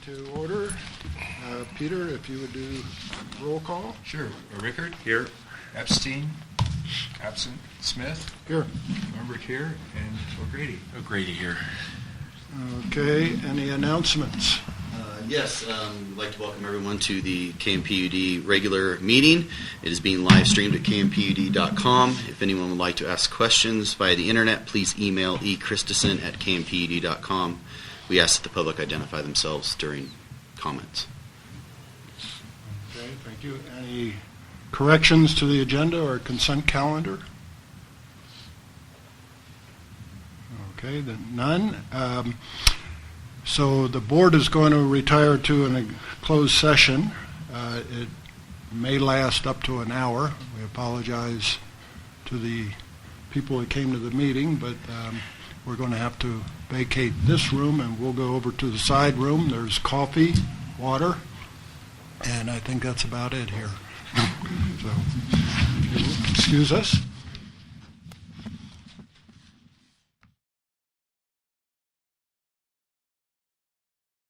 To order. Peter, if you would do roll call. Sure. Rickard? Here. Epstein? Absent. Smith? Here. Lambert here. And O'Grady? O'Grady here. Okay. Any announcements? Yes, I'd like to welcome everyone to the KMPUD regular meeting. It is being live streamed at kmpud.com. If anyone would like to ask questions via the internet, please email echristison@kmpud.com. We ask that the public identify themselves during comments. Okay, thank you. Any corrections to the agenda or consent calendar? Okay, then none. So the board is going to retire to a closed session. It may last up to an hour. We apologize to the people that came to the meeting, but we're going to have to vacate this room and we'll go over to the side room. There's coffee, water, and I think that's about it here. So, excuse us.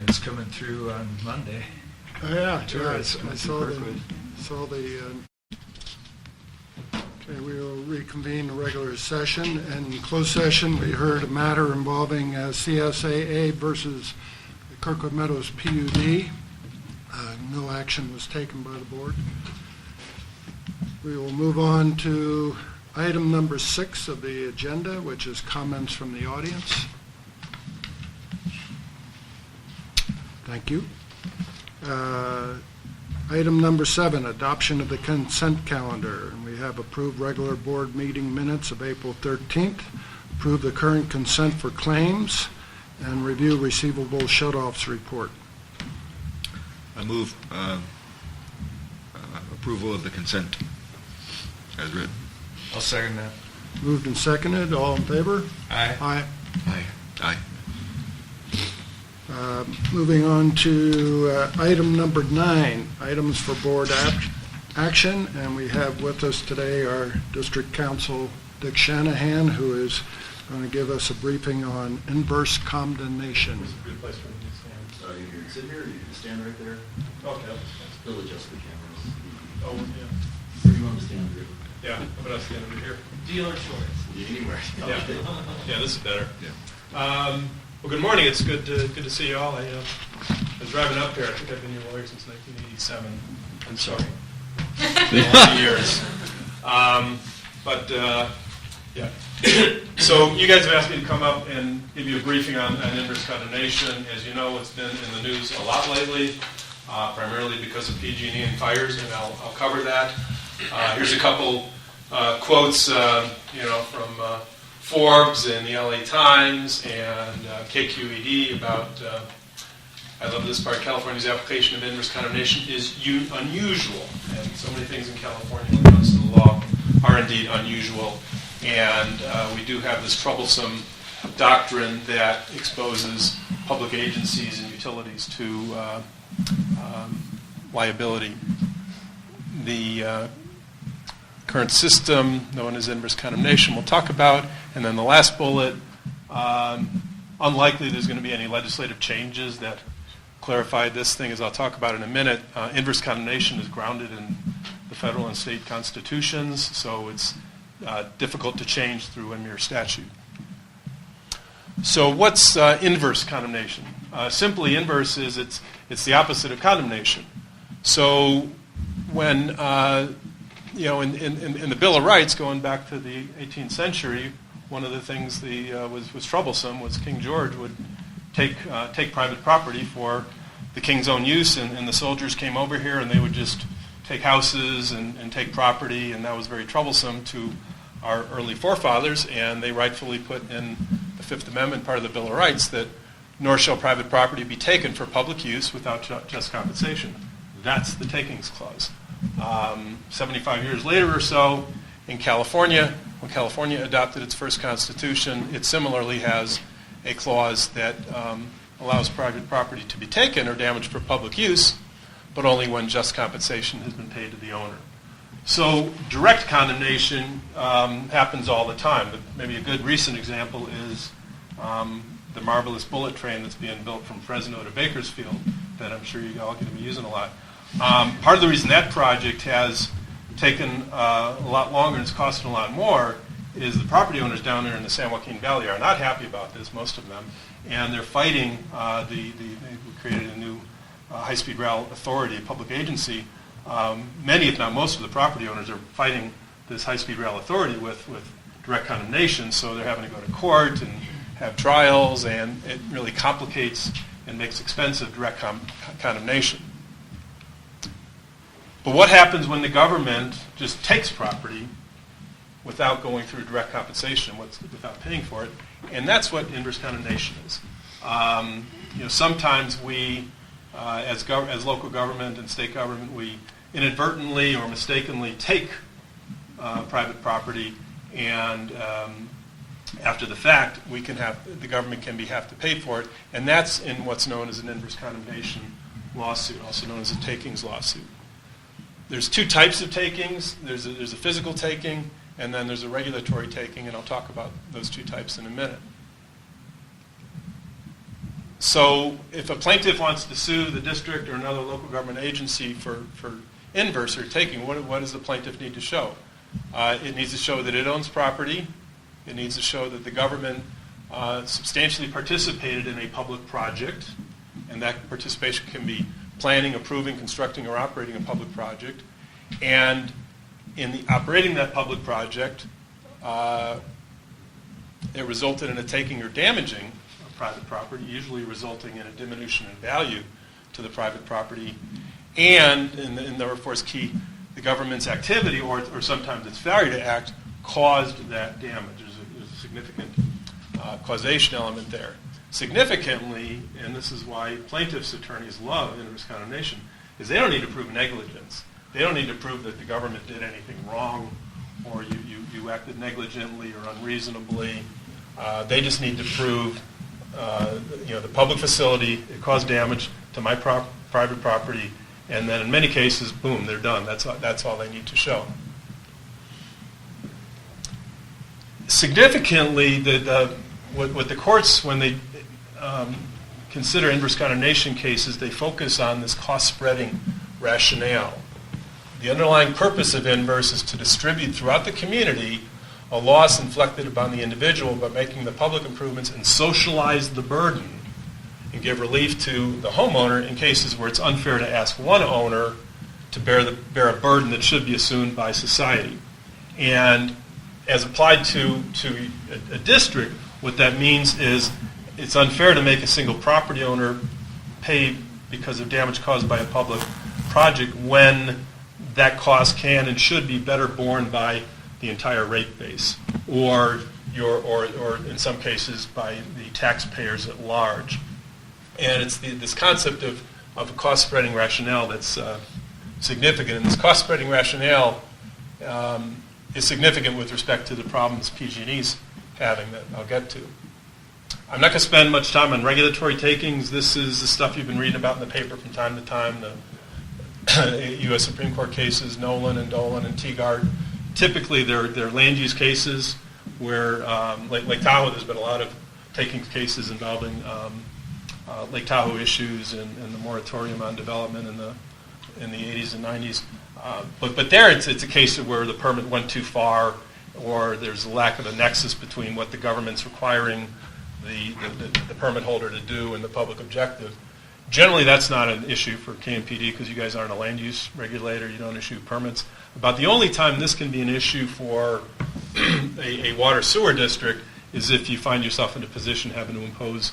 It's coming through on Monday. Yeah, Tourists I coming saw through the. Okay, we will reconvene the regular session. And in closed session, we heard a matter involving CSAA versus the Kirkwood Meadows PUD. No action was taken by the board. We will move on to item number 6 of the agenda, which is comments from the audience. Thank you. Item number 7, adoption of the consent calendar. And we have approved regular board meeting minutes of April 13th, approve the current consent for claims, and review receivable shut-offs report. I move approval of the consent as written. I'll second that. Moved and seconded. All in favor? Aye. Aye. Aye. Aye. Moving on to item number 9, items for board action, and we have with us today our District Counsel Dick Shanahan, who is going to give us a briefing on inverse condemnation. It's a good place for me to stand. You can sit here, or you can stand right there. Okay. They'll adjust the cameras. Oh, yeah. Where do you want to stand, Rick? Yeah, I'm going to stand over here. Dealer choice. Anywhere. Yeah. Yeah, this is better. Yeah. Well, good morning. It's good to see you all. I was driving up here. I think I've been your lawyer since 1987. I'm sorry. A lot of years. Yeah. So you guys have asked me to come up and give you a briefing on inverse condemnation. As you know, it's been in the news a lot lately, primarily because of PG&E and fires, and I'll cover that. Here's a couple quotes, from Forbes and the LA Times and KQED about, I love this part, California's application of inverse condemnation is unusual. And so many things in California when it comes to the law are indeed unusual. And we do have this troublesome doctrine that exposes public agencies and utilities to liability. The current system known as inverse condemnation we'll talk about. And then the last bullet, unlikely there's going to be any legislative changes that clarify this thing, as I'll talk about in a minute. Inverse condemnation is grounded in the federal and state constitutions, so it's difficult to change through a mere statute. So what's inverse condemnation? Simply, inverse is it's the opposite of condemnation. So when in the Bill of Rights, going back to the 18th century, one of the things was troublesome was King George would take private property for the king's own use, and the soldiers came over here and they would just take houses and take property, and that was very troublesome to our early forefathers, and they rightfully put in the Fifth Amendment, part of the Bill of Rights, that nor shall private property be taken for public use without just compensation. That's the takings clause. 75 years later or so, in California, when California adopted its first constitution, it similarly has a clause that allows private property to be taken or damaged for public use, but only when just compensation has been paid to the owner. So direct condemnation happens all the time, but maybe a good recent example is the marvelous bullet train that's being built from Fresno to Bakersfield that I'm sure you all going to be using a lot. Part of the reason that project has taken a lot longer and it's costing a lot more is the property owners down there in the San Joaquin Valley are not happy about this, most of them, and they're fighting they created a new high-speed rail authority, a public agency. Many, if not most, of the property owners are fighting this high-speed rail authority with direct condemnation, so they're having to go to court and have trials, and it really complicates and makes expensive direct condemnation. But what happens when the government just takes property without going through direct compensation, without paying for it? And that's what inverse condemnation is. Sometimes we, as local government and state government, we inadvertently or mistakenly take private property, and after the fact, the government can have to pay for it, and that's in what's known as an inverse condemnation lawsuit, also known as a takings lawsuit. There's two types of takings. There's a physical taking, and then there's a regulatory taking, and I'll talk about those two types in a minute. So if a plaintiff wants to sue the district or another local government agency for inverse or taking, what does the plaintiff need to show? It needs to show that it owns property. It needs to show that the government substantially participated in a public project, and that participation can be planning, approving, constructing, or operating a public project. And in the operating that public project, it resulted in a taking or damaging of private property, usually resulting in a diminution in value to the private property. And therefore it's key, the government's activity, or sometimes its failure to act, caused that damage. There's a significant causation element there. Significantly, and this is why plaintiffs' attorneys love inverse condemnation, is they don't need to prove negligence. They don't need to prove that the government did anything wrong or you acted negligently or unreasonably. They just need to prove the public facility, it caused damage to my private property, and then in many cases, boom, they're done. That's all they need to show. Significantly, what the courts, when they consider inverse condemnation cases, they focus on this cost-spreading rationale. The underlying purpose of inverse is to distribute throughout the community a loss inflicted upon the individual by making the public improvements and socialize the burden and give relief to the homeowner in cases where it's unfair to ask one owner to bear a burden that should be assumed by society. And as applied to a district, what that means is it's unfair to make a single property owner pay because of damage caused by a public project when that cost can and should be better borne by the entire rate base, or in some cases by the taxpayers at large. And it's this concept of a cost-spreading rationale that's significant. And this cost-spreading rationale is significant with respect to the problems PG&E's having that I'll get to. I'm not going to spend much time on regulatory takings. This is the stuff you've been reading about in the paper from time to time, the U.S. Supreme Court cases, Nolan and Dolan and Teagard. Typically, they're land use cases where, Lake Tahoe, there's been a lot of takings cases involving Lake Tahoe issues and the moratorium on development in the 80s and 90s. But there, it's a case of where the permit went too far, or there's a lack of a nexus between what the government's requiring the permit holder to do and the public objective. Generally, that's not an issue for KMPD because you guys aren't a land use regulator. You don't issue permits. About the only time this can be an issue for a water sewer district is if you find yourself in a position having to impose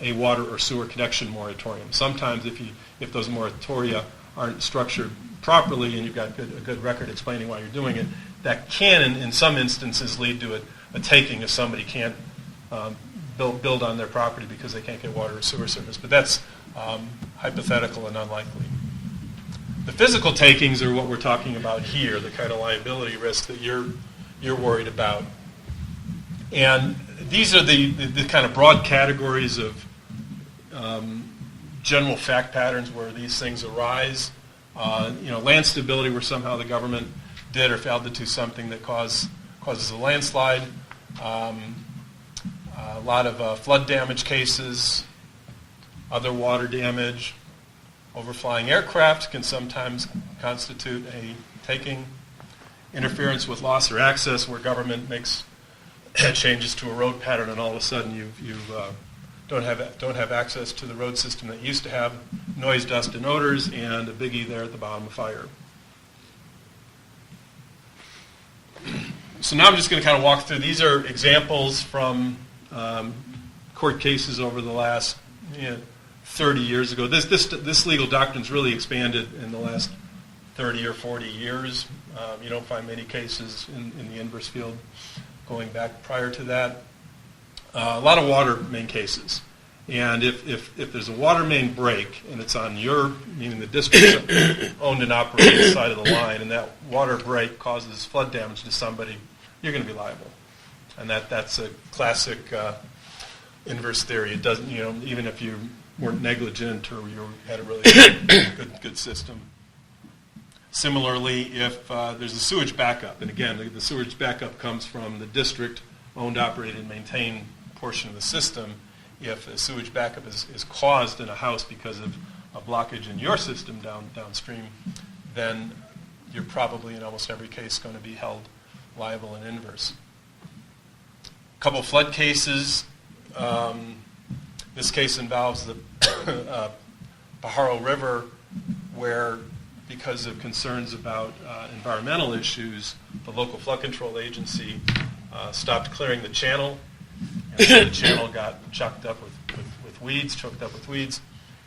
a water or sewer connection moratorium. Sometimes if those moratoria aren't structured properly and you've got a good record explaining why you're doing it, that can, in some instances, lead to a taking if somebody can't build on their property because they can't get water or sewer service. But that's hypothetical and unlikely. The physical takings are what we're talking about here, the kind of liability risk that you're worried about. And these are the kind of broad categories of general fact patterns where these things arise. Land stability, where somehow the government did or failed to do something that causes a landslide. lot of flood damage cases, other water damage. Overflying aircraft can sometimes constitute a taking. Interference with loss or access, where government makes changes to a road pattern and all of a sudden you don't have access to the road system that you used to have. Noise, dust, and odors, and a biggie there at the bottom of fire. So now I'm just going to kind of walk through. These are examples from court cases over the last 30 years ago. This legal doctrine's really expanded in the last 30 or 40 years. You don't find many cases in the inverse field going back prior to that. A lot of water main cases. And if there's a water main break and it's on your, meaning the district owned and operated side of the line, and that water break causes flood damage to somebody, you're going to be liable. And that's a classic inverse theory. It doesn't, even if you weren't negligent or you had a really good system. Similarly, if there's a sewage backup, and again, the sewage backup comes from the district owned, operated, and maintained portion of the system. If a sewage backup is caused in a house because of a blockage in your system downstream, then you're probably in almost every case going to be held liable in inverse. A couple flood cases. This case involves the Pajaro River, where because of concerns about environmental issues, the local flood control agency stopped clearing the channel. And so the channel got choked up with weeds,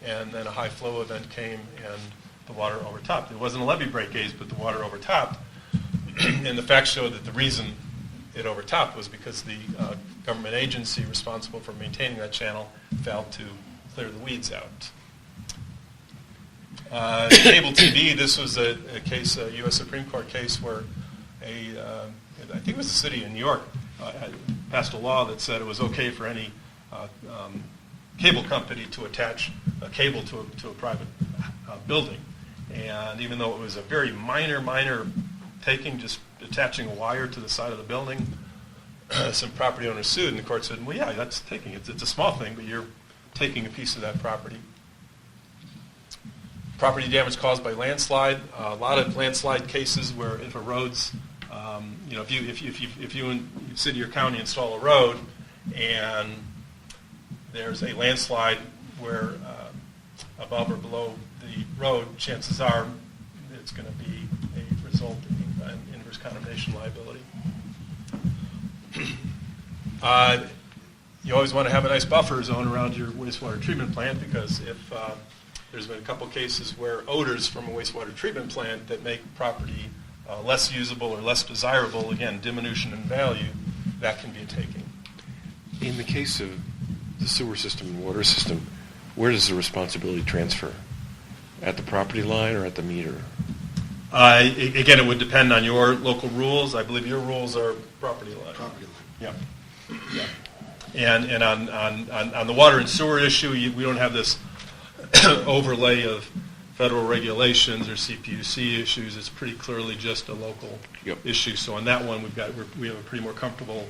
and then a high flow event came and the water overtopped. It wasn't a levee break case, but the water overtopped. And the facts show that the reason it overtopped was because the government agency responsible for maintaining that channel failed to clear the weeds out. Cable TV, this was a case, a U.S. Supreme Court case where I think it was the city of New York, passed a law that said it was okay for any cable company to attach a cable to a private building. And even though it was a very minor taking, just attaching a wire to the side of the building, some property owners sued, and the court said, well, yeah, that's taking. It's a small thing, but you're taking a piece of that property. Property damage caused by landslide. A lot of landslide cases where if a road's, if you in city or county install a road and there's a landslide where above or below the road, chances are it's going to be a result in inverse condemnation liability. You always want to have a nice buffer zone around your wastewater treatment plant, because if there's been a couple cases where odors from a wastewater treatment plant that make property less usable or less desirable, again, diminution in value, that can be a taking. In the case of the sewer system and water system, where does the responsibility transfer? At the property line or at the meter? Again, it would depend on your local rules. I believe your rules are property line. Property line. Yeah. And on the water and sewer issue, we don't have this overlay of federal regulations or CPUC issues. It's pretty clearly just a local issue. So on that one, we have a pretty more comfortable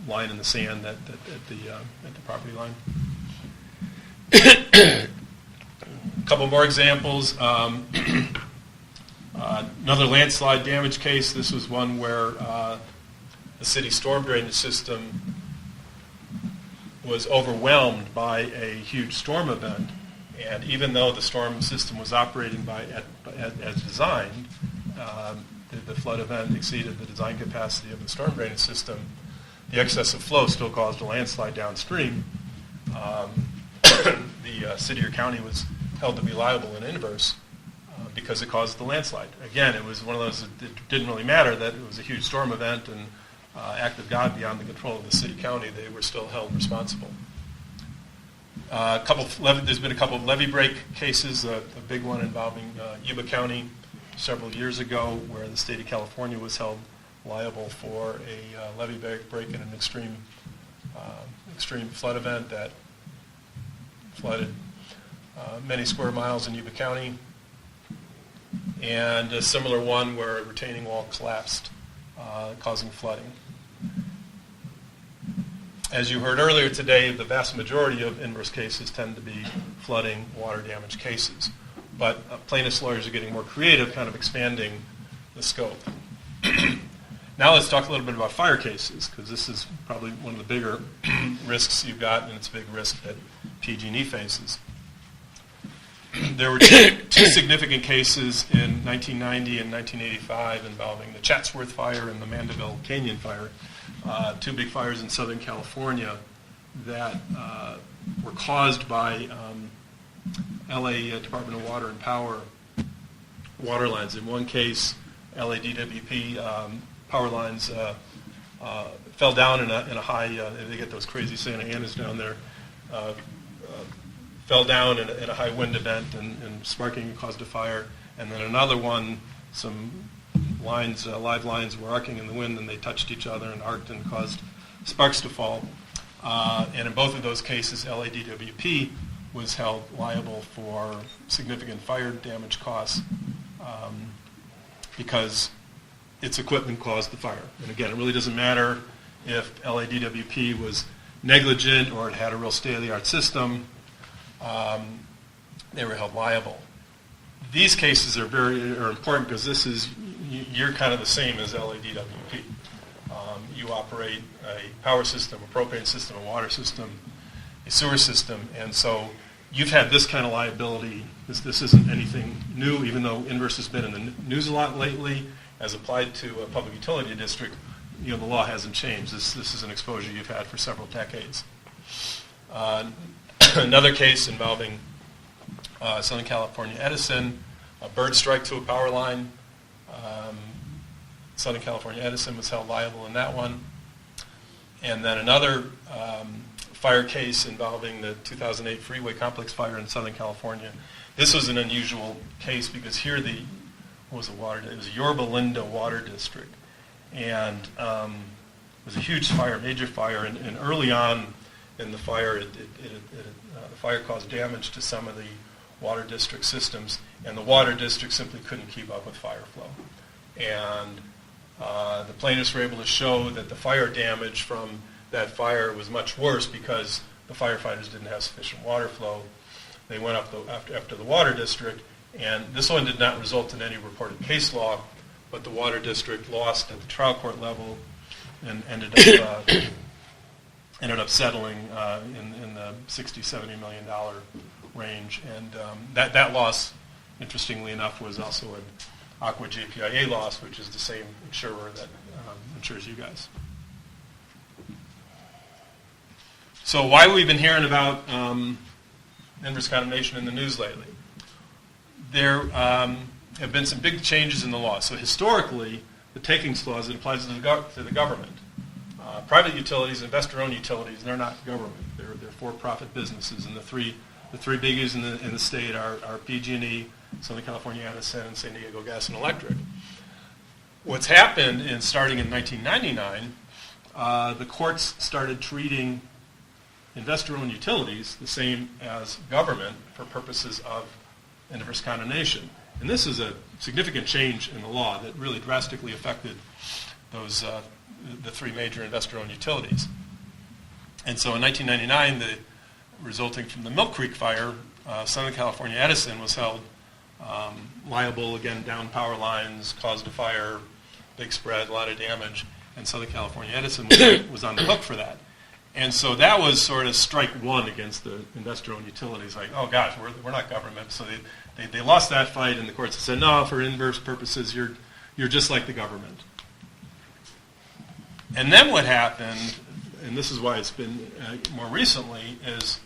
line in the sand at the property line. A couple more examples. Another landslide damage case. This was one where the city storm drainage system was overwhelmed by a huge storm event, and even though the storm system was operating as designed, the flood event exceeded the design capacity of the storm drainage system. The excess of flow still caused a landslide downstream. The city or county was held to be liable in inverse because it caused the landslide. Again, it was one of those that it didn't really matter that it was a huge storm event and act of God beyond the control of the city-county. They were still held responsible. There's been a couple of levee break cases, a big one involving Yuba County several years ago, where the state of California was held liable for a levee break in an extreme flood event that flooded many square miles in Yuba County, and a similar one where a retaining wall collapsed, causing flooding. As you heard earlier today, the vast majority of inverse cases tend to be flooding, water damage cases. But plaintiffs' lawyers are getting more creative, kind of expanding the scope. Now let's talk a little bit about fire cases, because this is probably one of the bigger risks you've got, and it's a big risk that PG&E faces. There were two significant cases in 1990 and 1985 involving the Chatsworth Fire and the Mandeville Canyon Fire, two big fires in Southern California that were caused by LA Department of Water and Power water lines. In one case, LA DWP power lines fell down in a high, they get those crazy Santa Anas down there, fell down in a high wind event and sparking caused a fire. And then another one, some lines, live lines were arcing in the wind and they touched each other and arced and caused sparks to fall. And in both of those cases, LADWP was held liable for significant fire damage costs because its equipment caused the fire. And again, it really doesn't matter if LADWP was negligent or it had a real state-of-the-art system. They were held liable. These cases are are important because you're kind of the same as LADWP. You operate a power system, a propane system, a water system, a sewer system, and so you've had this kind of liability. This isn't anything new, even though inverse has been in the news a lot lately, as applied to a public utility district. The law hasn't changed. This is an exposure you've had for several decades. Another case involving Southern California Edison, a bird strike to a power line. Southern California Edison was held liable in that one. And then another fire case involving the 2008 freeway complex fire in Southern California. This was an unusual case because here it was a Yorba Linda Water District. And it was a huge fire, major fire, and early on in the fire, the fire caused damage to some of the water district systems, and the water district simply couldn't keep up with fire flow. And the plaintiffs were able to show that the fire damage from that fire was much worse because the firefighters didn't have sufficient water flow. They went up after the water district, and this one did not result in any reported case law, but the water district lost at the trial court level and ended up settling in the $60-70 million range. And that loss, interestingly enough, was also an Aqua JPIA loss, which is the same insurer that insures you guys. So why have we been hearing about inverse condemnation in the news lately? There have been some big changes in the law. So historically, the takings clause, it applies to the government. Private utilities, investor-owned utilities, they're not government. They're for-profit businesses, and the three biggies in the state are PG&E, Southern California Edison, and San Diego Gas and Electric. What's happened starting in 1999, the courts started treating investor-owned utilities the same as government for purposes of inverse condemnation. And this is a significant change in the law that really drastically affected those the three major investor-owned utilities. And so in 1999, resulting from the Milk Creek fire, Southern California Edison was held liable, again, down power lines, caused a fire, big spread, a lot of damage, and Southern California Edison was on the hook for that. And so that was sort of strike one against the investor-owned utilities, like, oh gosh, we're not government. So they lost that fight, and the courts said, no, for inverse purposes, you're just like the government. And then what happened, and this is why it's been more recently, is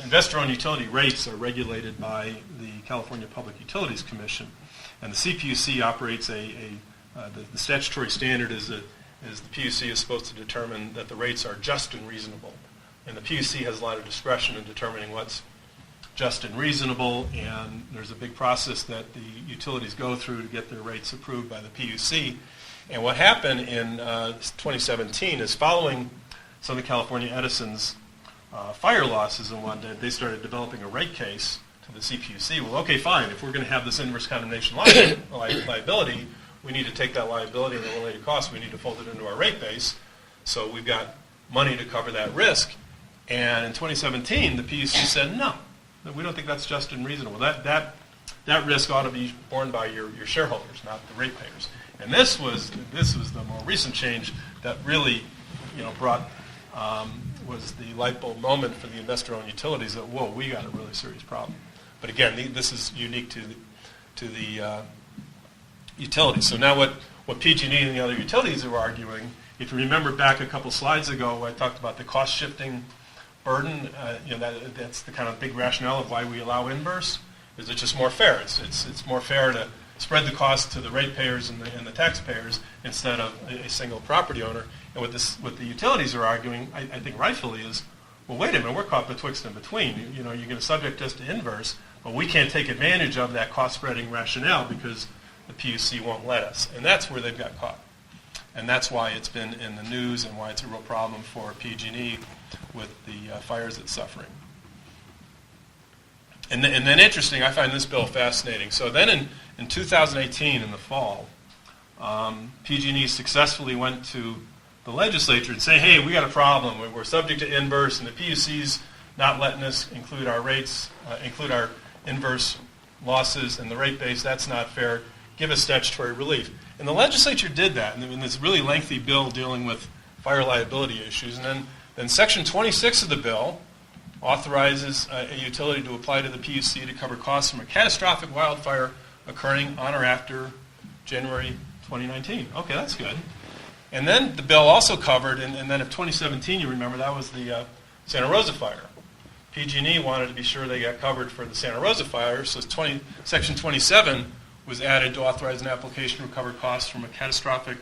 investor-owned utility rates are regulated by the California Public Utilities Commission, and the CPUC operates the statutory standard is the PUC is supposed to determine that the rates are just and reasonable, and the PUC has a lot of discretion in determining what's just and reasonable, and there's a big process that the utilities go through to get their rates approved by the PUC. And what happened in 2017 is following Southern California Edison's fire losses and whatnot, they started developing a rate case to the CPUC. Well, okay, fine. If we're going to have this inverse condemnation liability, we need to take that liability and the related costs. We need to fold it into our rate base. So we've got money to cover that risk. And in 2017, the PUC said, no, we don't think that's just and reasonable. That risk ought to be borne by your shareholders, not the ratepayers. And this was the more recent change that really, brought was the light bulb moment for the investor-owned utilities that, whoa, we got a really serious problem. But again, this is unique to the utilities. So now what PG&E and the other utilities are arguing, if you remember back a couple slides ago, I talked about the cost shifting burden. That's the kind of big rationale of why we allow inverse. Is it's just more fair? It's more fair to spread the cost to the ratepayers and the taxpayers instead of a single property owner. And what the utilities are arguing, I think rightfully, is, well, wait a minute, we're caught betwixt and between. You're going to subject us to inverse, but we can't take advantage of that cost spreading rationale because the PUC won't let us. And that's where they've got caught. And that's why it's been in the news and why it's a real problem for PG&E with the fires it's suffering. And then interesting, I find this bill fascinating. So then in 2018, in the fall, PG&E successfully went to the legislature and say, hey, we got a problem. We're subject to inverse, and the PUC's not letting us include our rates, include our inverse losses in the rate base. That's not fair. Give us statutory relief. And the legislature did that in this really lengthy bill dealing with fire liability issues. And then Section 26 of the bill authorizes a utility to apply to the PUC to cover costs from a catastrophic wildfire occurring on or after January 2019. Okay, that's good. And then the bill also covered, and then of 2017, you remember, that was the Santa Rosa fire. PG&E wanted to be sure they got covered for the Santa Rosa fire, so Section 27 was added to authorize an application to recover costs from a catastrophic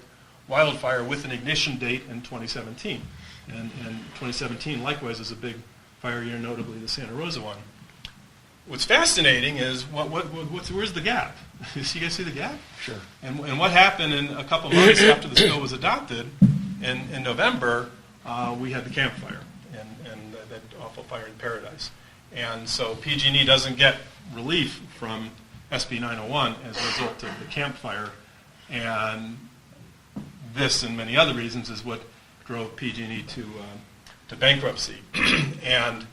wildfire with an ignition date in 2017. And 2017, likewise, is a big fire year, notably the Santa Rosa one. What's fascinating is where's the gap? You guys see the gap? Sure. And what happened in a couple months after this bill was adopted in November, we had the Camp Fire and that awful fire in Paradise. And so PG&E doesn't get relief from SB 901 as a result of the Camp Fire. And this and many other reasons is what drove PG&E to bankruptcy. And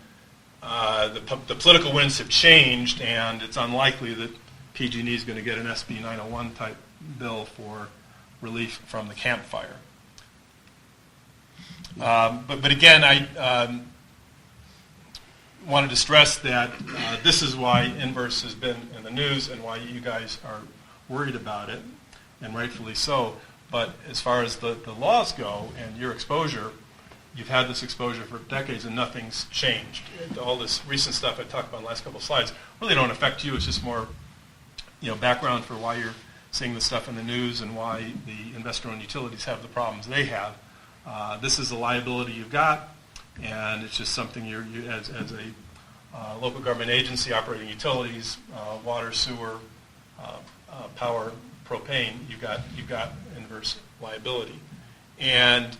the political winds have changed, and it's unlikely that PG&E is going to get an SB 901 type bill for relief from the Camp Fire. But again, I wanted to stress that this is why inverse has been in the news and why you guys are worried about it, and rightfully so. But as far as the laws go and your exposure, you've had this exposure for decades and nothing's changed. All this recent stuff I talked about in the last couple of slides really don't affect you. It's just more background for why you're seeing this stuff in the news and why the investor-owned utilities have the problems they have. This is a liability you've got, and it's just something you as a local government agency operating utilities, water, sewer, power, propane, you've got inverse liability. And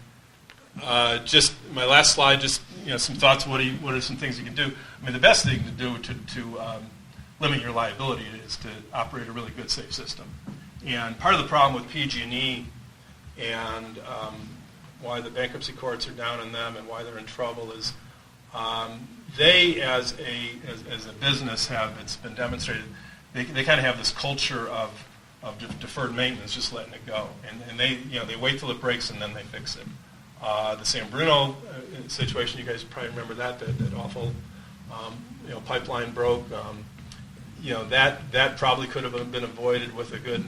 just my last slide, just some thoughts. What are some things you can do? I mean, the best thing to do to limit your liability is to operate a really good, safe system. And part of the problem with PG&E and why the bankruptcy courts are down on them and why they're in trouble is they, as a business, it's been demonstrated, they kind of have this culture of deferred maintenance, just letting it go, and they wait till it breaks and then they fix it. The San Bruno situation, you guys probably remember that awful pipeline broke. That probably could have been avoided with a good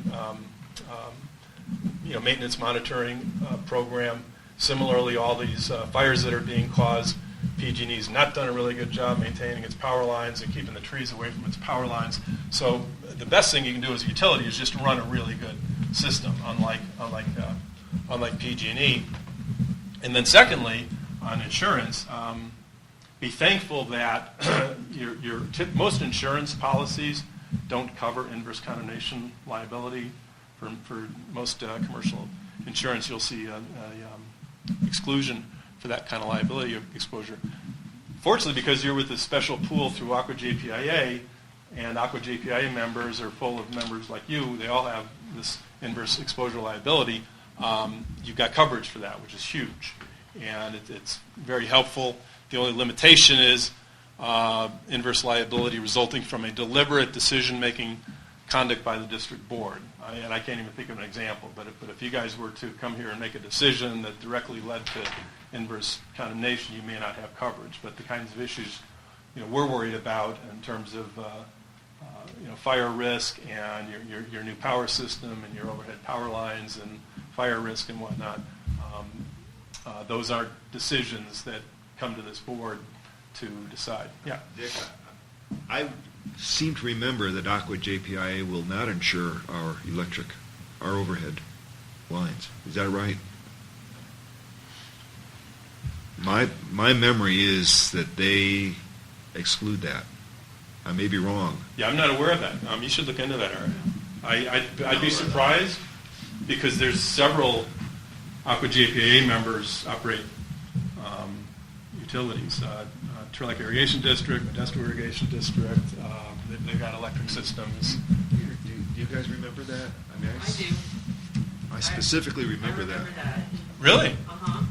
maintenance monitoring program. Similarly, all these fires that are being caused, PG&E's not done a really good job maintaining its power lines and keeping the trees away from its power lines. So the best thing you can do as a utility is just run a really good system, unlike PG&E. And then secondly, on insurance, be thankful that most insurance policies don't cover inverse condemnation liability. For most commercial insurance, you'll see a exclusion for that kind of liability exposure. Fortunately, because you're with a special pool through Aqua JPIA, and Aqua JPIA members are full of members like you, they all have this inverse exposure liability, you've got coverage for that, which is huge. and it's very helpful. The only limitation is inverse liability resulting from a deliberate decision-making conduct by the district board. And I can't even think of an example, but if you guys were to come here and make a decision that directly led to inverse condemnation, you may not have coverage. But the kinds of issues we're worried about in terms of fire risk and your new power system and your overhead power lines and fire risk and whatnot, those are decisions that come to this board to decide. Yeah. Dick, I seem to remember that Aqua JPIA will not insure our overhead lines. Is that right? My memory is that they exclude that. I may be wrong. Yeah, I'm not aware of that. You should look into that, Eric. I'd be surprised because there's several Aqua JPA members operate utilities. Trail Lake Irrigation District, Modesto Irrigation District. They've got electric systems. Do you guys remember that? I mean, I do. I specifically remember that. Really? Uh-huh.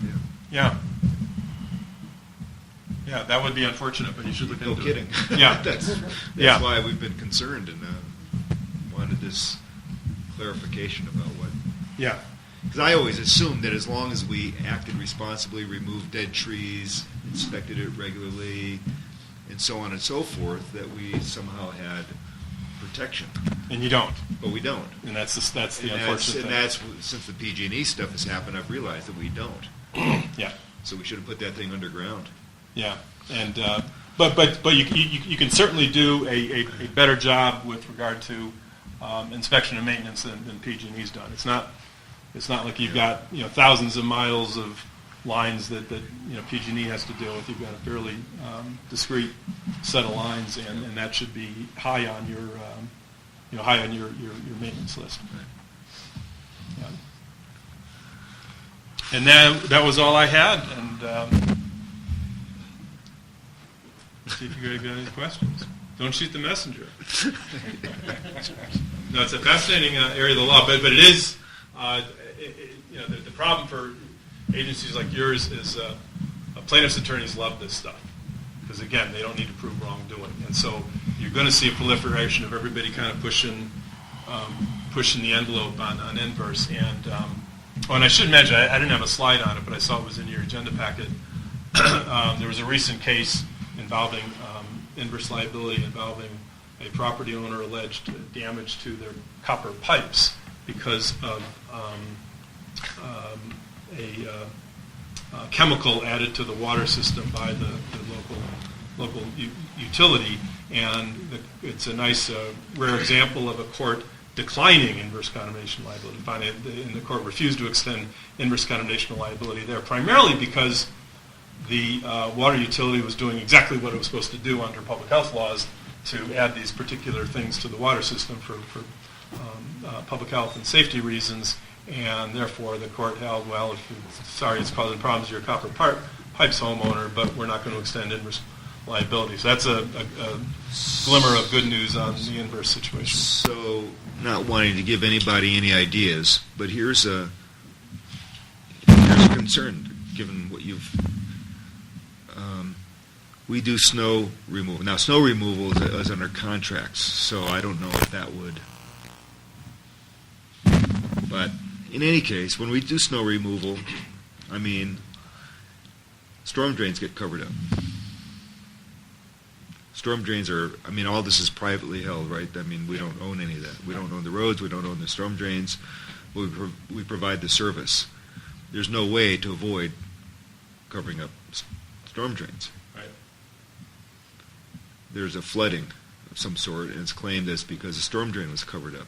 Yeah. Yeah, that would be unfortunate, but you should look into No it. kidding. Yeah. That's Yeah. why we've been concerned and wanted this clarification about what. Yeah. Because I always assumed that as long as we acted responsibly, removed dead trees, inspected it regularly, and so on and so forth, that we somehow had protection. And you don't. But we don't. And that's the And unfortunate thing. that's since the PG&E stuff has happened, I've realized that we don't. Yeah. So we should have put that thing underground. Yeah, and but you can certainly do a better job with regard to inspection and maintenance than PG&E's done. It's not like you've got thousands of miles of lines that PG&E has to deal with. You've got a fairly discrete set of lines, and that should be high on your your maintenance list. Yeah. And that was all I had, and. See if you guys got any questions. Don't shoot the messenger. No, it's a fascinating area of the law, but it is, the problem for agencies like yours is plaintiffs' attorneys love this stuff because, again, they don't need to prove wrongdoing, and so you're going to see a proliferation of everybody kind of pushing the envelope on inverse. And and I should mention, I didn't have a slide on it, but I saw it was in your agenda packet. There was a recent case involving inverse liability involving a property owner alleged damage to their copper pipes because of a chemical added to the water system by the local utility, and it's a nice rare example of a court declining inverse condemnation liability. And the court refused to extend inverse condemnation liability there, primarily because the water utility was doing exactly what it was supposed to do under public health laws to add these particular things to the water system for public health and safety reasons, and therefore the court held, well, it's causing problems to your copper pipes homeowner, but we're not going to extend inverse liability. So that's a glimmer of good news on the inverse situation. So, not wanting to give anybody any ideas, but here's a concern, given what you've... we do snow removal. Now, snow removal is under contracts, so I don't know if that would... But in any case, when we do snow removal, storm drains get covered up. Storm drains are, all this is privately held, right? We don't own any of that. We don't own the roads, we don't own the storm drains. We provide the service. There's no way to avoid covering up storm drains. Right. There's a flooding of some sort, and it's claimed that's because the storm drain was covered up.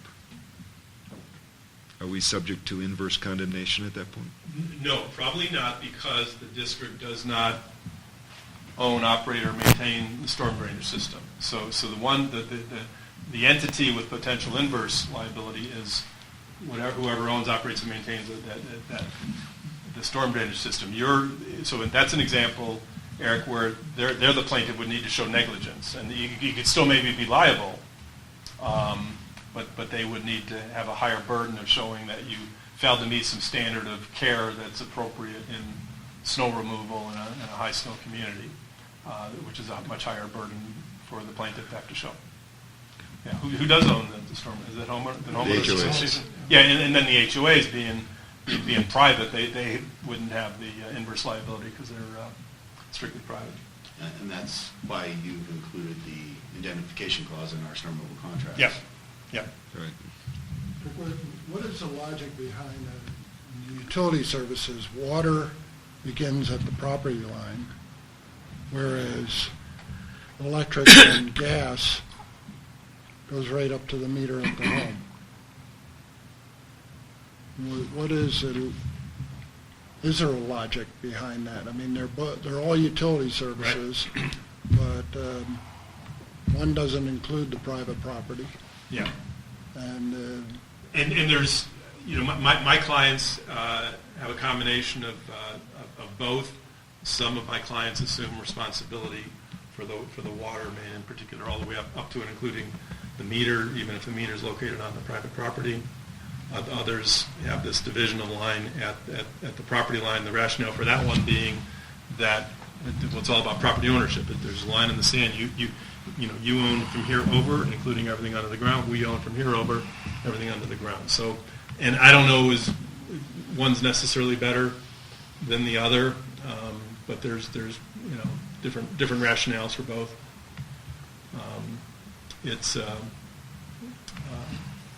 Are we subject to inverse condemnation at that point? No, probably not, because the district does not own, operate, or maintain the storm drainage system. So the entity with potential inverse liability is whoever owns, operates, and maintains the storm drainage system. So that's an example, Eric, where they're the plaintiff would need to show negligence, and you could still maybe be liable, but they would need to have a higher burden of showing that you failed to meet some standard of care that's appropriate in snow removal in a high snow community, which is a much higher burden for the plaintiff to have to show. Yeah, who does own the storm? Is it homeowners? The homeowners HOAs. association? Yeah, and then the HOAs being private, they wouldn't have the inverse liability because they're strictly private. And that's why you've included the indemnification clause in our snow removal contracts. Yeah, yeah. Right. What is the logic behind the utility services? Water begins at the property line, whereas electric and gas goes right up to the meter at the home. What is it? Is there a logic behind that? I mean, they're all utility services, but one doesn't include the private property. Yeah. And And there's, my clients have a combination of both. Some of my clients assume responsibility for the water main in particular, all the way up to and including the meter, even if the meter is located on the private property. Others have this division of line at the property line. The rationale for that one being that it's all about property ownership. If there's a line in the sand, you own from here over, including everything under the ground. We own from here over, everything under the ground. So, and I don't know is one's necessarily better than the other, but there's different rationales for both.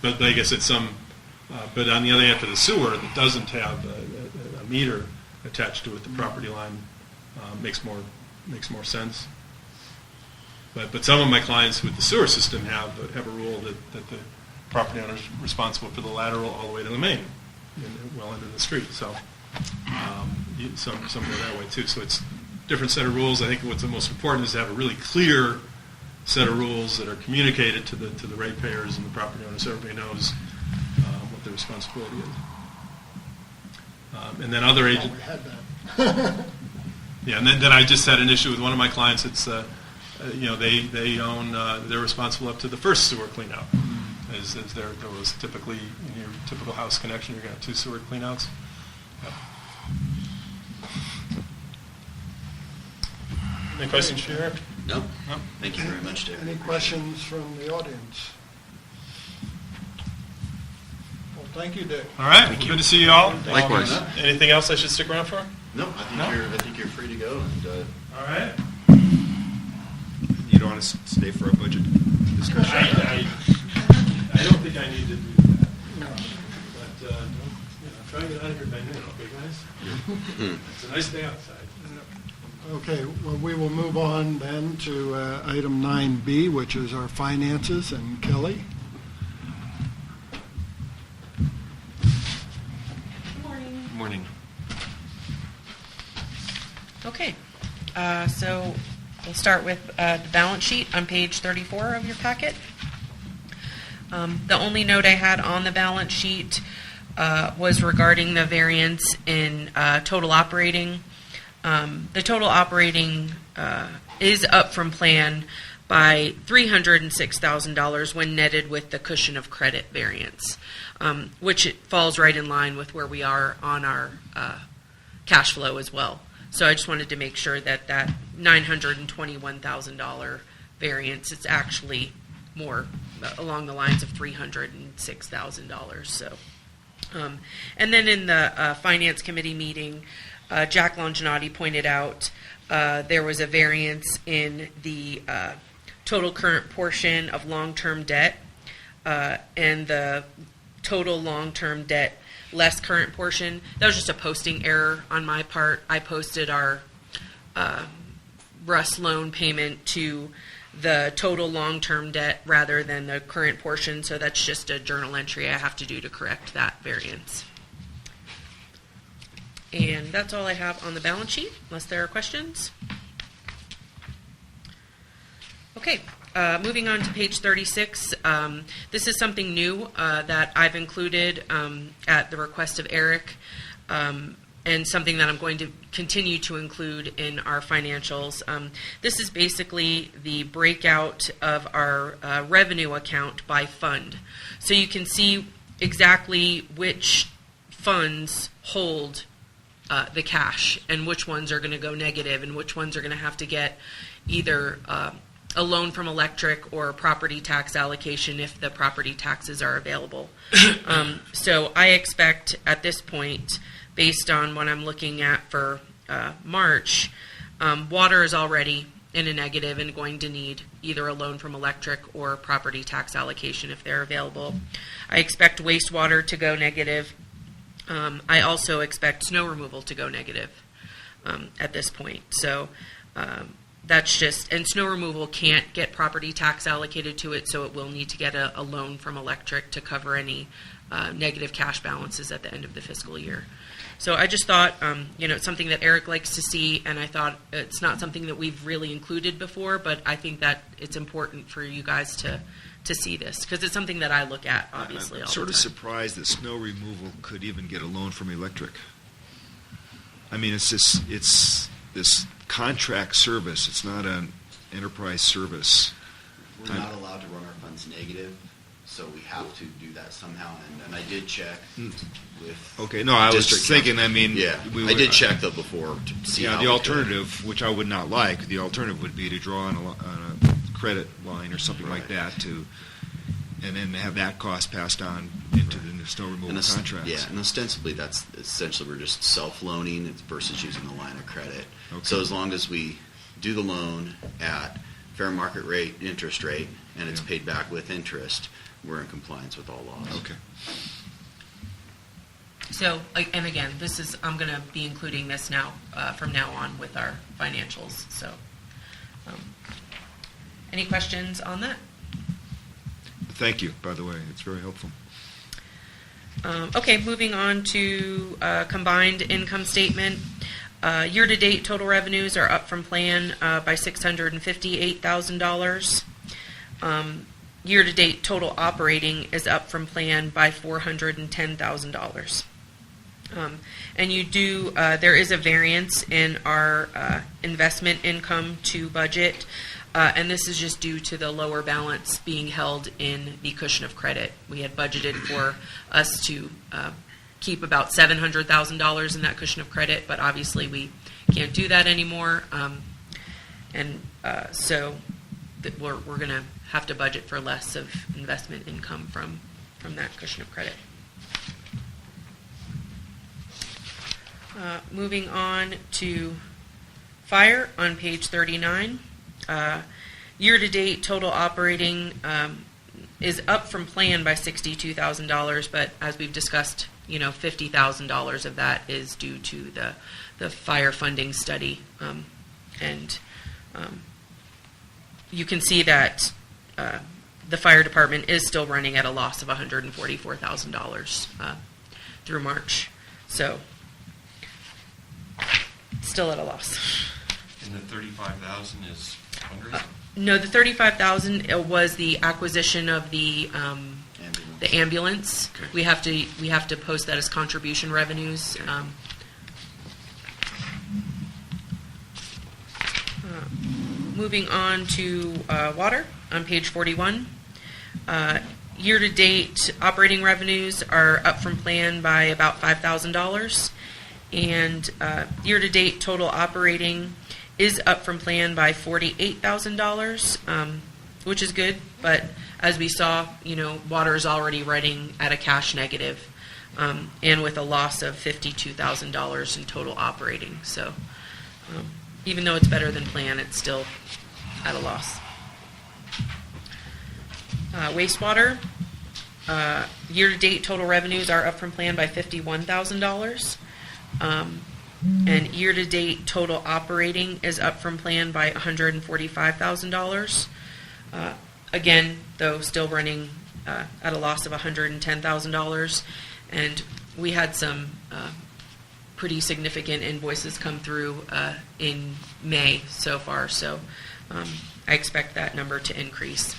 But I guess it's some. But on the other hand, for the sewer that doesn't have a meter attached to it, the property line makes more sense. But some of my clients with the sewer system have a rule that the property owner is responsible for the lateral all the way to the main, well into the street. So some go that way too. So it's a different set of rules. I think what's the most important is to have a really clear set of rules that are communicated to the ratepayers and the property owners, so everybody knows what their responsibility is. And then other agents. we had that. Yeah, and then I just had an issue with one of my clients. It's they own they're responsible up to the first sewer cleanout. As there was typically in your typical house connection, you're going to have 2 sewer cleanouts. Yep. Any questions for Eric? No? No? Thank you very much, Dave. Any questions from the audience? Well, thank you, Dick. All right. Well, good to see you all. Likewise. Anything else I should stick around for? No, I think you're free to go. And All right. You don't want to stay for a budget discussion? I don't think I need to do that. No. But try to get out of here by noon, okay, guys? It's a nice day outside. Okay, well, we will move on then to item 9B, which is our finances, and Kelly. Good morning. Morning. Okay, so we'll start with the balance sheet on page 34 of your packet. The only note I had on the balance sheet was regarding the variance in total operating. The total operating is up from plan by $306,000 when netted with the cushion of credit variance, which it falls right in line with where we are on our cash flow as well. So I just wanted to make sure that that $921,000 variance, it's actually more along the lines of $306,000. So, and then in the finance committee meeting, Jack Longinati pointed out there was a variance in the total current portion of long-term debt and the total long-term debt less current portion. That was just a posting error on my part. I posted our Russ loan payment to the total long-term debt rather than the current portion, so that's just a journal entry I have to do to correct that variance. And that's all I have on the balance sheet, unless there are questions. Okay, moving on to page 36. This is something new that I've included at the request of Eric, and something that I'm going to continue to include in our financials. This is basically the breakout of our revenue account by fund. So you can see exactly which funds hold the cash and which ones are going to go negative and which ones are going to have to get either a loan from electric or property tax allocation if the property taxes are available. So I expect at this point, based on what I'm looking at for March, water is already in a negative and going to need either a loan from electric or property tax allocation if they're available. I expect wastewater to go negative. I also expect snow removal to go negative at this point. So that's just, and snow removal can't get property tax allocated to it, so it will need to get a loan from electric to cover any negative cash balances at the end of the fiscal year. So I just thought, it's something that Eric likes to see, and I thought it's not something that we've really included before, but I think that it's important for you guys to see this, because it's something that I look at, obviously, I'm all sort the of time. surprised that snow removal could even get a loan from electric. I mean, it's this contract service. It's not an enterprise service. We're not allowed to run our funds negative, so we have to do that somehow. And I did check with. Okay, no, I was district just thinking. council. I mean, Yeah, I did check though before to see. Yeah, how the we could. alternative, which I would not like, the alternative would be to draw on a credit line or something like Right. that and then have that cost passed on into the snow removal And contracts. yeah, and ostensibly that's essentially we're just self-loaning versus using the line of credit. Okay. So as long as we do the loan at fair market rate, interest rate, and it's Yeah. paid back with interest, we're in compliance with all laws. Okay. So, and again, I'm going to be including this now, from now on with our financials. So, any questions on that? Thank you, by the way. It's very helpful. Okay, moving on to combined income statement. Year-to-date total revenues are up from plan by $658,000. Year-to-date total operating is up from plan by $410,000. And there is a variance in our investment income to budget, and this is just due to the lower balance being held in the cushion of credit. We had budgeted for us to keep about $700,000 in that cushion of credit, but obviously we can't do that anymore, so we're going to have to budget for less of investment income from that cushion of credit. Moving on to fire on page 39. Year-to-date total operating is up from plan by $62,000, but as we've discussed, $50,000 of that is due to the fire funding study. You can see that the fire department is still running at a loss of $144,000 through March. So, still at a loss. And the 35,000 is fundraising? No, the $35,000 was the acquisition of the ambulance. Okay. We have to post that as contribution revenues. Moving on to water on page 41. Year-to-date operating revenues are up from plan by about $5,000, and year-to-date total operating is up from plan by $48,000, which is good. But as we saw, water is already running at a cash negative, and with a loss of $52,000 in total operating. So, even though it's better than plan, it's still at a loss. Wastewater, year-to-date total revenues are up from plan by $51,000. And year-to-date total operating is up from plan by $145,000. Again, though, still running at a loss of $110,000. And we had some pretty significant invoices come through in May so far, so I expect that number to increase.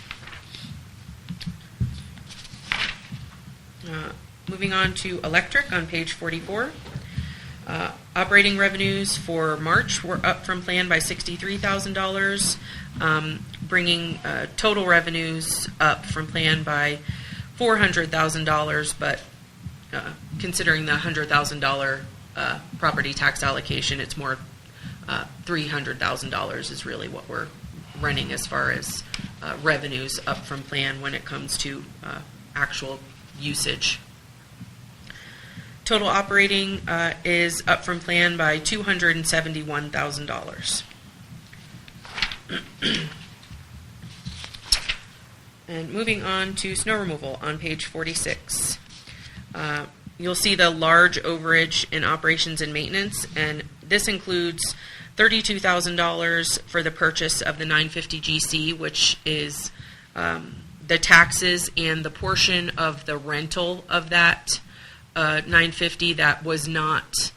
Moving on to electric on page 44. Operating revenues for March were up from plan by $63,000, bringing total revenues up from plan by $400,000, but considering the $100,000 property tax allocation. It's more $300,000 is really what we're running as far as revenues up from plan when it comes to actual usage. Total operating is up from plan by $271,000. And moving on to snow removal on page 46. You'll see the large overage in operations and maintenance, and this includes $32,000 for the purchase of the 950 GC, which is the taxes and the portion of the rental of that 950 that was not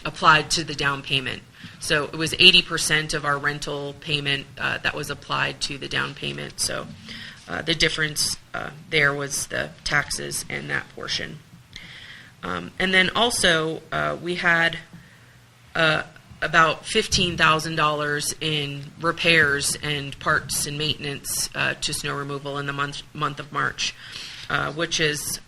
applied to the down payment. So it was 80% of our rental payment that was applied to the down payment. So the difference there was the taxes and that portion. And then also we had about $15,000 in repairs and parts and maintenance to snow removal in the month of March, which is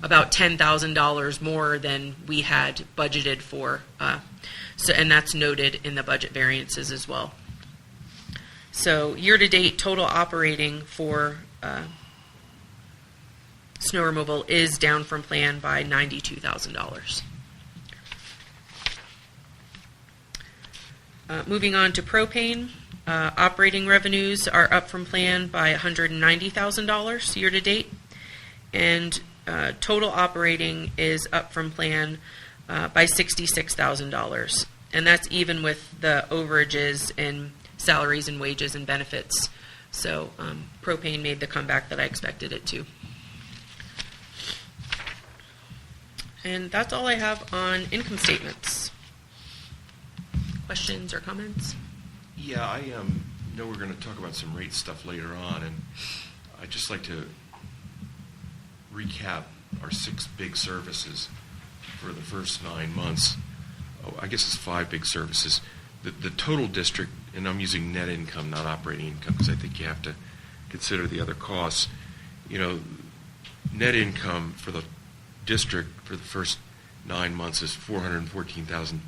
about $10,000 more than we had budgeted for. And that's noted in the budget variances as well. So year-to-date total operating for snow removal is down from plan by $92,000. Moving on to propane, operating revenues are up from plan by $190,000 year-to-date, and total operating is up from plan by $66,000, and that's even with the overages in salaries and wages and benefits. So propane made the comeback that I expected it to. And that's all I have on income statements. Questions or comments? Yeah, I know we're going to talk about some rate stuff later on, and I'd just like to recap our 6 big services for the first 9 months. Oh, I guess it's 5 big services. The total district, and I'm using net income, not operating income, because I think you have to consider the other costs. You know, net income for the district for the first 9 months is $414,000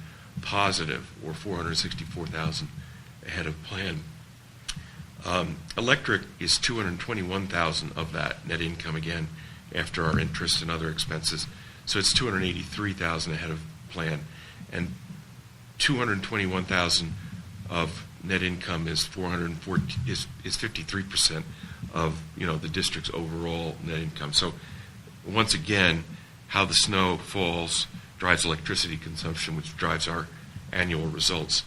positive, or $464,000 ahead of plan. Electric is $221,000 of that net income, again, after our interest and other expenses. So it's $283,000 ahead of plan, and $221,000 of net income is 53% of the district's overall net income. So once again, how the snow falls drives electricity consumption, which drives our annual results.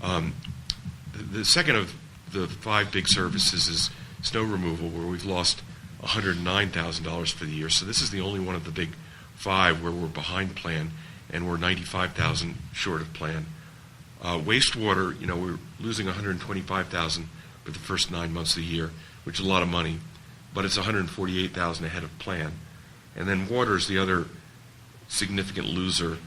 The second of the 5 big services is snow removal, where we've lost $109,000 for the year. So this is the only one of the big 5 where we're behind plan, and we're $95,000 short of plan. Wastewater, we're losing $125,000 for the first 9 months of the year, which is a lot of money, but it's $148,000 ahead of plan. And then water is the other significant loser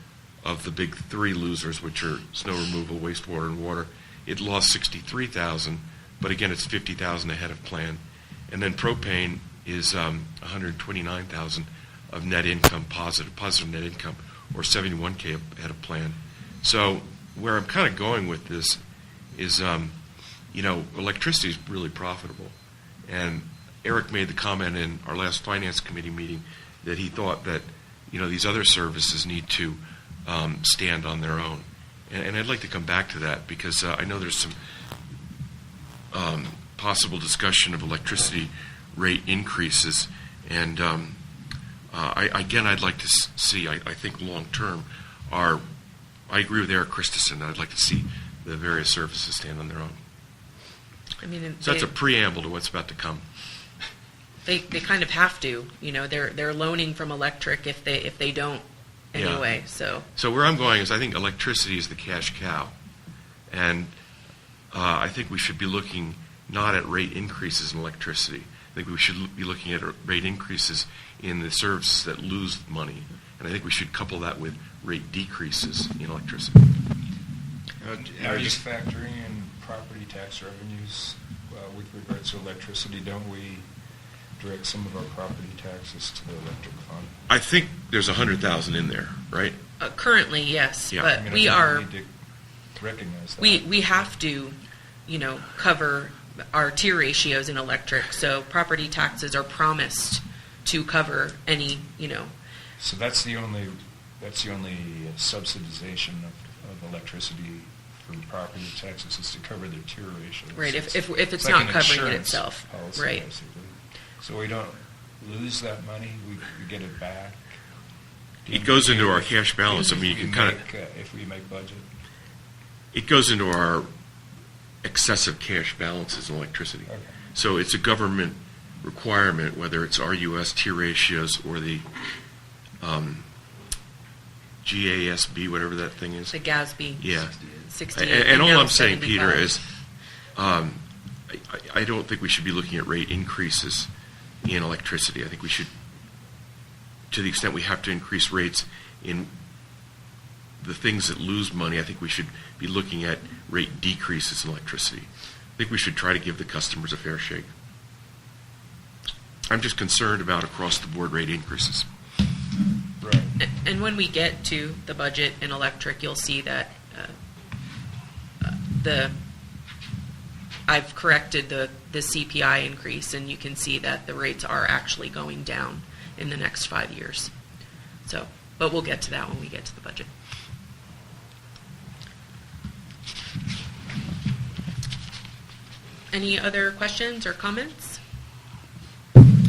of the big 3 losers, which are snow removal, wastewater, and water. It lost $63,000, but again, it's $50,000 ahead of plan. And then propane is $129,000 of net income, positive net income, or $71K ahead of plan. So where I'm kind of going with this is, electricity is really profitable. And Eric made the comment in our last finance committee meeting that he thought that, these other services need to stand on their own. And I'd like to come back to that, because I know there's some possible discussion of electricity rate increases. And I'd like to see, I think long term, I agree with Eric Christensen that I'd like to see the various services stand on their own. So that's a preamble to what's about to come. They kind of have to, they're loaning from electric if they don't anyway. Yeah. So where I'm going is, I think electricity is the cash cow, and I think we should be looking not at rate increases in electricity. I think we should be looking at rate increases in the services that lose money, and I think we should couple that with rate decreases in electricity. Are you factoring in property tax revenues with regards to electricity? Don't we direct some of our property taxes to the electric fund? I think there's 100,000 in there, right? Currently, yes, Yeah. but I mean, I we think are, need to recognize that. we have to, cover our tier ratios in electric, so property taxes are promised to cover any, So that's the only subsidization of electricity from property taxes is to cover their tier ratios. right, if it's It's not like an covering it insurance itself. policy, Right. basically. So we don't lose that money, we get it back. It goes into our cash balance. I mean, you can kind of, If we make budget. it goes into our excessive cash balances in electricity. Okay. So it's a government requirement, whether it's RUS tier ratios or the GASB, whatever that thing is. The GASB. Yeah. 68. And all now I'm saying, Peter, 75. is I don't think we should be looking at rate increases in electricity. I think we should, to the extent we have to increase rates in the things that lose money, I think we should be looking at rate decreases in electricity. I think we should try to give the customers a fair shake. I'm just concerned about across-the-board rate increases. Right. And when we get to the budget in electric, you'll see that I've corrected the CPI increase, and you can see that the rates are actually going down in the next 5 years. So, but we'll get to that when we get to the budget. Any other questions or comments?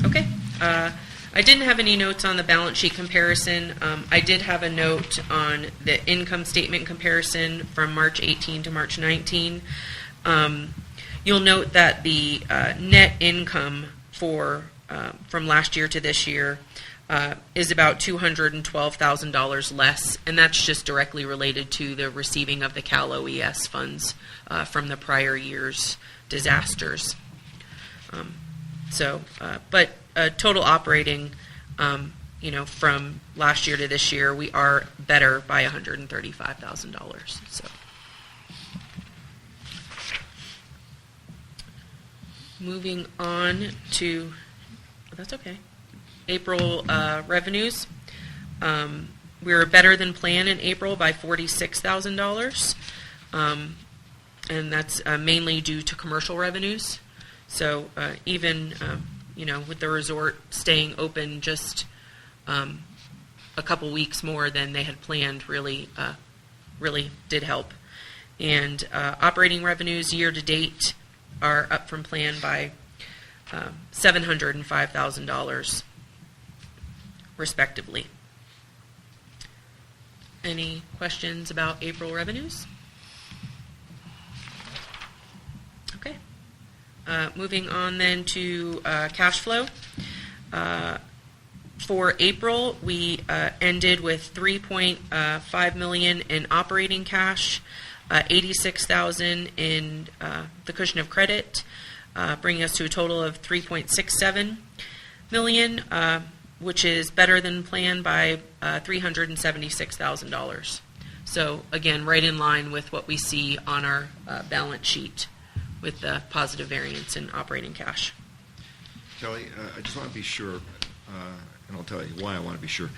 Okay. I didn't have any notes on the balance sheet comparison. I did have a note on the income statement comparison from March 18 to March 19. You'll note that the net income from last year to this year is about $212,000 less, and that's just directly related to the receiving of the Cal OES funds from the prior year's disasters. But total operating, from last year to this year, we are better by $135,000. So, moving on to, that's okay, April revenues. We were better than planned in April by $46,000, and that's mainly due to commercial revenues. So even with the resort staying open just a couple weeks more than they had planned, really did help. And operating revenues year to date are up from plan by $705,000, respectively. Any questions about April revenues? Okay. Moving on then to cash flow. For April, we ended with $3.5 million in operating cash, $86,000 in the cushion of credit, bringing us to a total of $3.67 million, which is better than planned by $376,000. So again, right in line with what we see on our balance sheet with the positive variance in operating cash. Kelly, I just want to be sure, and I'll tell you why I want to be sure,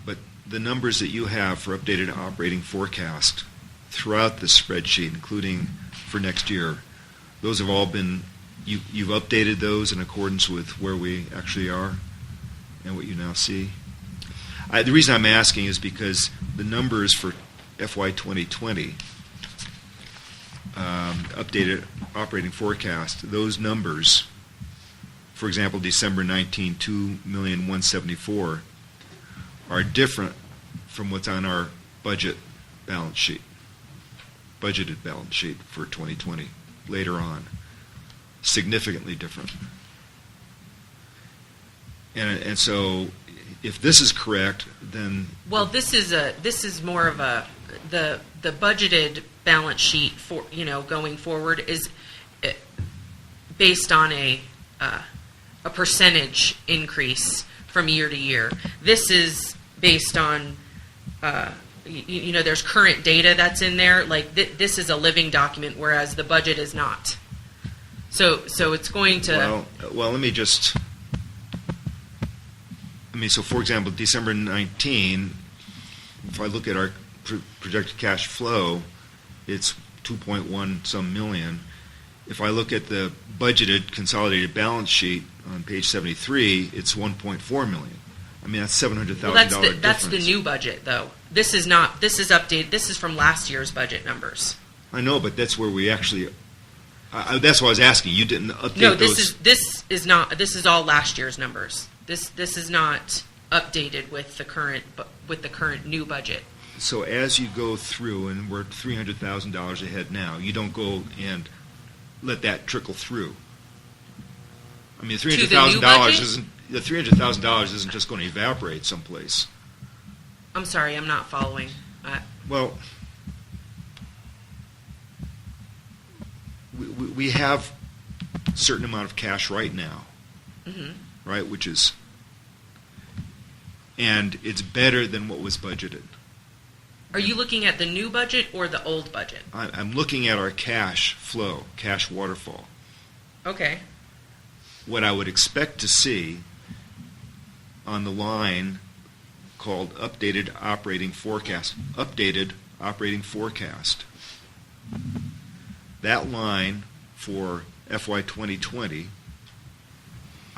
but the numbers that you have for updated operating forecast throughout the spreadsheet, including for next year, those have all been, you've updated those in accordance with where we actually are and what you now see? The reason I'm asking is because the numbers for FY 2020, updated operating forecast, those numbers, for example, December 19, 2,174,000, are different from what's on our budget balance sheet, budgeted balance sheet for 2020 later on. Significantly different. And so if this is correct, then... Well, this is more of the budgeted balance sheet for, going forward is based on a percentage increase from year to year. This is based on, there's current data that's in there. Like this is a living document, whereas the budget is not. So it's going to... Well, let me just I mean, so for example, December 19, if I look at our projected cash flow, it's 2.1 some million. If I look at the budgeted consolidated balance sheet on page 73, it's 1.4 million. I mean, that's $700,000 Well, that's the new budget, though. This is not. This is updated. This is from last year's budget numbers. I know, but that's where we actually. That's what I was asking. You didn't update No, those. this is not. This is all last year's numbers. This is not updated with the current new budget. So as you go through, and we're $300,000 ahead now, you don't go and let that trickle through. I mean, $300,000 isn't. The $300,000 isn't just going to evaporate someplace. I'm sorry, I'm not following. Well, we have a certain amount of cash right now, right? Which is, and it's better than what was budgeted. Are you looking at the new budget or the old budget? I'm looking at our cash flow, cash waterfall. Okay. What I would expect to see on the line called updated operating forecast, that line for FY 2020,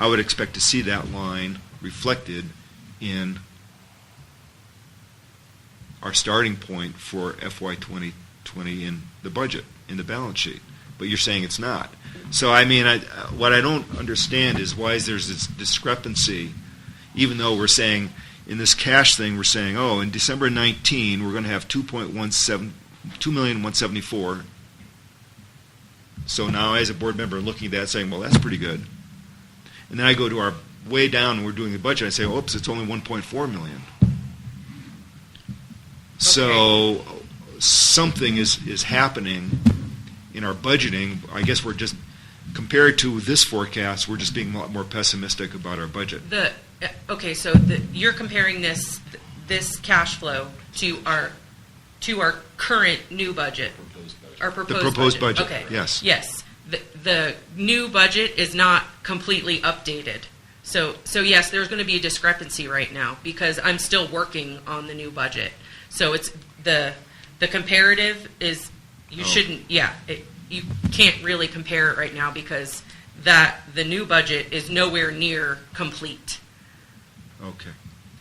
I would expect to see that line reflected in our starting point for FY 2020 in the budget, in the balance sheet. But you're saying it's not. So, I mean, what I don't understand is why there's this discrepancy, even though we're saying, in this cash thing, we're saying, oh, in December 19, we're going to have $2,174,000. So now, as a board member, looking at that, saying, well, that's pretty good. And then I go to our way down, and we're doing the budget, and I say, oops, it's only $1.4 million. So something is happening in our budgeting. I guess we're just, compared to this forecast, we're just being a lot more pessimistic about our budget. So you're comparing this cash flow to our current new budget, our proposed budget. Okay. Yes. Yes. The new budget is not completely updated. So yes, there's going to be a discrepancy right now because I'm still working on the new budget. So it's the comparative is you can't really compare it right now because the new budget is nowhere near complete. Okay.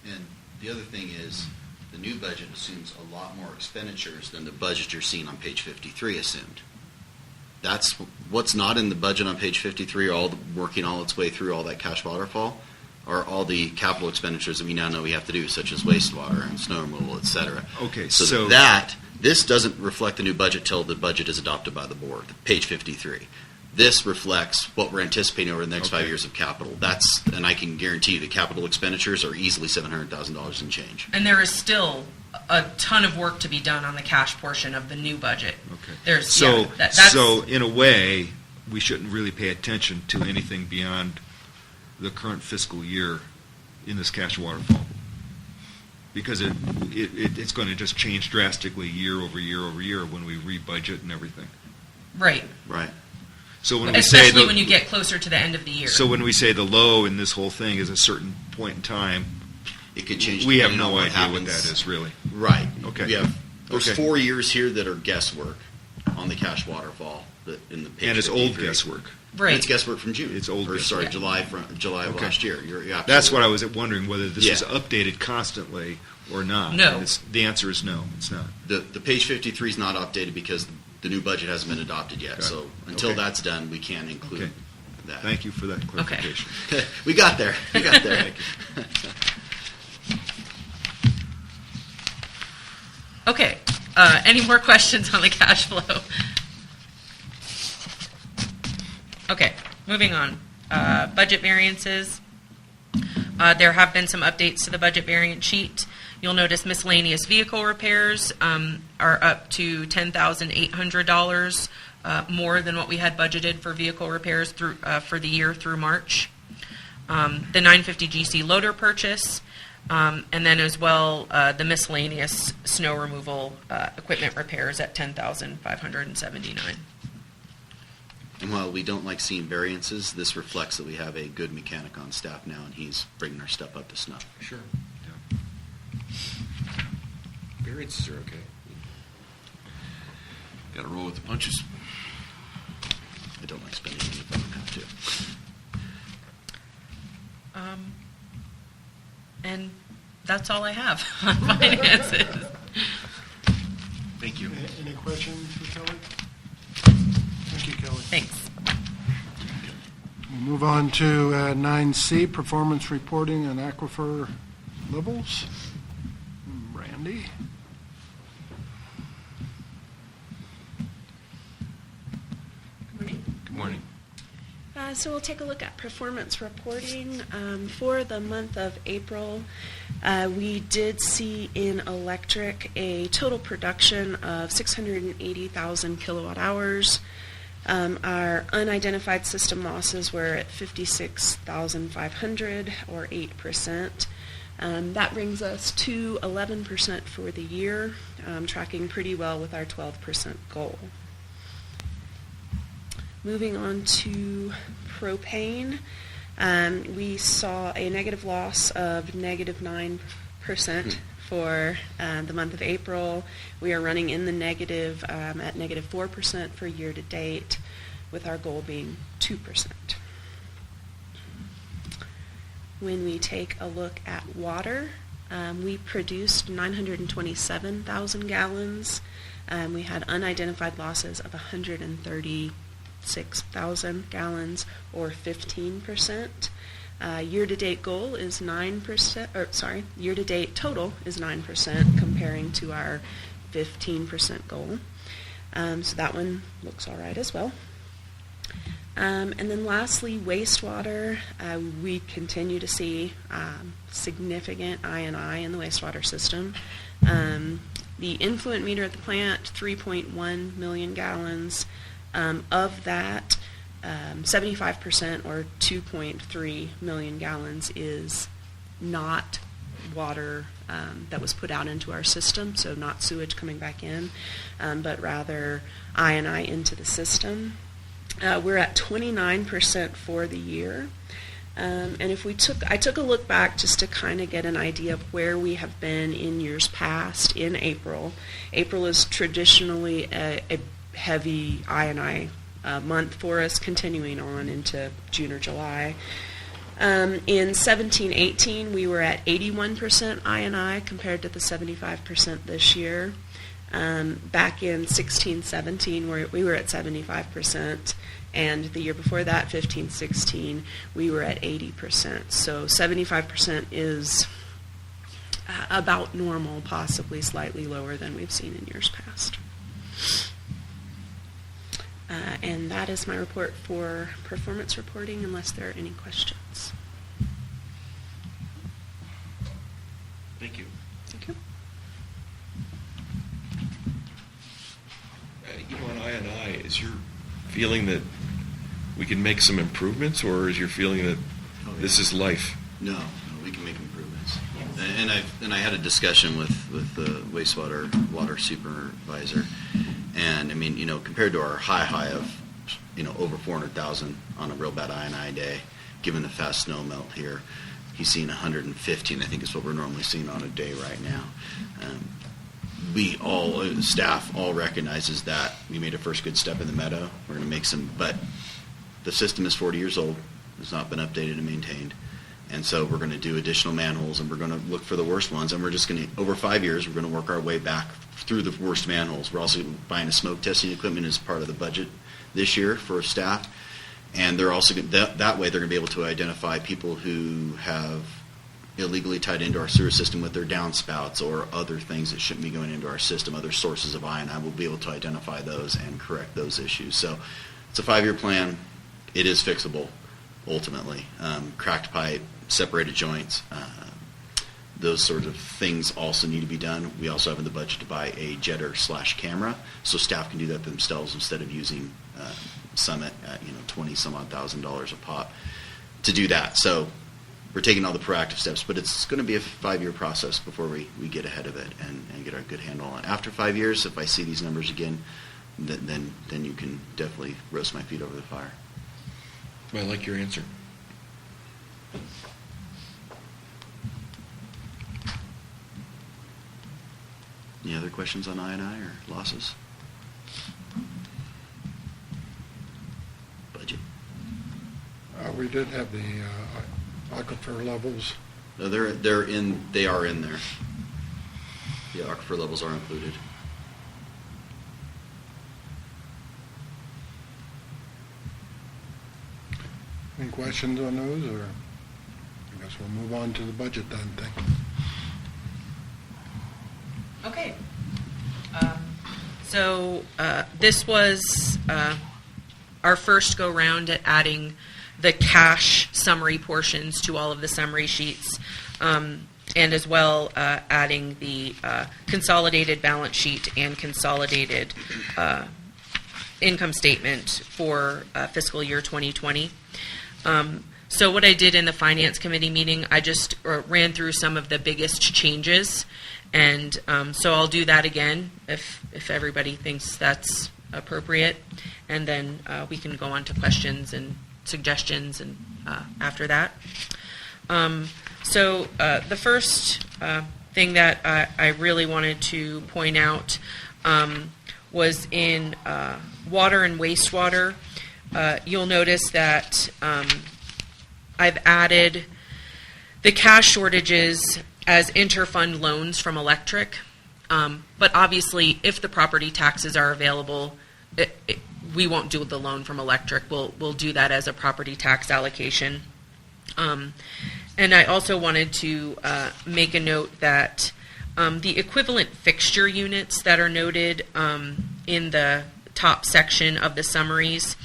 And the other thing is the new budget assumes a lot more expenditures than the budget you're seeing on page 53 assumed. That's what's not in the budget on page 53, working all its way through all that cash waterfall, are all the capital expenditures that we now know we have to do, such as wastewater and snow removal, et cetera. Okay, so this doesn't reflect the new budget till the budget is adopted by the board, page 53. This reflects what we're anticipating over the next 5 years of capital. And I can guarantee you the capital expenditures are easily $700,000 and change. And there is still a ton of work to be done on the cash portion of the new budget. Okay. So in a way, we shouldn't really pay attention to anything beyond the current fiscal year in this cash waterfall, because it's going to just change drastically year over year over year when we rebudget and everything. Right. So when especially when you get closer to the end of the year. So when we say the low in this whole thing is a certain point in time, it could change. We have no idea what that is really. Right. Okay. There's 4 years here that are guesswork on the cash waterfall. In the page and it's 53. old guesswork. Right. And it's guesswork from June. It's old. July of last year. That's what I was wondering, whether this was updated constantly or not. No. The answer is no. It's not. The page 53 is not updated because the new budget hasn't been adopted yet. So until that's done, we can't include that. Thank you for that clarification. Okay. We got there. Thank you. Okay. Any more questions on the cash flow? Okay, moving on. Budget variances. There have been some updates to the budget variance sheet. You'll notice miscellaneous vehicle repairs are up to $10,800 more than what we had budgeted for vehicle repairs for the year through March. The 950 GC loader purchase, and then as well the miscellaneous snow removal equipment repairs at $10,579. And while we don't like seeing variances, this reflects that we have a good mechanic on staff now, and he's bringing our stuff up to snuff. Sure. Yeah. Variances are okay. Got to roll with the punches. I don't like spending money if I don't have to. And that's all I have on finances. Thank you. Any questions for Kelly? Thank you, Kelly. Thanks. We'll move on to 9C, performance reporting and aquifer levels. Randy? Morning. Good morning. So we'll take a look at performance reporting. For the month of April, we did see in electric a total production of 680,000 kilowatt hours. Our unidentified system losses were at 56,500, or 8%. That brings us to 11% for the year, tracking pretty well with our 12% goal. Moving on to propane, we saw a negative loss of negative 9% for the month of April. We are running in the negative at negative 4% for year to date, with our goal being 2%. When we take a look at water, we produced 927,000 gallons. We had unidentified losses of 136,000 gallons, or 15%. Year-to-date goal is 9%. Year-to-date total is 9%, comparing to our 15% goal. So that one looks all right as well. And then lastly, wastewater. We continue to see significant I&I in the wastewater system. The influent meter at the plant, 3.1 million gallons. Of that, 75%, or 2.3 million gallons, is not water that was put out into our system, so not sewage coming back in, but rather I&I into the system. We're at 29% for the year. And if I took a look back just to kind of get an idea of where we have been in years past in April. April is traditionally a heavy I&I month for us, continuing on into June or July. In 17-18, we were at 81% I&I compared to the 75% this year. Back in 16-17, we were at 75%, and the year before that, 15-16, we were at 80%. So 75% is about normal, possibly slightly lower than we've seen in years past. And that is my report for performance reporting, unless there are any questions. Thank you. Thank you. On I&I, is your feeling that we can make some improvements, or is your feeling that this is life? No, we can make improvements. And I had a discussion with the water supervisor, and I mean, compared to our high of, over 400,000 on a real bad I&I day, given the fast snow melt here, he's seeing 115. I think is what we're normally seeing on a day right now. Staff all recognizes that we made a first good step in the meadow. We're going to make some, but the system is 40 years old. It's not been updated and maintained. And so we're going to do additional manholes, and we're going to look for the worst ones, and we're just going to, over 5 years, we're going to work our way back through the worst manholes. We're also buying a smoke testing equipment as part of the budget this year for staff, and they're also that way they're going to be able to identify people who have illegally tied into our sewer system with their downspouts or other things that shouldn't be going into our system, other sources of I&I. We'll be able to identify those and correct those issues. So it's a 5-year plan. It is fixable, ultimately. Cracked pipe, separated joints, those sort of things also need to be done. We also have in the budget to buy a jetter/camera, so staff can do that themselves instead of using Summit at $20,000 a pop to do that. So we're taking all the proactive steps, but it's going to be a 5-year process before we get ahead of it and get a good handle on it. After 5 years, if I see these numbers again, then you can definitely roast my feet over the fire. I like your answer. Any other questions on I&I or losses? Budget. We did have the aquifer levels. No, they are in there. The aquifer levels are included. Any questions on those, or I guess we'll move on to the budget then, thank you. Okay. So this was our first go-round at adding the cash summary portions to all of the summary sheets, and as well adding the consolidated balance sheet and consolidated income statement for fiscal year 2020. So what I did in the Finance Committee meeting, I just ran through some of the biggest changes, and so I'll do that again if everybody thinks that's appropriate, and then we can go on to questions and suggestions and after that. So the first thing that I really wanted to point out was in water and wastewater. You'll notice that I've added the cash shortages as interfund loans from electric, but obviously if the property taxes are available, we won't do the loan from electric. We'll do that as a property tax allocation. And I also wanted to make a note that the equivalent fixture units that are noted in the top section of the summaries,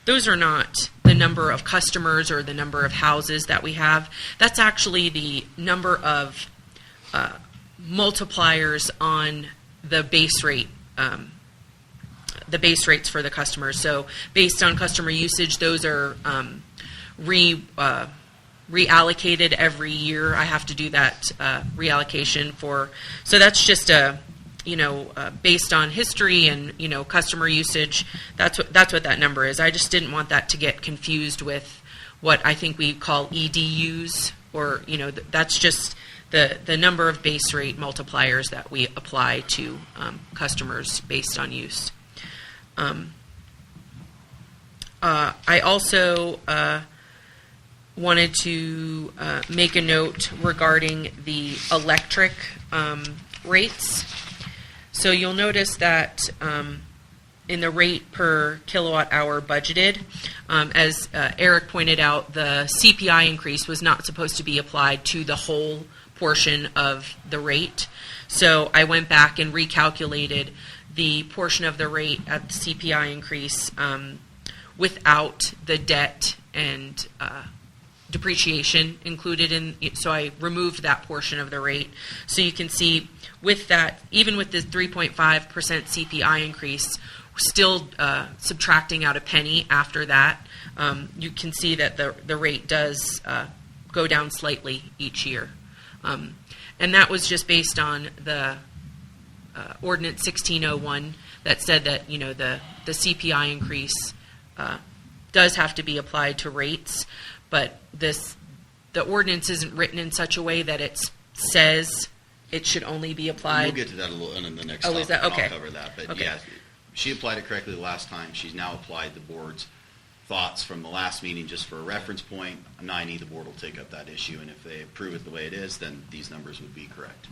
those are not the number of customers or the number of houses that we have. That's actually the number of multipliers on the base rate, the base rates for the customers. So based on customer usage, those are reallocated every year. I have to do that reallocation for. So that's just a, based on history and customer usage. That's what that number is. I just didn't want that to get confused with what I think we call EDUs, or that's just the number of base rate multipliers that we apply to customers based on use. I also wanted to make a note regarding the electric rates. So you'll notice that in the rate per kilowatt hour budgeted, as Eric pointed out, the CPI increase was not supposed to be applied to the whole portion of the rate. So I went back and recalculated the portion of the rate at the CPI increase without the debt and depreciation included in, so I removed that portion of the rate. So you can see with that, even with the 3.5% CPI increase, still subtracting out a penny after that, you can see that the rate does go down slightly each year. And that was just based on the Ordinance 1601 that said that the CPI increase does have to be applied to rates, but the ordinance isn't written in such a way that it says it should only be applied. We'll get to that a little in the next Oh, topic, is that okay? I'll cover that. But Okay. yeah, she applied it correctly the last time. She's now applied the board's thoughts from the last meeting just for a reference point. 9E, the board will take up that issue, and if they approve it the way it is, then these numbers would be correct.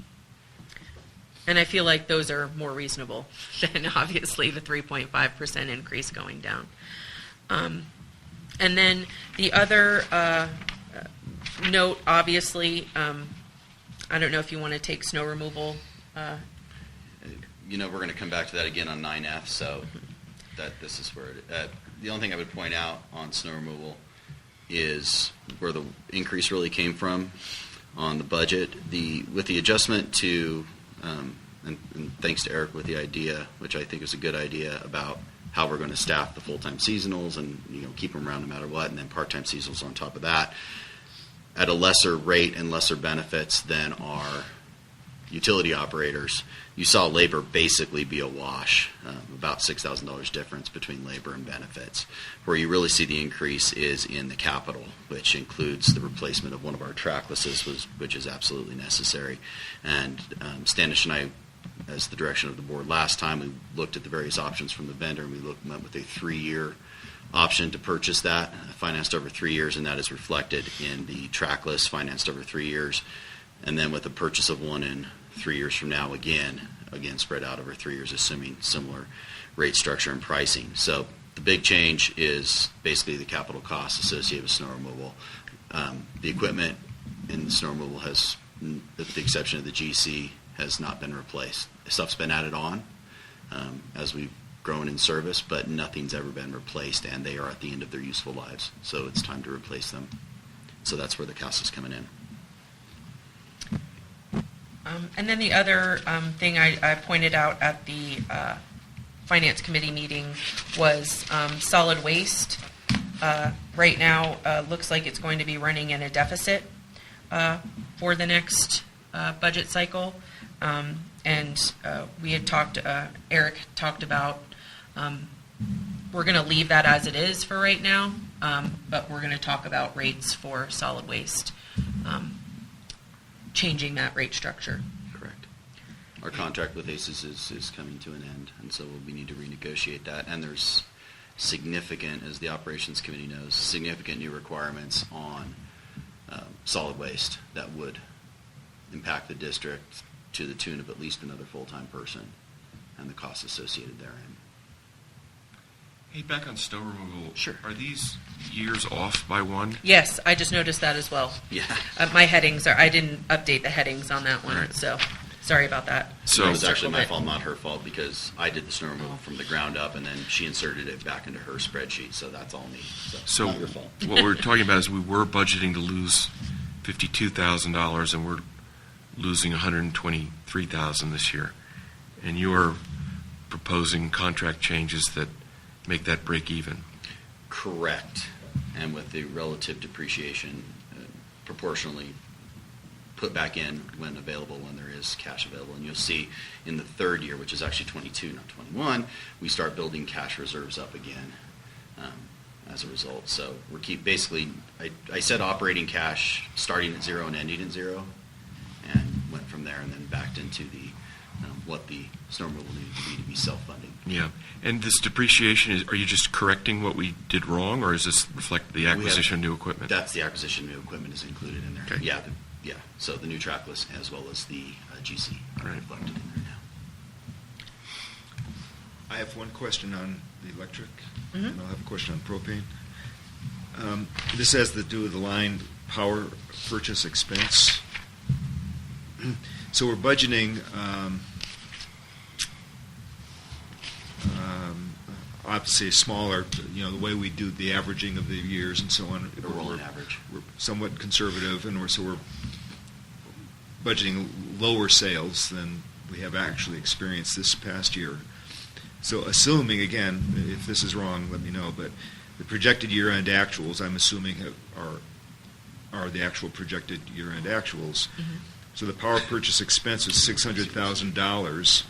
And I feel like those are more reasonable than obviously the 3.5% increase going down. And then the other note, obviously, I don't know if you want to take snow removal. We're going to come back to that again on 9F, so that this is where the only thing I would point out on snow removal is where the increase really came from on the budget. With the adjustment to, and thanks to Eric with the idea, which I think is a good idea, about how we're going to staff the full-time seasonals and keep them around no matter what, and then part-time seasonals on top of that, at a lesser rate and lesser benefits than our utility operators, you saw labor basically be a wash, about $6,000 difference between labor and benefits. Where you really see the increase is in the capital, which includes the replacement of one of our tracklesses, which is absolutely necessary. And Standish and I, as the direction of the board last time, we looked at the various options from the vendor, and we went with a 3-year option to purchase that, financed over 3 years, and that is reflected in the trackless, financed over 3 years. And then with the purchase of one in 3 years from now, again spread out over 3 years, assuming similar rate structure and pricing. So the big change is basically the capital costs associated with snow removal. The equipment in the snow removal has, with the exception of the GC, has not been replaced. Stuff's been added on as we've grown in service, but nothing's ever been replaced, and they are at the end of their useful lives. So it's time to replace them. So that's where the cost is coming in. And then the other thing I pointed out at the Finance Committee meeting was solid waste. Right now, looks like it's going to be running in a deficit for the next budget cycle. And we had talked, Eric talked about, we're going to leave that as it is for right now, but we're going to talk about rates for solid waste, changing that rate structure. Correct. Our contract with ACES is coming to an end, and so we need to renegotiate that. And there's significant, as the Operations Committee knows, significant new requirements on solid waste that would impact the district to the tune of at least another full-time person and the costs associated therein. Hey, back on snow removal. Sure. Are these years off by one? Yes, I just noticed that as well. Yeah. My headings I didn't update the headings on that one, Right. so sorry about that. So It was actually my Circled it. fault, not her fault, because I did the snow removal from the ground up, and then she inserted it back into her spreadsheet, so that's all me. So not your fault. what we're talking about is we were budgeting to lose $52,000, and we're losing $123,000 this year. And you are proposing contract changes that make that break even. Correct. And with the relative depreciation proportionally put back in when available, when there is cash available. And you'll see in the third year, which is actually 22, not 21, we start building cash reserves up again as a result. So we're basically, I said operating cash starting at 0 and ending at 0, and went from there and then backed into the what the snow removal needed to be self-funding. Yeah. And this depreciation, are you just correcting what we did wrong, or does this reflect the acquisition of new equipment? That's the acquisition of new equipment is included in there. Okay. Yeah, yeah. So the new trackless as well as the GC are Right. reflected in there now. I have one question on the electric, Mhm. and I'll have a question on propane. This has to do with the line power purchase expense. So we're budgeting, obviously smaller, the way we do the averaging of the years and so on. A rolling average. We're somewhat conservative, and we're budgeting lower sales than we have actually experienced this past year. So assuming, again, if this is wrong, let me know, but the projected year-end actuals, I'm assuming, are the actual projected year-end actuals. Mm-hmm. So the power purchase expense is $600,000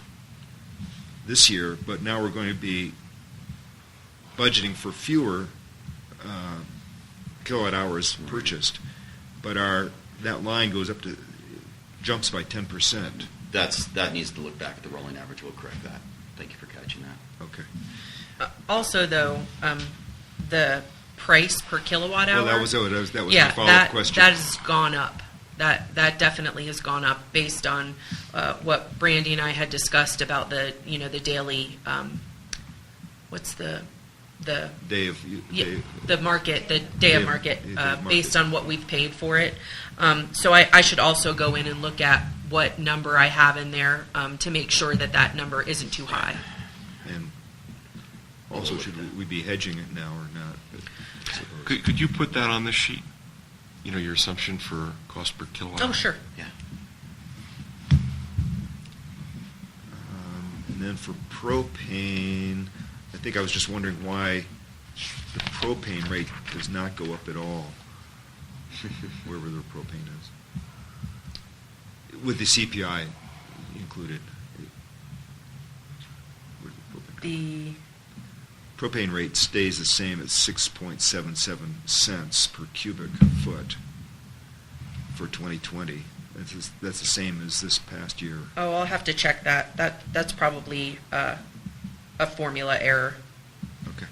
this year, but now we're going to be budgeting for fewer kilowatt hours purchased, but that line jumps by 10%. That needs to look back at the rolling average. We'll correct that. Thank you for catching that. Okay. Also, though, the price per kilowatt hour. Well, that was my follow-up question. That has gone up. That definitely has gone up based on what Brandy and I had discussed about the daily. What's the Day of the market, the day of market, day of based market. on what we've paid for it. So I should also go in and look at what number I have in there to make sure that number isn't too high. And also, should we be hedging it now or not? Could you put that on this sheet? Your assumption for cost per kilowatt? Oh, sure. Yeah. And then for propane, I think I was just wondering why the propane rate does not go up at all, wherever the propane is, with the CPI included? The, Propane rate stays the same at 6.77 cents per cubic foot for 2020. That's the same as this past year. oh, I'll have to check that. That's probably a formula error. Okay.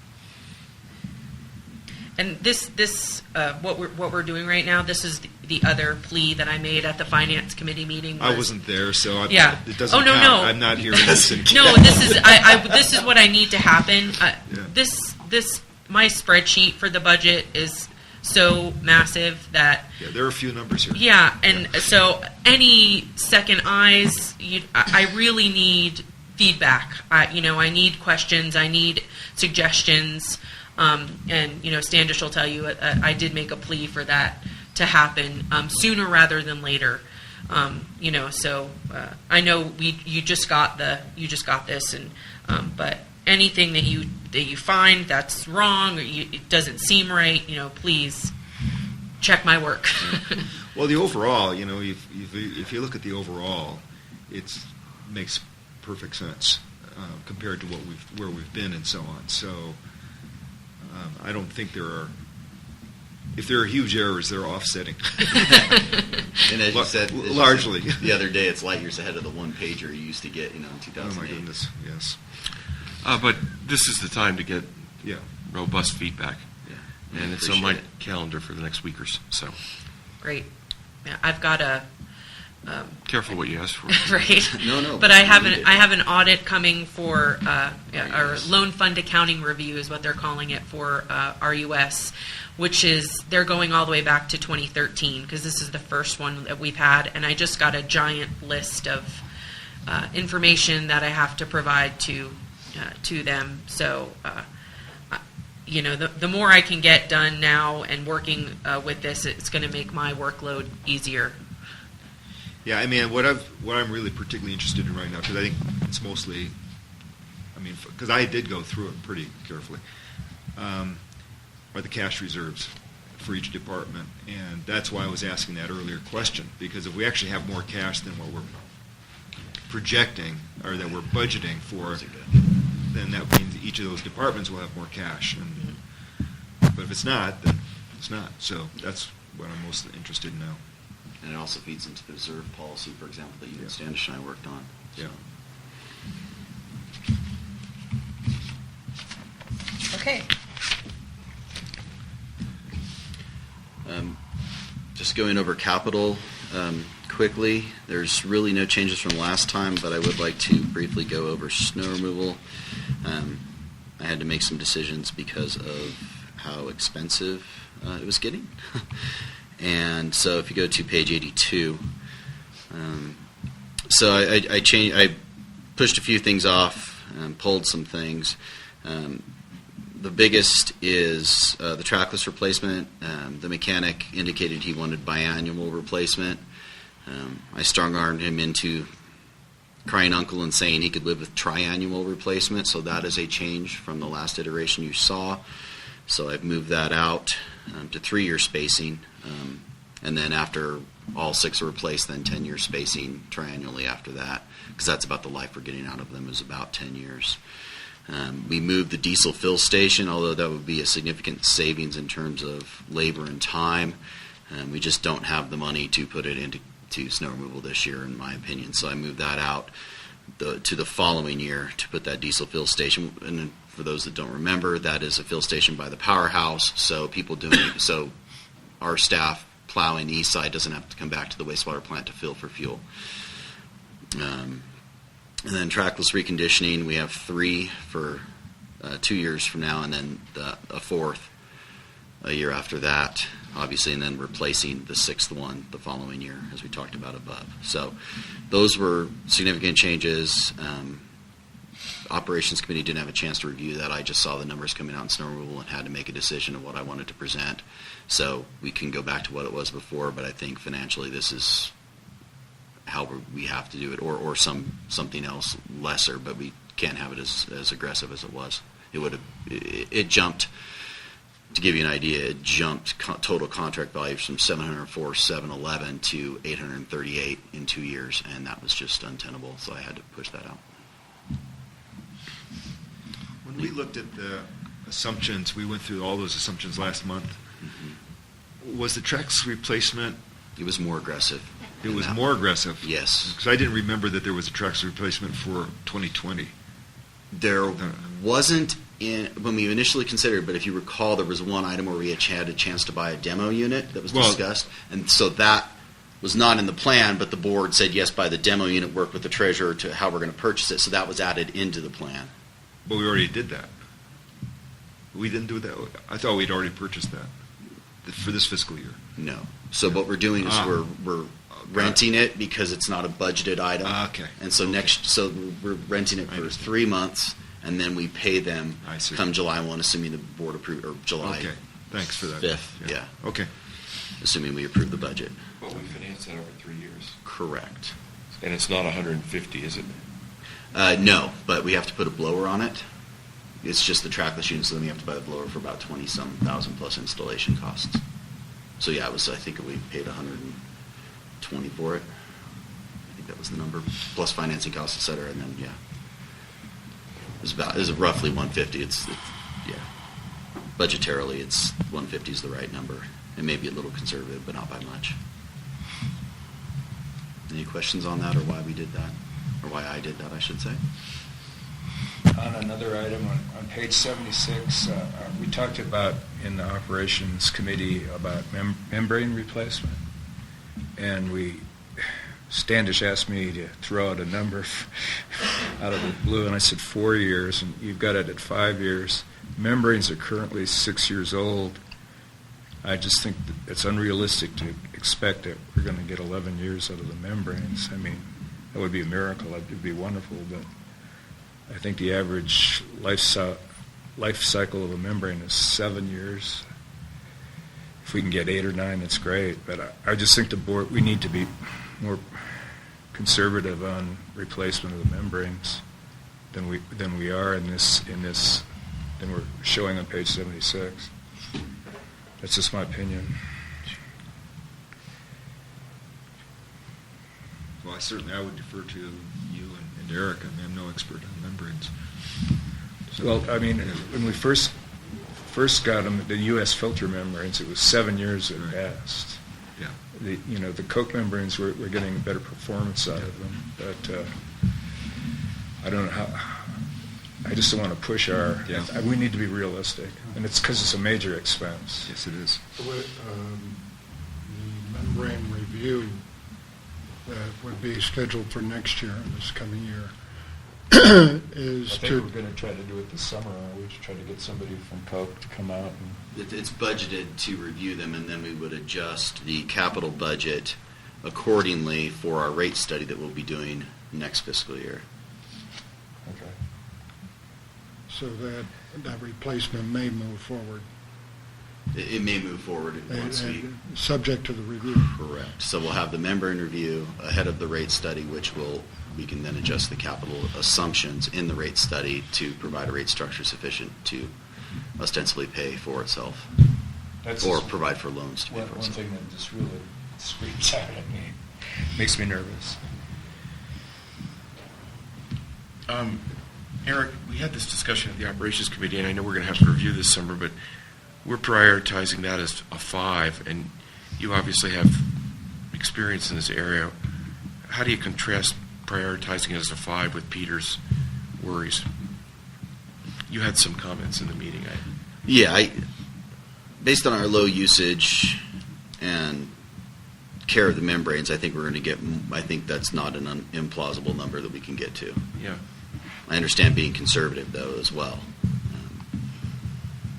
And this what we're doing right now, this is the other plea that I made at the finance committee meeting. I wasn't there, so Yeah. it doesn't Oh, no, count. no. I'm not hearing this. No, this is what I need to happen. Yeah. This my spreadsheet for the budget is so massive that Yeah, there are a few numbers here. yeah, and so any second eyes, I really need feedback. I need questions. I need suggestions. And Standish will tell you I did make a plea for that to happen sooner rather than later. So I know you just got this, and but anything that you find that's wrong or it doesn't seem right, please check my work. Well, the overall, if you look at the overall, it makes perfect sense compared to where we've been and so on. So I don't think there are. If there are huge errors, they're offsetting. And as you said, largely. the other day, it's light years ahead of the one-pager you used to get, in 2008. Oh my goodness, yes. But this is the time to get Yeah. robust feedback. Yeah. And it's on Appreciate my it. calendar for the next week or so. Great. Yeah, I've got a. Careful what you ask for. Right. No. But I have we need it. I have an audit coming for our loan fund accounting review is what they're calling it for RUS, which is they're going all the way back to 2013 because this is the first one that we've had, and I just got a giant list of information that I have to provide to them. So. The more I can get done now and working with this, it's going to make my workload easier. Yeah, I mean, what I'm really particularly interested in right now, because I think it's mostly, because I did go through it pretty carefully, are the cash reserves for each department, and that's why I was asking that earlier question, because if we actually have more cash than what we're projecting, or that we're budgeting for, then that means each of those departments will have more cash. But if it's not, then it's not. So that's what I'm most interested in now. And it also feeds into the reserve policy, for example, that you and Standish and I worked on. So. Yeah. Okay. Just going over capital quickly, there's really no changes from last time, but I would like to briefly go over snow removal. I had to make some decisions because of how expensive it was getting. And so if you go to page 82, so I pushed a few things off and pulled some things. The biggest is the trackless replacement. The mechanic indicated he wanted biannual replacement. I strong-armed him into crying uncle and saying he could live with triannual replacement, so that is a change from the last iteration you saw. So I've moved that out to 3-year spacing, and then after all 6 are replaced, then 10-year spacing triannually after that, because that's about the life we're getting out of them is about 10 years. We moved the diesel fill station, although that would be a significant savings in terms of labor and time. We just don't have the money to put it into snow removal this year, in my opinion. So I moved that out to the following year to put that diesel fill station. And for those that don't remember, that is a fill station by the powerhouse. So so our staff plowing the east side doesn't have to come back to the wastewater plant to fill for fuel. And then trackless reconditioning, we have 3 for 2 years from now, and then a 4th a year after that, obviously, and then replacing the 6th one the following year, as we talked about above. So those were significant changes. Operations Committee didn't have a chance to review that. I just saw the numbers coming out in snow removal and had to make a decision of what I wanted to present. So we can go back to what it was before, but I think financially this is how we have to do it, or something else lesser, but we can't have it as aggressive as it was. It jumped to give you an idea, it jumped total contract value from 704,711 to 838 in 2 years, and that was just untenable, so I had to push that out. When we looked at the assumptions, we went through all those assumptions last month. Mm-hmm. Was the tracks replacement, It was more aggressive. it was more aggressive? Yes. Because I didn't remember that there was a tracks replacement for 2020. There wasn't when we initially considered, but if you recall, there was one item where we had a chance to buy a demo unit that was discussed, and so that was not in the plan, but the board said, yes, buy the demo unit, work with the treasurer to how we're going to purchase it, so that was added into the plan. But we already did that. We didn't do that. I thought we'd already purchased that for this fiscal year. No. So what we're doing is we're renting it because it's not a budgeted item. Okay. And so we're renting it for 3 months, and then we pay them I see. come July 1, assuming the board approve, or July Okay, thanks for that. 5th, yeah. Okay. Assuming we approve the budget. But we finance that over 3 years. Correct. And it's not 150, is it? No, but we have to put a blower on it. It's just the trackless unit, so then we have to buy the blower for about 20-some thousand plus installation costs. So yeah, I think we paid $120 for it. I think that was the number, plus financing costs, et cetera, and then, yeah. It was roughly 150. Yeah. Budgetarily, it's 150 is the right number. It may be a little conservative, but not by much. Any questions on that, or why we did that? Or why I did that, I should say? On another item, on page 76, we talked about, in the operations committee, about membrane replacement. And Standish asked me to throw out a number out of the blue, and I said 4 years, and you've got it at 5 years. Membranes are currently 6 years old. I just think that it's unrealistic to expect that we're going to get 11 years out of the membranes. I mean, that would be a miracle. It would be wonderful, but I think the average life cycle of a membrane is 7 years. If we can get 8 or 9, that's great. But I just think the board, we need to be more conservative on replacement of the membranes than we are in this than we're showing on page 76. That's just my opinion. Well, I would defer to you and Eric. I mean, I'm no expert on membranes. So, Well, I mean, when we first got them, the U.S. filter membranes, it was 7 years at best. Yeah. The Coke membranes, we're getting better performance out of them, but I don't know how. I just don't want to push our. Yeah. We need to be realistic, and it's because it's a major expense. Yes, it is. The membrane review that would be scheduled for next year, this coming year, is I think we're going to try to do it this summer, aren't we? To try to get somebody from Coke to come out and. It's budgeted to review them, and then we would adjust the capital budget accordingly for our rate study that we'll be doing next fiscal year. Okay. so that replacement may move forward. It may move forward once we. Subject to the review. Correct. So we'll have the membrane review ahead of the rate study, which we can then adjust the capital assumptions in the rate study to provide a rate structure sufficient to ostensibly pay for itself, or provide for loans to pay for One itself. thing that just really screams out at me, makes me nervous. Eric, we had this discussion at the Operations Committee, and I know we're going to have to review this summer, but we're prioritizing that as a 5, and you obviously have experience in this area. How do you contrast prioritizing it as a 5 with Peter's worries? You had some comments in the meeting. Yeah, based on our low usage and care of the membranes, I think we're going to get. I think that's not an implausible number that we can get to. Yeah. I understand being conservative though as well,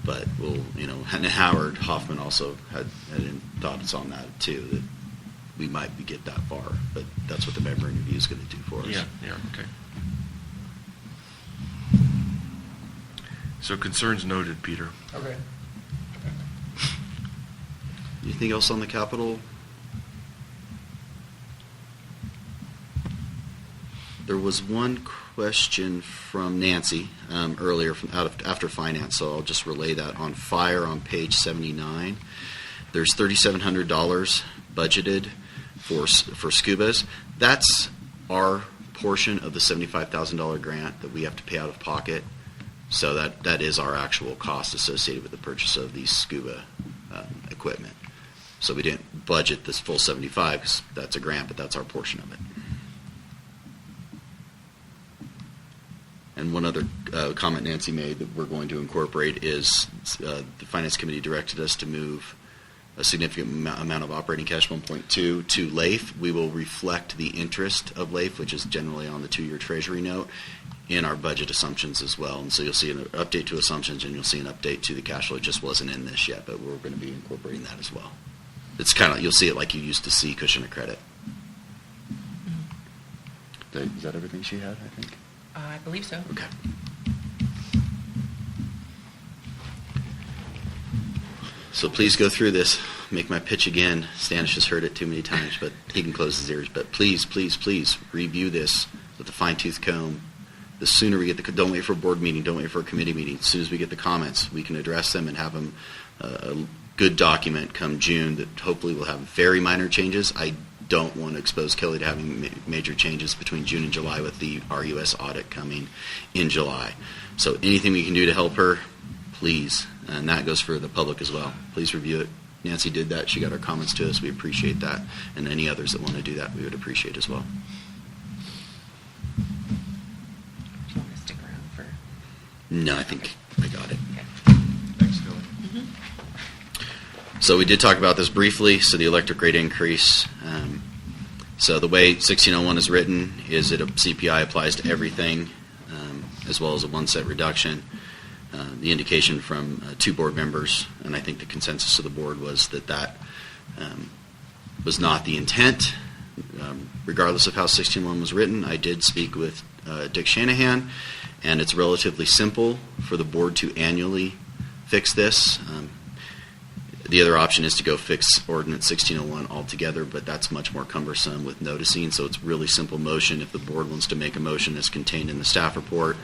but we'll, and Howard Hoffman also had thoughts on that too, that we might get that far, but that's what the membrane review is going to do for us. Yeah, okay. So concerns noted, Peter. Okay. Anything else on the capital? There was one question from Nancy earlier after finance, so I'll just relay that. On fire on page 79, there's $3,700 budgeted for scubas. That's our portion of the $75,000 grant that we have to pay out of pocket. So that is our actual cost associated with the purchase of these scuba equipment. So we didn't budget this full 75 because that's a grant, but that's our portion of it. And one other comment Nancy made that we're going to incorporate is the Finance Committee directed us to move a significant amount of operating cash 1.2 to LAIF. We will reflect the interest of LAIF, which is generally on the 2-year Treasury note, in our budget assumptions as well. And so you'll see an update to assumptions and you'll see an update to the cash flow. It just wasn't in this yet, but we're going to be incorporating that as well. It's kind of, you'll see it like you used to see cushion of credit. Is that everything she had, I think? I believe so. Okay. So please go through this. Make my pitch again. Stanish has heard it too many times, but he can close his ears. But please, please, please review this with a fine-tooth comb. The sooner we get don't wait for a board meeting, don't wait for a committee meeting. As soon as we get the comments, we can address them and have them a good document come June that hopefully will have very minor changes. I don't want to expose Kelly to having major changes between June and July with the RUS audit coming in July. So anything we can do to help her, please. And that goes for the public as well. Please review it. Nancy did that. She got our comments to us. We appreciate that. And any others that want to do that, we would appreciate as well. Do you want to stick around for? No, I think I got it. Okay. Thanks, Kelly. So we did talk about this briefly. So the electric rate increase. So the way 1601 is written is that a CPI applies to everything, as well as a 1-cent reduction. The indication from 2 board members, and I think the consensus of the board was that was not the intent. Regardless of how 1601 was written, I did speak with Dick Shanahan, and it's relatively simple for the board to annually fix this. The other option is to go fix Ordinance 1601 altogether, but that's much more cumbersome with noticing, so it's really simple motion. If the board wants to make a motion as contained in the staff report,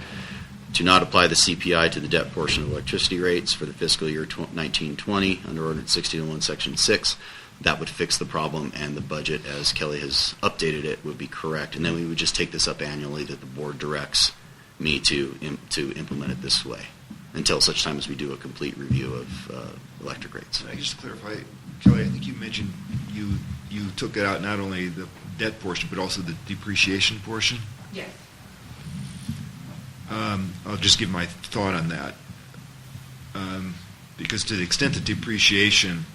to not apply the CPI to the debt portion of electricity rates for the fiscal year 1920 under Ordinance 1601 Section 6, that would fix the problem, and the budget, as Kelly has updated it, would be correct. And then we would just take this up annually that the board directs me to implement it this way until such time as we do a complete review of electric rates. Can I just clarify, Kelly, I think you mentioned you took it out not only the debt portion, but also the depreciation portion? Yes. I'll just give my thought on that. Because to the extent that depreciation,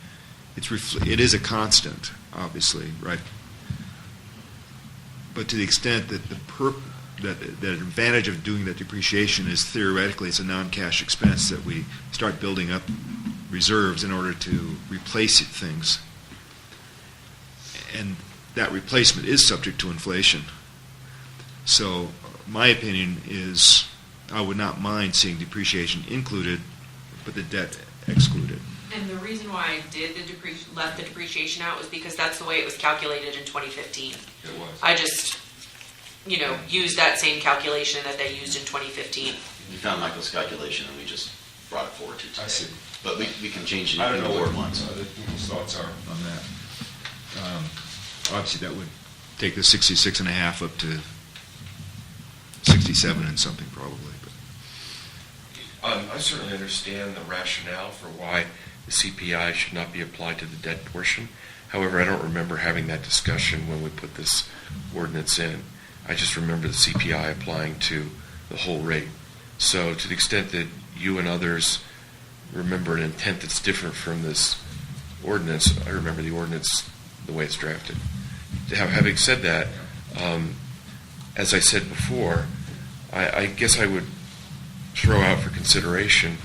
it is a constant, obviously, right? But to the extent that the advantage of doing that depreciation is theoretically it's a non-cash expense that we start building up reserves in order to replace things. And that replacement is subject to inflation. So my opinion is I would not mind seeing depreciation included, but the debt excluded. And the reason why I did left the depreciation out was because that's the way it was calculated in 2015. It was. I just, used that same calculation that they used in 2015. We found Michael's calculation and we just brought it forward to today. I see. But we can change it I if don't the know board what wants. other people's thoughts are on that. Obviously, that would take the 66.5 up to 67 and something probably. But I certainly understand the rationale for why the CPI should not be applied to the debt portion. However, I don't remember having that discussion when we put this ordinance in. I just remember the CPI applying to the whole rate. So to the extent that you and others remember an intent that's different from this ordinance, I remember the ordinance the way it's drafted. Having said that, as I said before, I guess I would throw out for consideration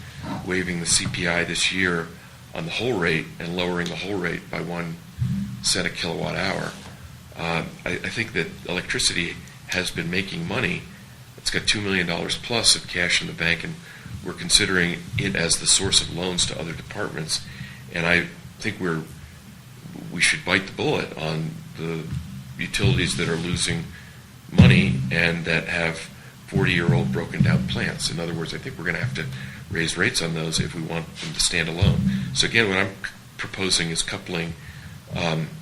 waiving the CPI this year on the whole rate and lowering the whole rate by 1 cent a kilowatt hour. I think that electricity has been making money. It's got $2 million plus of cash in the bank, and we're considering it as the source of loans to other departments. And I think we should bite the bullet on the utilities that are losing money and that have 40-year-old broken down plants. In other words, I think we're going to have to raise rates on those if we want them to stand alone. So again, what I'm proposing is coupling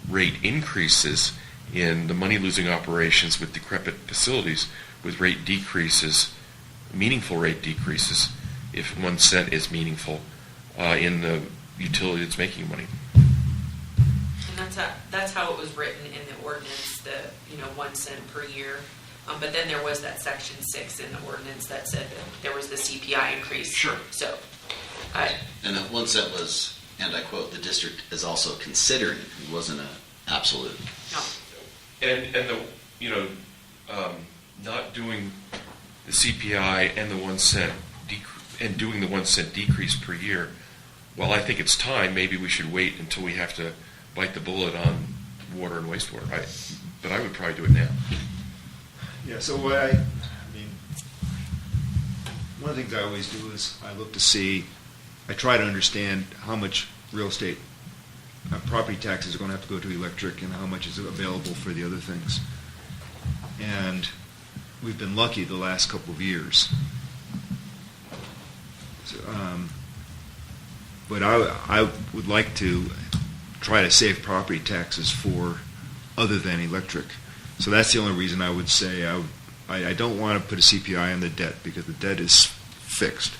rate increases in the money-losing operations with decrepit facilities with rate decreases, meaningful rate decreases, if 1 cent is meaningful, in the utility that's making money. And that's how it was written in the ordinance, the 1 cent per year. But then there was that section 6 in the ordinance that said that there was the CPI increase. Sure. So, And that 1 cent was, and I quote, the district is also considering. It wasn't an absolute. no. And the not doing the CPI and the 1 cent and doing the 1 cent decrease per year. While I think it's time, maybe we should wait until we have to bite the bullet on water and wastewater. But I would probably do it now. Yeah, so what mean, one of the things I always do is I look to see, I try to understand how much real estate property taxes are going to have to go to electric and how much is available for the other things. And we've been lucky the last couple of years. So, but I would like to try to save property taxes for other than electric. So that's the only reason I would say I don't want to put a CPI on the debt because the debt is fixed.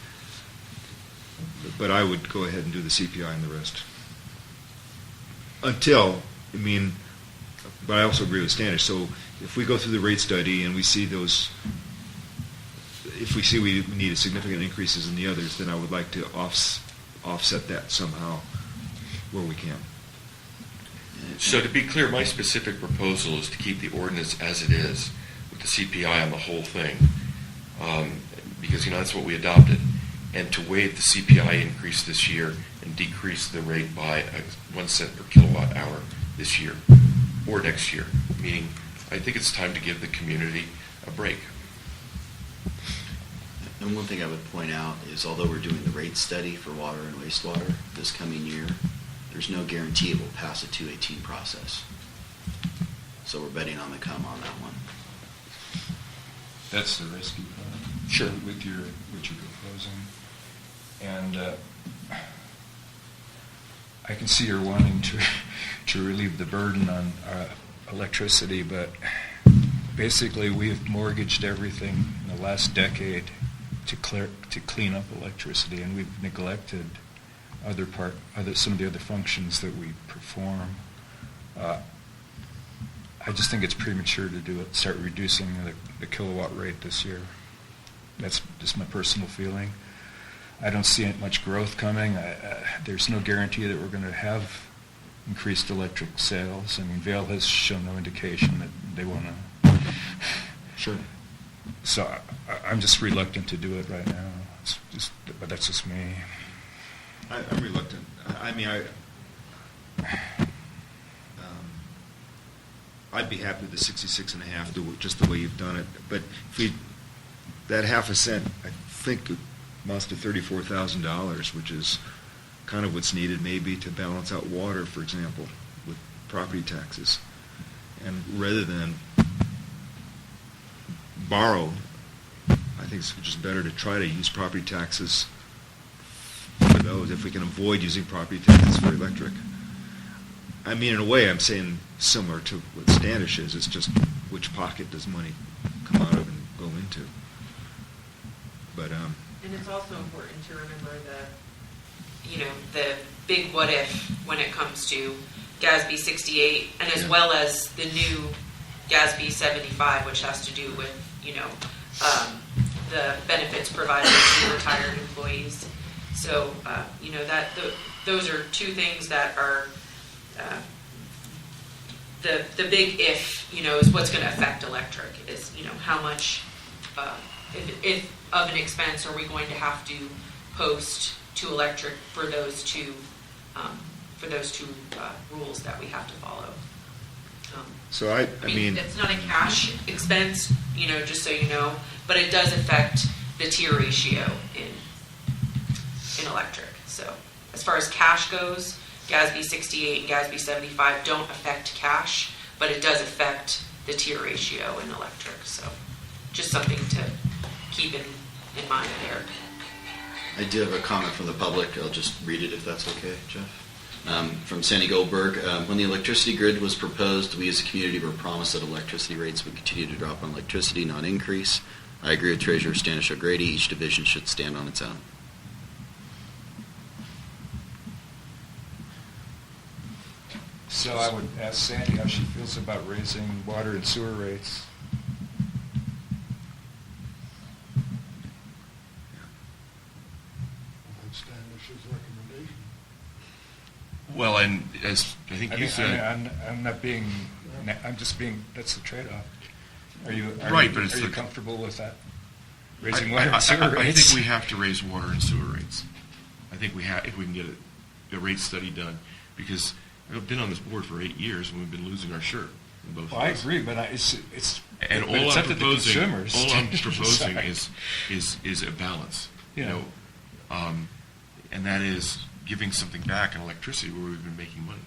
But I would go ahead and do the CPI and the rest. But I also agree with Standish. So if we go through the rate study and we see if we see we need significant increases in the others, then I would like to offset that somehow where we can. So to be clear, my specific proposal is to keep the ordinance as it is with the CPI on the whole thing, because that's what we adopted, and to waive the CPI increase this year and decrease the rate by 1 cent per kilowatt hour this year or next year. Meaning, I think it's time to give the community a break. And one thing I would point out is although we're doing the rate study for water and wastewater this coming year, there's no guarantee it will pass a 218 process. So we're betting on the come on that one. That's the risky part. Sure. With what you're proposing. And I can see you're wanting to relieve the burden on electricity, but basically we've mortgaged everything in the last decade to clean up electricity, and we've neglected some of the other functions that we perform. I just think it's premature to start reducing the kilowatt rate this year. That's just my personal feeling. I don't see much growth coming. There's no guarantee that we're going to have increased electric sales. I mean, Vail has shown no indication that they want to. Sure. So I'm just reluctant to do it right now. But that's just me. I'm reluctant. I'd be happy with the 66.5, just the way you've done it. But that half a cent, I think, amounts to $34,000, which is kind of what's needed maybe to balance out water, for example, with property taxes. And rather than borrow, I think it's just better to try to use property taxes for those, if we can avoid using property taxes for electric. I mean, in a way, I'm saying similar to what Standish is. It's just which pocket does money come out of and go into. But And it's also important to remember the big what if when it comes to GASB 68, and as well as the new GASB 75, which has to do with the benefits provided to retired employees. So those are two things that are the big if is what's going to affect electric is how much if of an expense are we going to have to post to electric for those two rules that we have to follow. so I mean, it's not a cash expense, just so you know, but it does affect the tier ratio in electric. So as far as cash goes, GASB 68 and GASB 75 don't affect cash, but it does affect the tier ratio in electric. So just something to keep in mind there. I do have a comment from the public. I'll just read it if that's okay, Jeff. From Sandy Goldberg. When the electricity grid was proposed, we as a community were promised that electricity rates would continue to drop on electricity, not increase. I agree with Treasurer Standish O'Grady. Each division should stand on its own. So I would ask Sandy how she feels about raising water and sewer rates. That's Standish's recommendation. Well, and as I think you said, I'm not being, I'm just being, that's the trade-off. Right, but it's Are you the- comfortable with that? Raising water and sewer rates? I think we have to raise water and sewer rates. I think we have, if we can get a rate study done, because I've been on this board for 8 years and we've been losing our shirt in both Well, I of us. agree, but And but all it's I'm up to the proposing, consumers all I'm to proposing decide. is a balance. Yeah. And that is giving something back in electricity where we've been making money.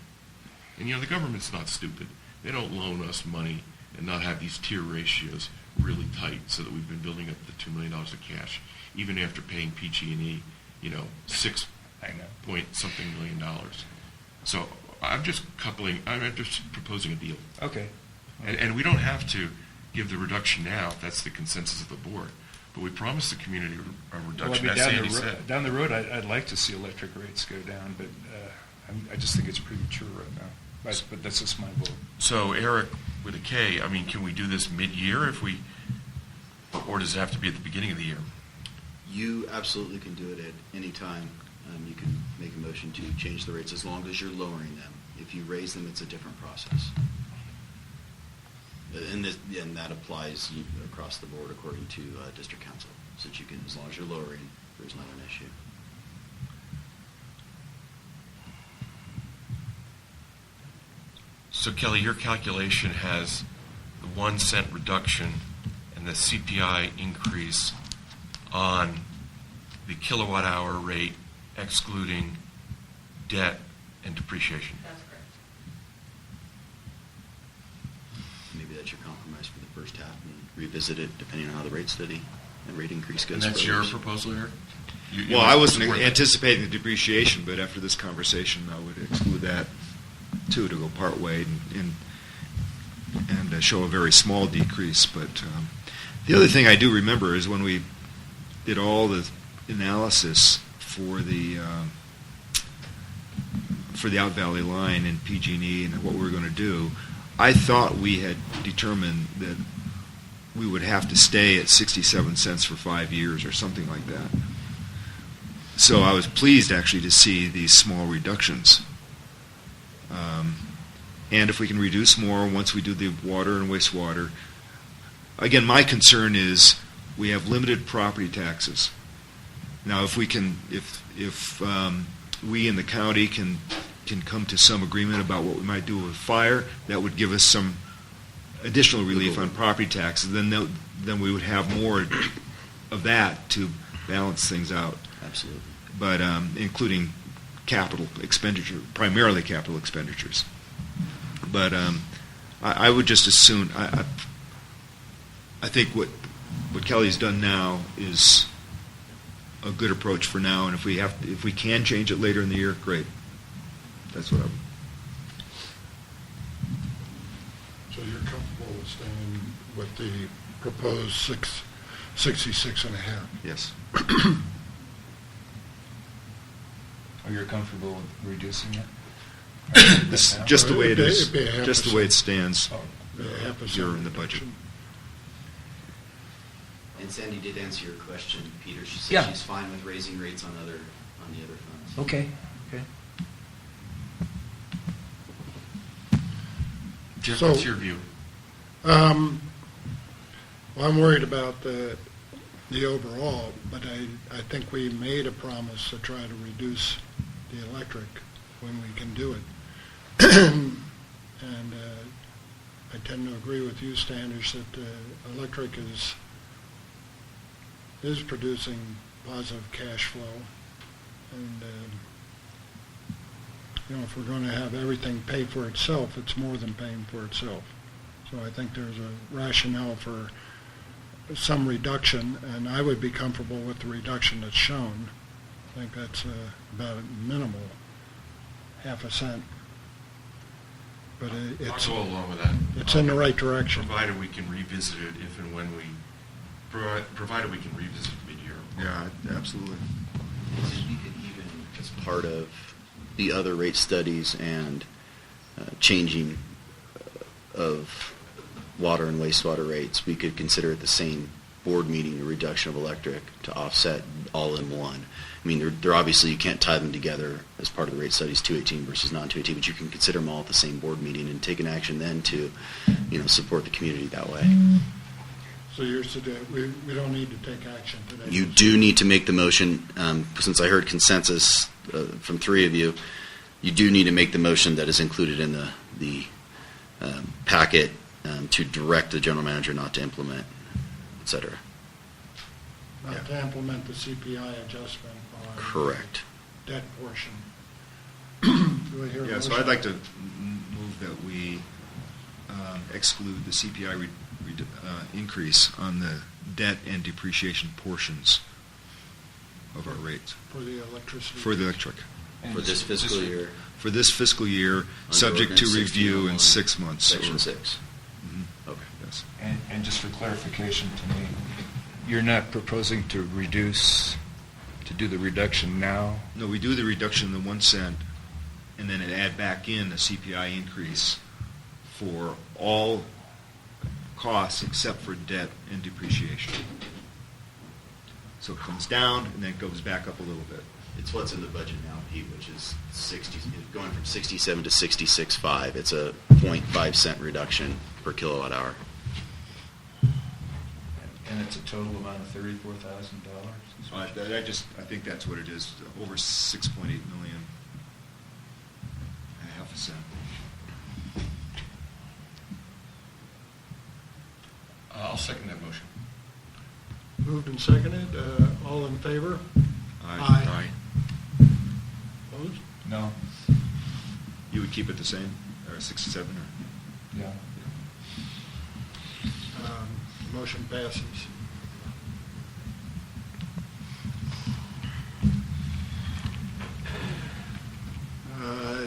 And the government's not stupid. They don't loan us money and not have these tier ratios really tight, so that we've been building up the $2 million of cash, even after paying PG&E, $6 I know. point something million dollars. So I'm just proposing a deal. Okay. And we don't have to give the reduction now if that's the consensus of the board. But we promised the community a Well, I reduction, mean, as Sandy said. down the road, I'd like to see electric rates go down, but I just think it's premature right now. But that's just my vote. So Eric, with a K, can we do this mid-year or does it have to be at the beginning of the year? You absolutely can do it at any time. You can make a motion to change the rates as long as you're lowering them. If you raise them, it's a different process. And that applies across the board according to district council. So that you can, as long as you're lowering, there's not an issue. So Kelly, your calculation has the 1 cent reduction and the CPI increase on the kilowatt hour rate excluding debt and depreciation. That's correct. Maybe that's your compromise for the first half and revisit it depending on how the rate study and rate increase goes. And that's for your others. proposal, Eric? Well, I wasn't support that? anticipating the depreciation, but after this conversation, I would exclude that too, to go part way and show a very small decrease. But the other thing I do remember is when we did all the analysis for the Out Valley line and PG&E and what we were going to do, I thought we had determined that we would have to stay at 67 cents for 5 years or something like that. So I was pleased actually to see these small reductions. And if we can reduce more once we do the water and wastewater. Again, my concern is we have limited property taxes. Now, if we can, if we in the county can come to some agreement about what we might do with fire, that would give us some additional relief on property taxes. Then we would have more of that to balance things out. Absolutely. But including capital expenditure, primarily capital expenditures. But I would just as soon. I think what Kelly's done now is a good approach for now, and if we can change it later in the year, great. That's what I would. So you're comfortable with staying with the proposed 66 and a half? Yes. Are you comfortable with reducing it? This, just the way it is, It'd be a half just the way it percent. stands Oh, Yeah, half a here cent in the budget. reduction. And Sandy did answer your question, Peter. She said Yeah. she's fine with raising rates on the other funds. Okay, okay. Jeff, So- what's your view? Well, I'm worried about the overall, but I think we made a promise to try to reduce the electric when we can do it. And I tend to agree with you, Standish, that electric is producing positive cash flow. And, if we're going to have everything pay for itself, it's more than paying for itself. So I think there's a rationale for some reduction, and I would be comfortable with the reduction that's shown. I think that's about minimal, half a cent. But it's, I'll go along with that. it's in the right direction. Provided we can revisit it if and when we, provided we can revisit it mid-year. Yeah, absolutely. And we could even, as part of the other rate studies and changing of water and wastewater rates, we could consider at the same board meeting a reduction of electric to offset all in one. I mean, they're obviously, you can't tie them together as part of the rate studies, 218 versus non-218, but you can consider them all at the same board meeting and take an action then to, support the community that way. So you're suggesting we don't need to take action today? You do need to make the motion, since I heard consensus from three of you, you do need to make the motion that is included in the packet to direct the general manager not to implement, et cetera. Not to implement the CPI adjustment on Correct. debt portion. Do I hear a Yeah, so motion? I'd like to move that we exclude the CPI increase on the debt and depreciation portions of our rates For the electricity. for the electric. For this fiscal year, For this fiscal year, subject to ordinance review in 1601, 6 months. Section 6. Mhm. Okay. Yes. And just for clarification to me, you're not proposing to do the reduction now? No, we do the reduction in the 1 cent, and then add back in a CPI increase for all costs except for debt and depreciation. So it comes down and then it goes back up a little bit. It's what's in the budget now, Pete, which is going from 67 to 66.5. It's a 0.5 cent reduction per kilowatt hour. And it's a total amount of $34,000? I think that's what it is, over 6.8 million, a half a cent. I'll second that motion. Moved and seconded. All in favor? Aye. Opposed? No. You would keep it the same, or 67, or? Yeah. Motion passes.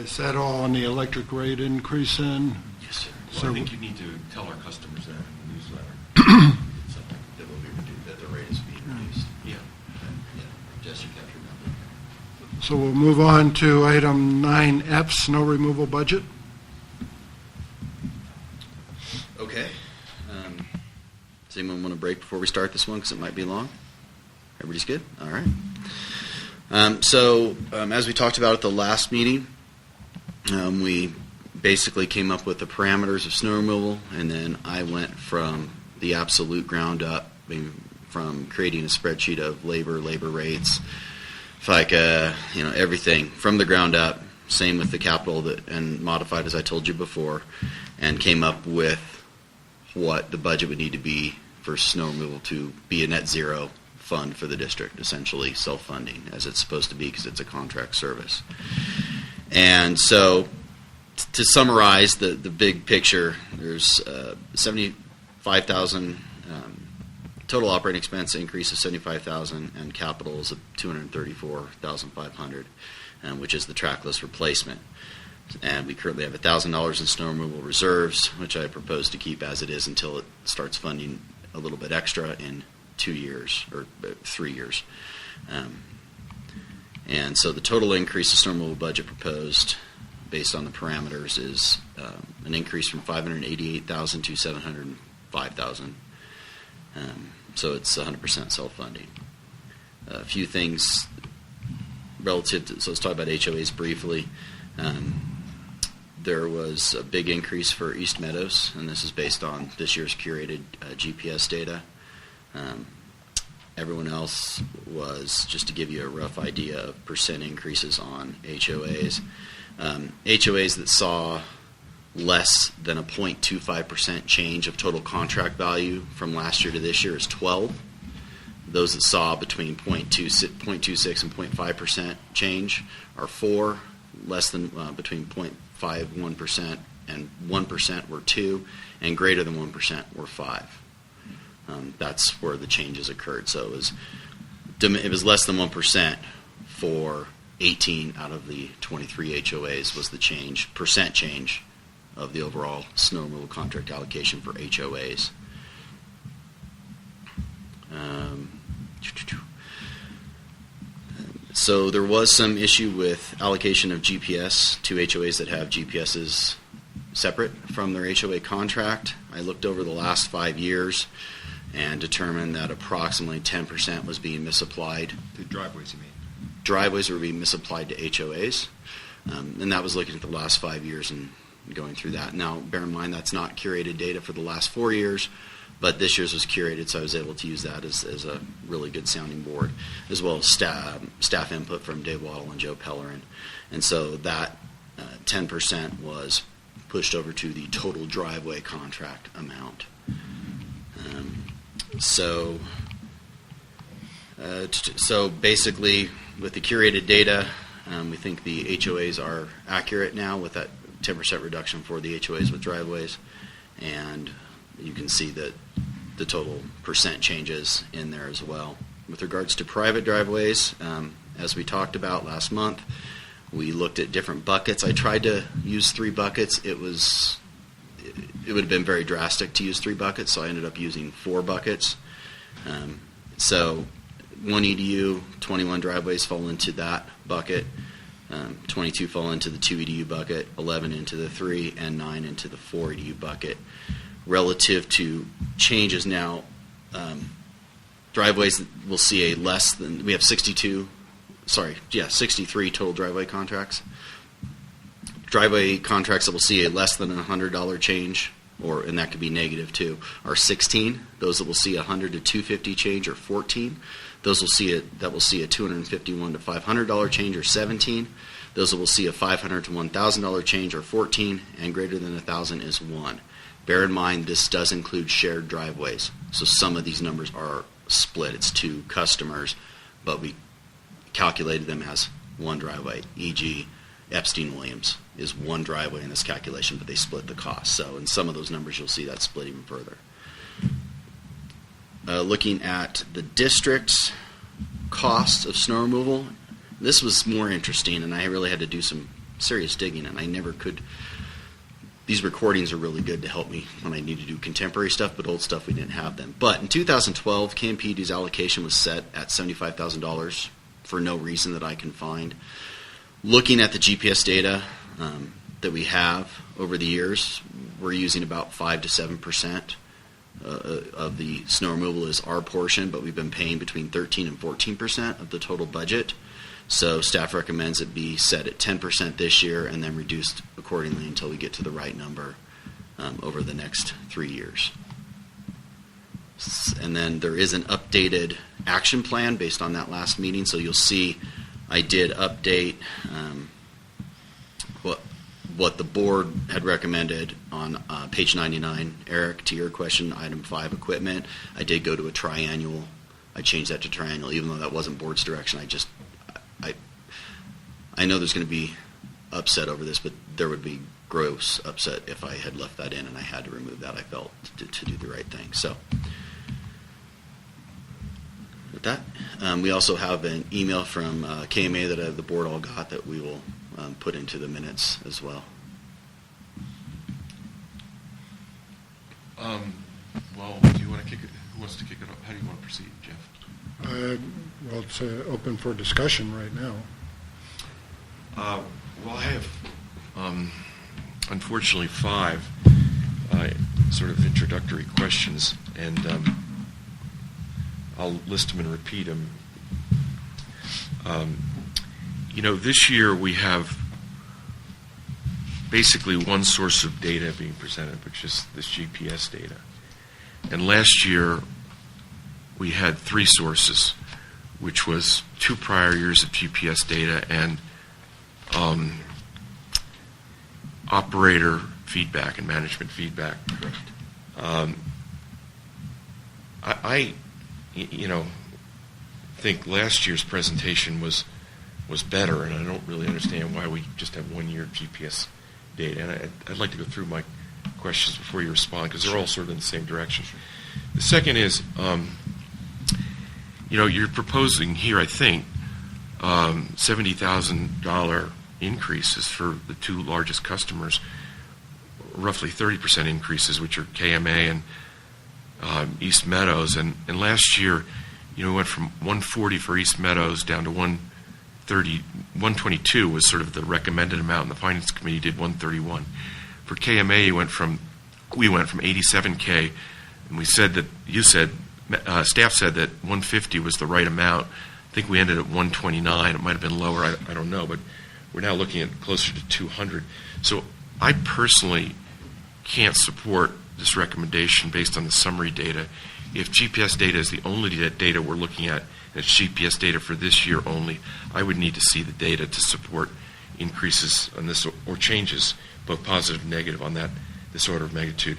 Is that all on the electric rate increase then? Yes, sir. Well, I think you need to tell our customers that in the newsletter. That will be reduced, that the rate is being reduced. Yeah. Yeah, just you captured that. So we'll move on to item 9F, snow removal budget. Okay. Does anyone want to break before we start this one, because it might be long? Everybody's good? All right. As we talked about at the last meeting, we basically came up with the parameters of snow removal, and then I went from the absolute ground up, from creating a spreadsheet of labor rates, FICA, everything from the ground up. Same with the capital and modified as I told you before, and came up with what the budget would need to be for snow removal to be a net zero fund for the district, essentially self-funding as it's supposed to be because it's a contract service. And so to summarize the big picture, there's 75,000 total operating expense increase of 75,000 and capital is of 234,500, which is the trackless replacement. And we currently have $1,000 in snow removal reserves, which I propose to keep as it is until it starts funding a little bit extra in 2 years or 3 years. And so the total increase of snow removal budget proposed based on the parameters is an increase from $588,000 to $705,000. So it's 100% self-funding. A few things relative to, so let's talk about HOAs briefly. There was a big increase for East Meadows, and this is based on this year's curated GPS data. Everyone else was, just to give you a rough idea of percent increases on HOAs. HOAs that saw less than a 0.25% change of total contract value from last year to this year is 12. Those that saw between 0.26 and 0.5% change are 4, less than between 0.51% and 1% were 2, and greater than 1% were 5. That's where the changes occurred. So it was less than 1% for 18 out of the 23 HOAs was the percent change of the overall snow removal contract allocation for HOAs. So there was some issue with allocation of GPS to HOAs that have GPSs separate from their HOA contract. I looked over the last 5 years and determined that approximately 10% was being misapplied. The driveways, you mean? Driveways were being misapplied to HOAs. And that was looking at the last 5 years and going through that. Now, bear in mind, that's not curated data for the last 4 years, but this year's was curated, so I was able to use that as a really good sounding board, as well as staff input from Dave Waddle and Joe Pellerin. And so that 10% was pushed over to the total driveway contract amount. So basically, with the curated data, we think the HOAs are accurate now with that 10% reduction for the HOAs with driveways, and you can see that the total percent changes in there as well. With regards to private driveways, as we talked about last month, we looked at different buckets. I tried to use 3 buckets. It would have been very drastic to use 3 buckets, so I ended up using 4 buckets. So 1 EDU, 21 driveways fall into that bucket, 22 fall into the 2 EDU bucket, 11 into the 3, and 9 into the 4 EDU bucket. Relative to changes now, driveways will see we have 63 total driveway contracts. Driveway contracts that will see a less than $100 change, and that could be negative too, are 16. Those that will see a $100 to $250 change are 14. Those that will see a $251 to $500 change are 17. Those that will see a $500 to $1,000 change are 14, and greater than $1,000 is 1. Bear in mind, this does include shared driveways, so some of these numbers are split. It's 2 customers, but we calculated them as 1 driveway, e.g. Epstein-Williams is 1 driveway in this calculation, but they split the cost. So in some of those numbers, you'll see that split even further. Looking at the district's cost of snow removal, this was more interesting, and I really had to do some serious digging, and I never could. These recordings are really good to help me when I need to do contemporary stuff, but old stuff we didn't have them. But in 2012, KMPUD's allocation was set at $75,000 for no reason that I can find. Looking at the GPS data that we have over the years, we're using about 5 to 7% of the snow removal is our portion, but we've been paying between 13 and 14% of the total budget. So staff recommends it be set at 10% this year and then reduced accordingly until we get to the right number over the next 3 years. And then there is an updated action plan based on that last meeting. So you'll see I did update what the board had recommended on page 99. Eric, to your question, item 5, equipment. I did go to a triannual. I changed that to triannual, even though that wasn't board's direction. I know there's going to be upset over this, but there would be gross upset if I had left that in, and I had to remove that. I felt to do the right thing. So with that, we also have an email from KMA that the board all got that we will put into the minutes as well. Well, do you want to kick it? Who wants to kick it off? How do you want to proceed, Jeff? Well, it's open for discussion right now. Well, I have, unfortunately, 5 sort of introductory questions, and I'll list them and repeat them. This year we have basically one source of data being presented, which is this GPS data. And last year we had 3 sources, which was 2 prior years of GPS data and operator feedback and management feedback. I think last year's presentation was better, and I don't really understand why we just have 1 year GPS data, and I'd like to go through my questions before you respond, because they're all sort of in the same direction. The second is, you're proposing here, I think, $70,000 increases for the two largest customers, roughly 30% increases, which are KMA and East Meadows. And last year, we went from 140 for East Meadows down to 122 was sort of the recommended amount, and the Finance Committee did 131. For KMA, we went from 87K, and staff said that 150 was the right amount. I think we ended at 129. It might have been lower. I don't know, but we're now looking at closer to 200. So I personally can't support this recommendation based on the summary data. If GPS data is the only data we're looking at, and it's GPS data for this year only, I would need to see the data to support increases on this or changes, both positive and negative, on this order of magnitude.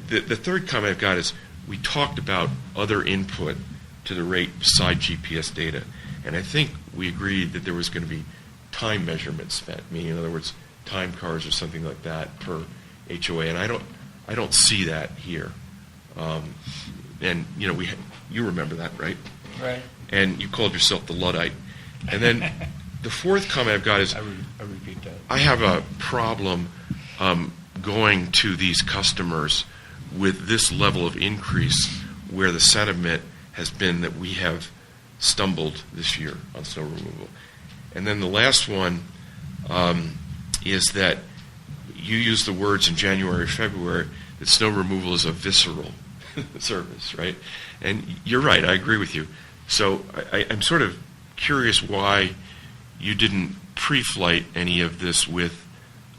The third comment I've got is we talked about other input to the rate beside GPS data, and I think we agreed that there was going to be time measurements spent, meaning, in other words, time cards or something like that per HOA, and I don't see that here. And you remember that, right? Right. And you called yourself the Luddite. And then the fourth comment I've got is I repeat that. I have a problem going to these customers with this level of increase, where the sentiment has been that we have stumbled this year on snow removal. And then the last one is that you used the words in January, February, that snow removal is a visceral service, right? And you're right, I agree with you. So I'm sort of curious why you didn't pre-flight any of this with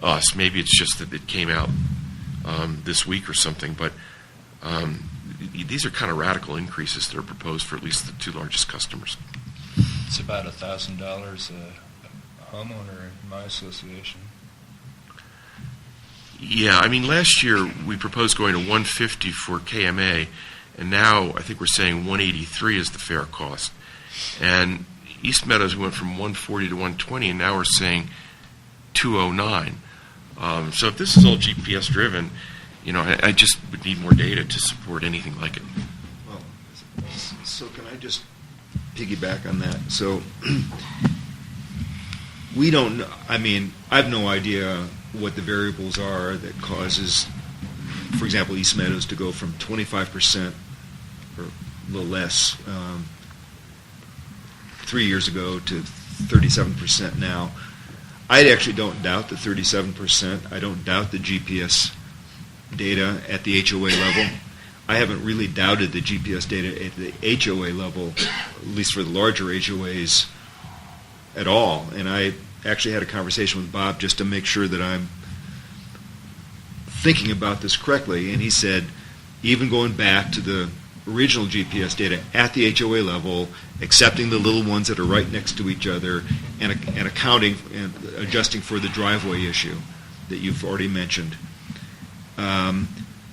us. Maybe it's just that it came out this week or something, but these are kind of radical increases that are proposed for at least the two largest customers. It's about $1,000 a homeowner in my association. Yeah, I mean, last year we proposed going to 150 for KMA, and now I think we're saying 183 is the fair cost. And East Meadows, we went from 140 to 120, and now we're saying 209. So if this is all GPS driven, I just would need more data to support anything like it. Well, so can I just piggyback on that? So we don't know. I mean, I have no idea what the variables are that causes, for example, East Meadows to go from 25% or a little less 3 years ago to 37% now. I actually don't doubt the 37%. I don't doubt the GPS data at the HOA level. I haven't really doubted the GPS data at the HOA level, at least for the larger HOAs, at all. And I actually had a conversation with Bob just to make sure that I'm thinking about this correctly, and he said, even going back to the original GPS data at the HOA level, accepting the little ones that are right next to each other, and accounting and adjusting for the driveway issue that you've already mentioned,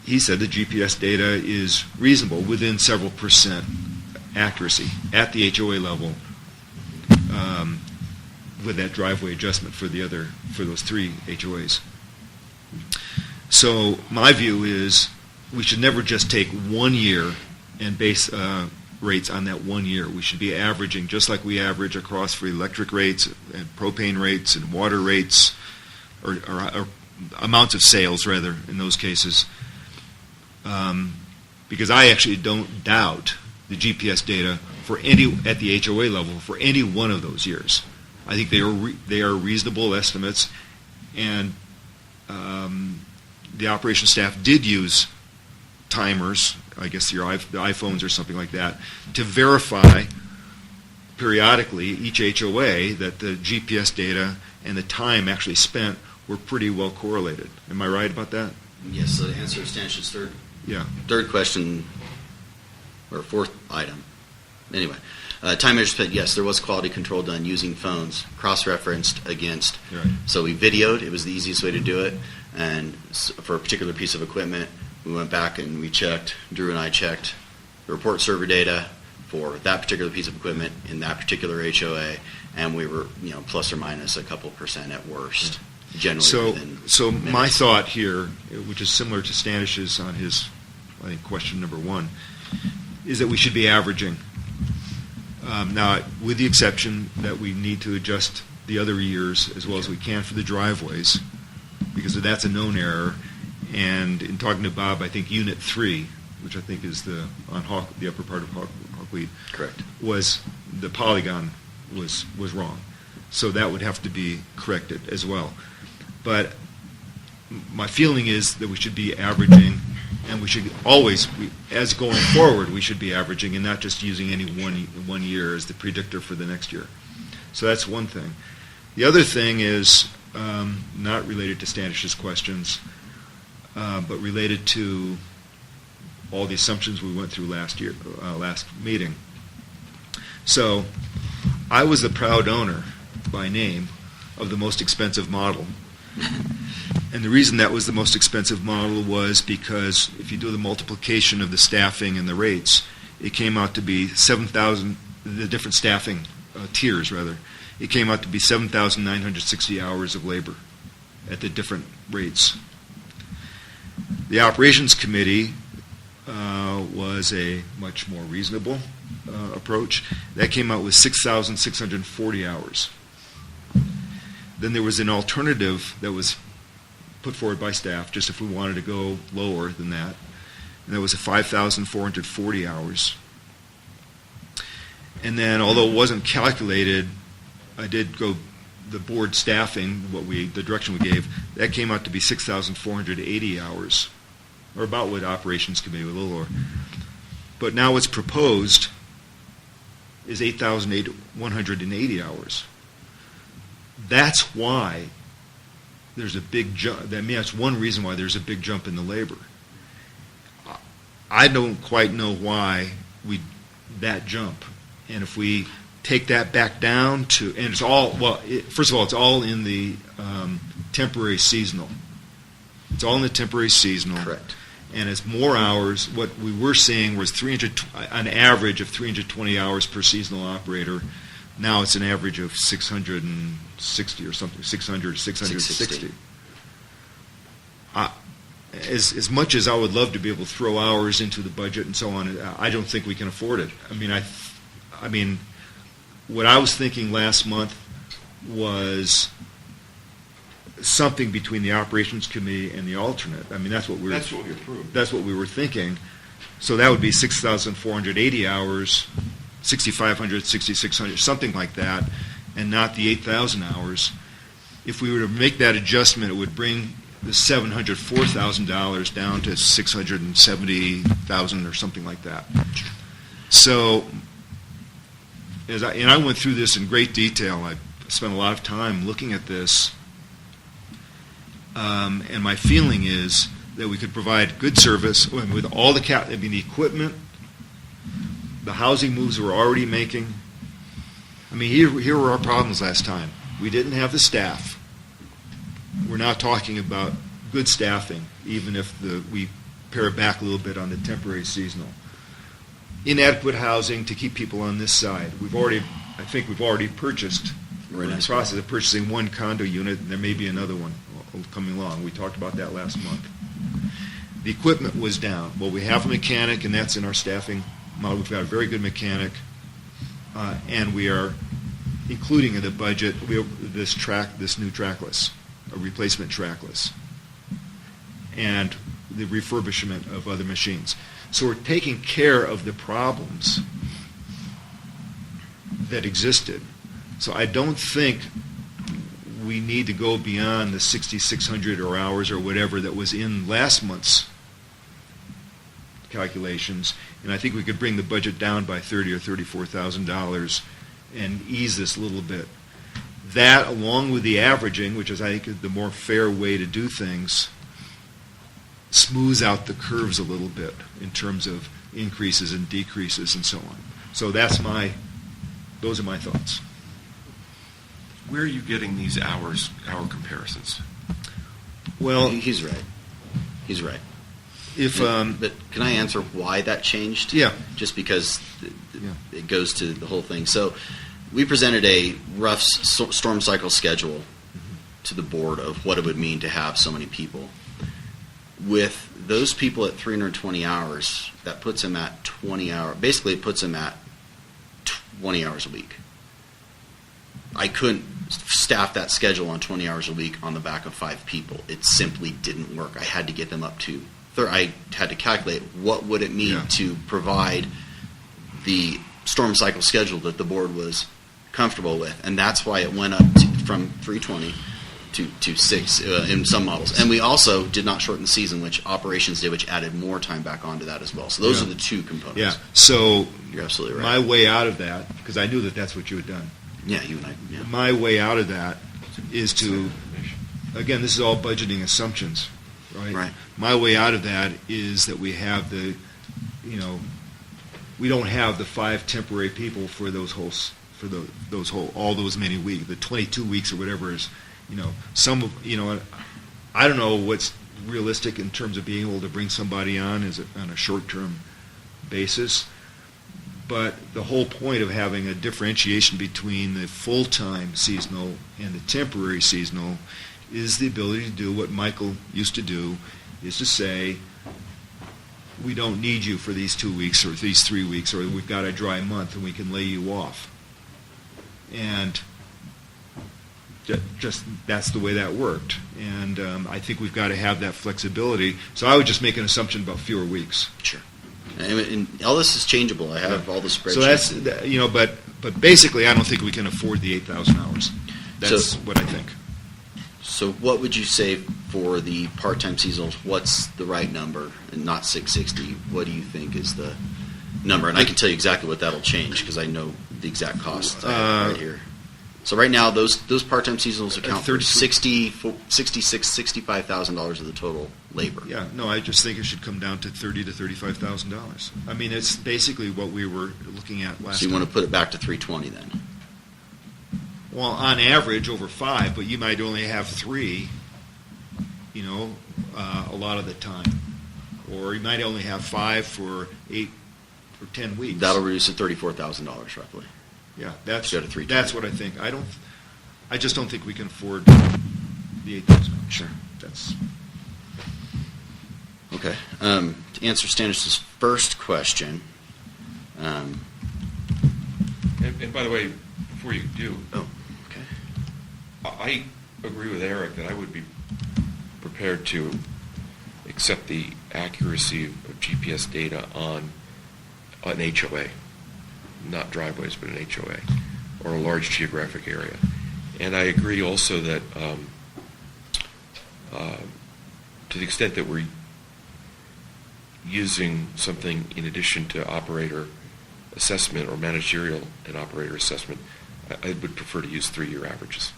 he said the GPS data is reasonable, within several percent accuracy at the HOA level, with that driveway adjustment for those three HOAs. So my view is we should never just take 1 year and base rates on that 1 year. We should be averaging, just like we average across for electric rates and propane rates and water rates, or amounts of sales, rather, in those cases. Because I actually don't doubt the GPS data at the HOA level for any one of those years. I think they are reasonable estimates, and the operations staff did use timers, I guess the iPhones or something like that, to verify periodically each HOA that the GPS data and the time actually spent were pretty well correlated. Am I right about that? Yes, so to answer Stanish's third question, or fourth item. Anyway, time measure spent, yes, there was quality control done using phones, cross-referenced against. Right. So we videoed. It was the easiest way to do it. And for a particular piece of equipment, we went back and we checked, Drew and I checked the report server data for that particular piece of equipment in that particular HOA, and we were, plus or minus a couple percent at worst. generally So, within so my minutes. thought here, which is similar to Standish's on his, I think, question number 1, is that we should be averaging. Now, with the exception that we need to adjust the other years as well as we can for the driveways, because that's a known error. And in talking to Bob, I think Unit 3, which I think is the upper part of Hawkweed, Correct. was the polygon was wrong. So that would have to be corrected as well. But my feeling is that we should be averaging, and we should always, as going forward, we should be averaging and not just using any one year as the predictor for the next year. So that's one thing. The other thing is not related to Standish's questions, but related to all the assumptions we went through last meeting. So I was the proud owner, by name, of the most expensive model. And the reason that was the most expensive model was because if you do the multiplication of the staffing and the rates, it came out to be 7,000, the different staffing tiers, rather. It came out to be 7,960 hours of labor at the different rates. The Operations Committee was a much more reasonable approach. That came out with 6,640 hours. Then there was an alternative that was put forward by staff, just if we wanted to go lower than that, and that was 5,440 hours. And then, although it wasn't calculated, I did go the board staffing, the direction we gave, that came out to be 6,480 hours, or about what Operations Committee, a little lower. But now what's proposed is 8,180 hours. That's why there's a big jump. That's one reason why there's a big jump in the labor. I don't quite know why that jump. And if we take that back down to, and it's all, first of all, it's all in the temporary seasonal. It's all in the temporary seasonal. Correct. And it's more hours. What we were seeing was an average of 320 hours per seasonal operator. Now it's an average of 660 or something, 660. As much as I would love to be able to throw hours into the budget and so on, I don't think we can afford it. I mean, what I was thinking last month was something between the Operations Committee and the alternate. I mean, that's what we approved. That's what we were thinking. So that would be 6,480 hours, 6,500, 6,600, something like that, and not the 8,000 hours. If we were to make that adjustment, it would bring the $704,000 down to $670,000 or something like that. So, I went through this in great detail. I spent a lot of time looking at this, and my feeling is that we could provide good service with all the the equipment, the housing moves we're already making. I mean, here were our problems last time. We didn't have the staff. We're now talking about good staffing, even if we pare it back a little bit on the temporary seasonal. Inadequate housing to keep people on this side. I think we've already purchased. We're in the process of purchasing one condo unit, and there may be another one coming along. We talked about that last month. The equipment was down. Well, we have a mechanic, and that's in our staffing model. We've got a very good mechanic, and we are including in the budget this new trackless, a replacement trackless, and the refurbishment of other machines. So we're taking care of the problems that existed. So I don't think we need to go beyond the 6,600 or hours or whatever that was in last month's calculations, and I think we could bring the budget down by $30,000 or $34,000 and ease this a little bit. That, along with the averaging, which is I think the more fair way to do things, smooths out the curves a little bit in terms of increases and decreases and so on. So those are my thoughts. Where are you getting these hour comparisons? Well, he's right. He's right. But can I answer why that changed? Yeah. Just because it goes to the whole thing. So we presented a rough storm cycle schedule to the board of what it would mean to have so many people. With those people at 320 hours, that puts them at 20 hours. Basically, it puts them at 20 hours a week. I couldn't staff that schedule on 20 hours a week on the back of 5 people. It simply didn't work. I had to get them up to. I had to calculate what would it mean to provide the storm cycle schedule that the board was comfortable with, and that's why it went up from 320 to 6 in some models. And we also did not shorten the season, which operations did, which added more time back onto that as well. So those are the 2 components. Yeah. So you're absolutely right. My way out of that, because I knew that that's what you had done. Yeah, you and I. Yeah. My way out of that is to, again, this is all budgeting assumptions, right? Right. My way out of that is that we have the, we don't have the 5 temporary people for those all those many weeks, the 22 weeks or whatever is, some of, I don't know what's realistic in terms of being able to bring somebody on on a short-term basis. But the whole point of having a differentiation between the full-time seasonal and the temporary seasonal is the ability to do what Michael used to do, is to say, we don't need you for these 2 weeks or these 3 weeks, or we've got a dry month and we can lay you off. And just that's the way that worked. And I think we've got to have that flexibility. So I would just make an assumption about fewer weeks. Sure. And all this is changeable. I have all the spreadsheets. So that's, but basically I don't think we can afford the 8,000 hours. That's what I think. So what would you say for the part-time seasonals? What's the right number? And not 660. What do you think is the number? And I can tell you exactly what that'll change because I know the exact costs right here. So right now, those part-time seasonals account for $65,000 of the total labor. Yeah, no, I just think it should come down to $30,000 to $35,000. I mean, it's basically what we were looking at last time. So you want to put it back to 320 then? Well, on average, over 5, but you might only have 3, a lot of the time. Or you might only have 5 for 8 or 10 weeks. That'll reduce to $34,000 roughly. Yeah, that's what I think. I just don't think we can afford the 8,000. Sure. That's okay. To answer Stanis's first question. And by the way, before you do, okay. I agree with Eric that I would be prepared to accept the accuracy of GPS data on an HOA. Not driveways, but an HOA, or a large geographic area. And I agree also that to the extent that we're using something in addition to operator assessment or managerial and operator assessment, I would prefer to use 3-year averages.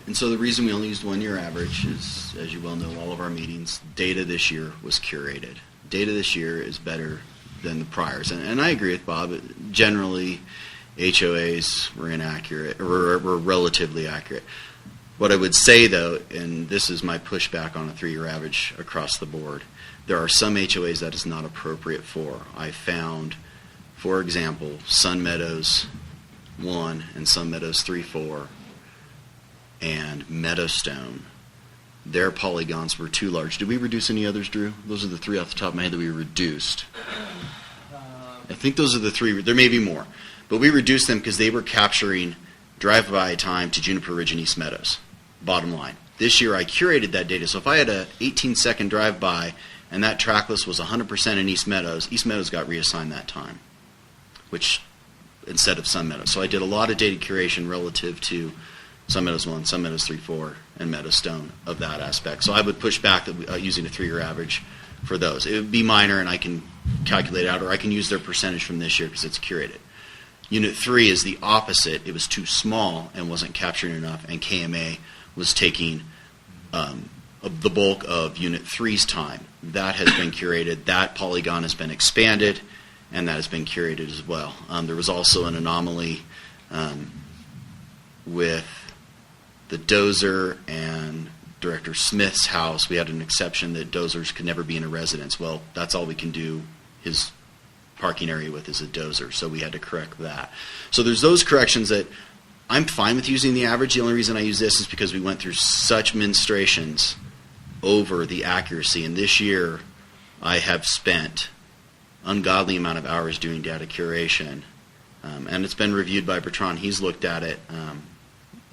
And so the reason we only used 1-year average is, as you well know, all of our meetings, data this year was curated. Data this year is better than the priors. And I agree with Bob. Generally, HOAs were inaccurate, or were relatively accurate. What I would say, though, and this is my pushback on a 3-year average across the board, there are some HOAs that is not appropriate for. I found, for example, Sun Meadows 1 and Sun Meadows 3-4 and Meadowstone. Their polygons were too large. Did we reduce any others, Drew? Those are the 3 off the top of my head that we reduced. I think those are the 3. There may be more. But we reduced them because they were capturing drive-by time to Juniper Ridge and East Meadows. Bottom line. This year I curated that data. So if I had a 18-second drive-by and that track list was 100% in East Meadows got reassigned that time, which instead of Sun Meadows. So I did a lot of data curation relative to Sun Meadows 1, Sun Meadows 3-4, and Meadowstone of that aspect. So I would push back using a 3-year average for those. It would be minor, and I can calculate it out, or I can use their percentage from this year because it's curated. Unit 3 is the opposite. It was too small and wasn't capturing enough, and KMA was taking the bulk of Unit 3's time. That has been curated. That polygon has been expanded, and that has been curated as well. There was also an anomaly with the Dozer and Director Smith's house. We had an exception that dozers could never be in a residence. Well, that's all we can do his parking area with is a dozer, so we had to correct that. So there's those corrections that I'm fine with using the average. The only reason I use this is because we went through such menstruations over the accuracy. And this year, I have spent ungodly amount of hours doing data curation. And it's been reviewed by Bertrand. He's looked at it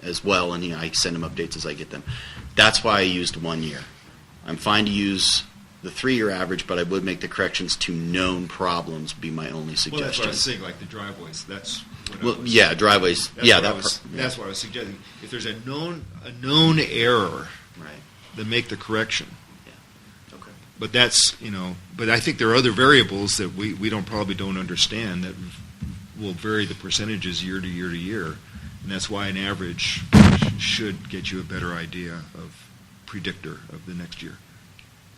as well, and I send him updates as I get them. That's why I used 1 year. I'm fine to use the 3-year average, but I would make the corrections to known problems be my only suggestion. Well, that's what I was saying, like the driveways. That's what I Well, was, yeah, driveways. That's Yeah, that's what I was suggesting. If there's a known error, right. then make the correction. Yeah. Okay. But that's, but I think there are other variables that we probably don't understand that will vary the percentages year to year to year. And that's why an average should get you a better idea of predictor of the next year.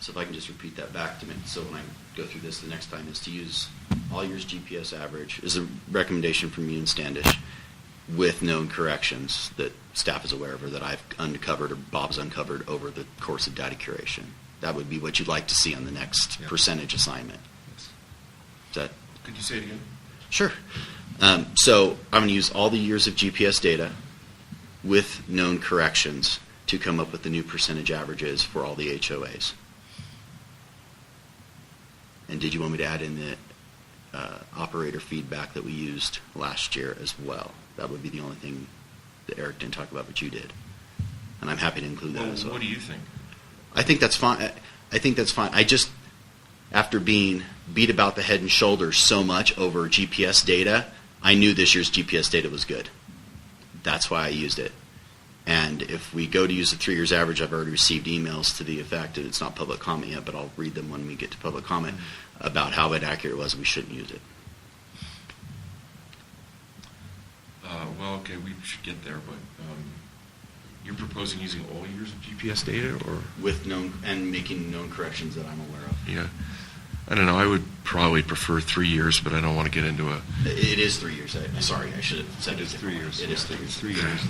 So if I can just repeat that back to me, so when I go through this the next time, is to use all year's GPS average is a recommendation from me and Standish with known corrections that staff is aware of or that I've uncovered or Bob's uncovered over the course of data curation. That would be what you'd like to see on the next percentage assignment. Yes. Is that? Could you say it again? Sure. So I'm going to use all the years of GPS data with known corrections to come up with the new percentage averages for all the HOAs. And did you want me to add in the operator feedback that we used last year as well? That would be the only thing that Eric didn't talk about, but you did. And I'm happy to include that as well. What do you think? I think that's fine. I just, after being beat about the head and shoulders so much over GPS data, I knew this year's GPS data was good. That's why I used it. And if we go to use the 3 years average, I've already received emails to the effect, and it's not public comment yet, but I'll read them when we get to public comment, about how inaccurate it was and we shouldn't use it. Well, okay, we should get there, but you're proposing using all years of GPS data, or? With known, and making known corrections that I'm aware of. Yeah. I don't know. I would probably prefer 3 years, but I don't want to get into a... It is 3 years. Sorry, I should have said It's 3 years. It is 3 years. 3 years.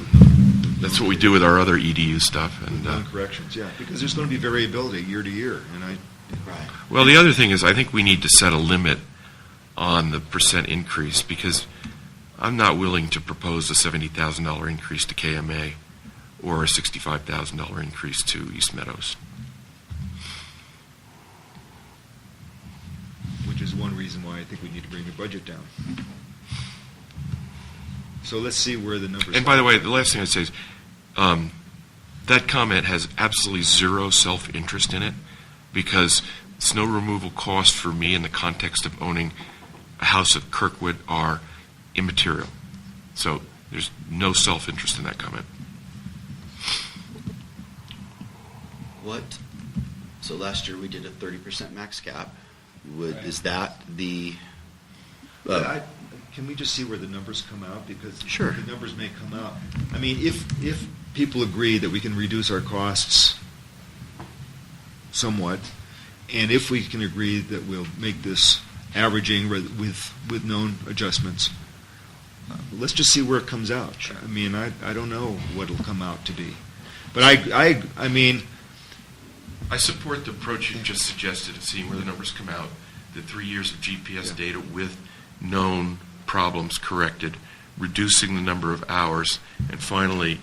That's what we do with our other EDU stuff. And Non-corrections, yeah, because there's going to be variability year to year, and Right. well, the other thing is, I think we need to set a limit on the percent increase, because I'm not willing to propose a $70,000 increase to KMA or a $65,000 increase to East Meadows. which is one reason why I think we need to bring the budget down. So let's see where the numbers. And by the way, the last thing I'd say is that comment has absolutely zero self-interest in it, because snow removal costs for me in the context of owning a house at Kirkwood are immaterial. So there's no self-interest in that comment. So last year we did a 30% max cap. Right. Is that the? Can we just see where the numbers come out? Because Sure. the numbers may come out. I mean, if people agree that we can reduce our costs somewhat, and if we can agree that we'll make this averaging with known adjustments, let's just see where it comes out. I mean, I don't know what it'll come out to be, but I mean. I support the approach you just suggested of seeing where the numbers come out, the 3 years of GPS data with known problems corrected, reducing the number of hours, and finally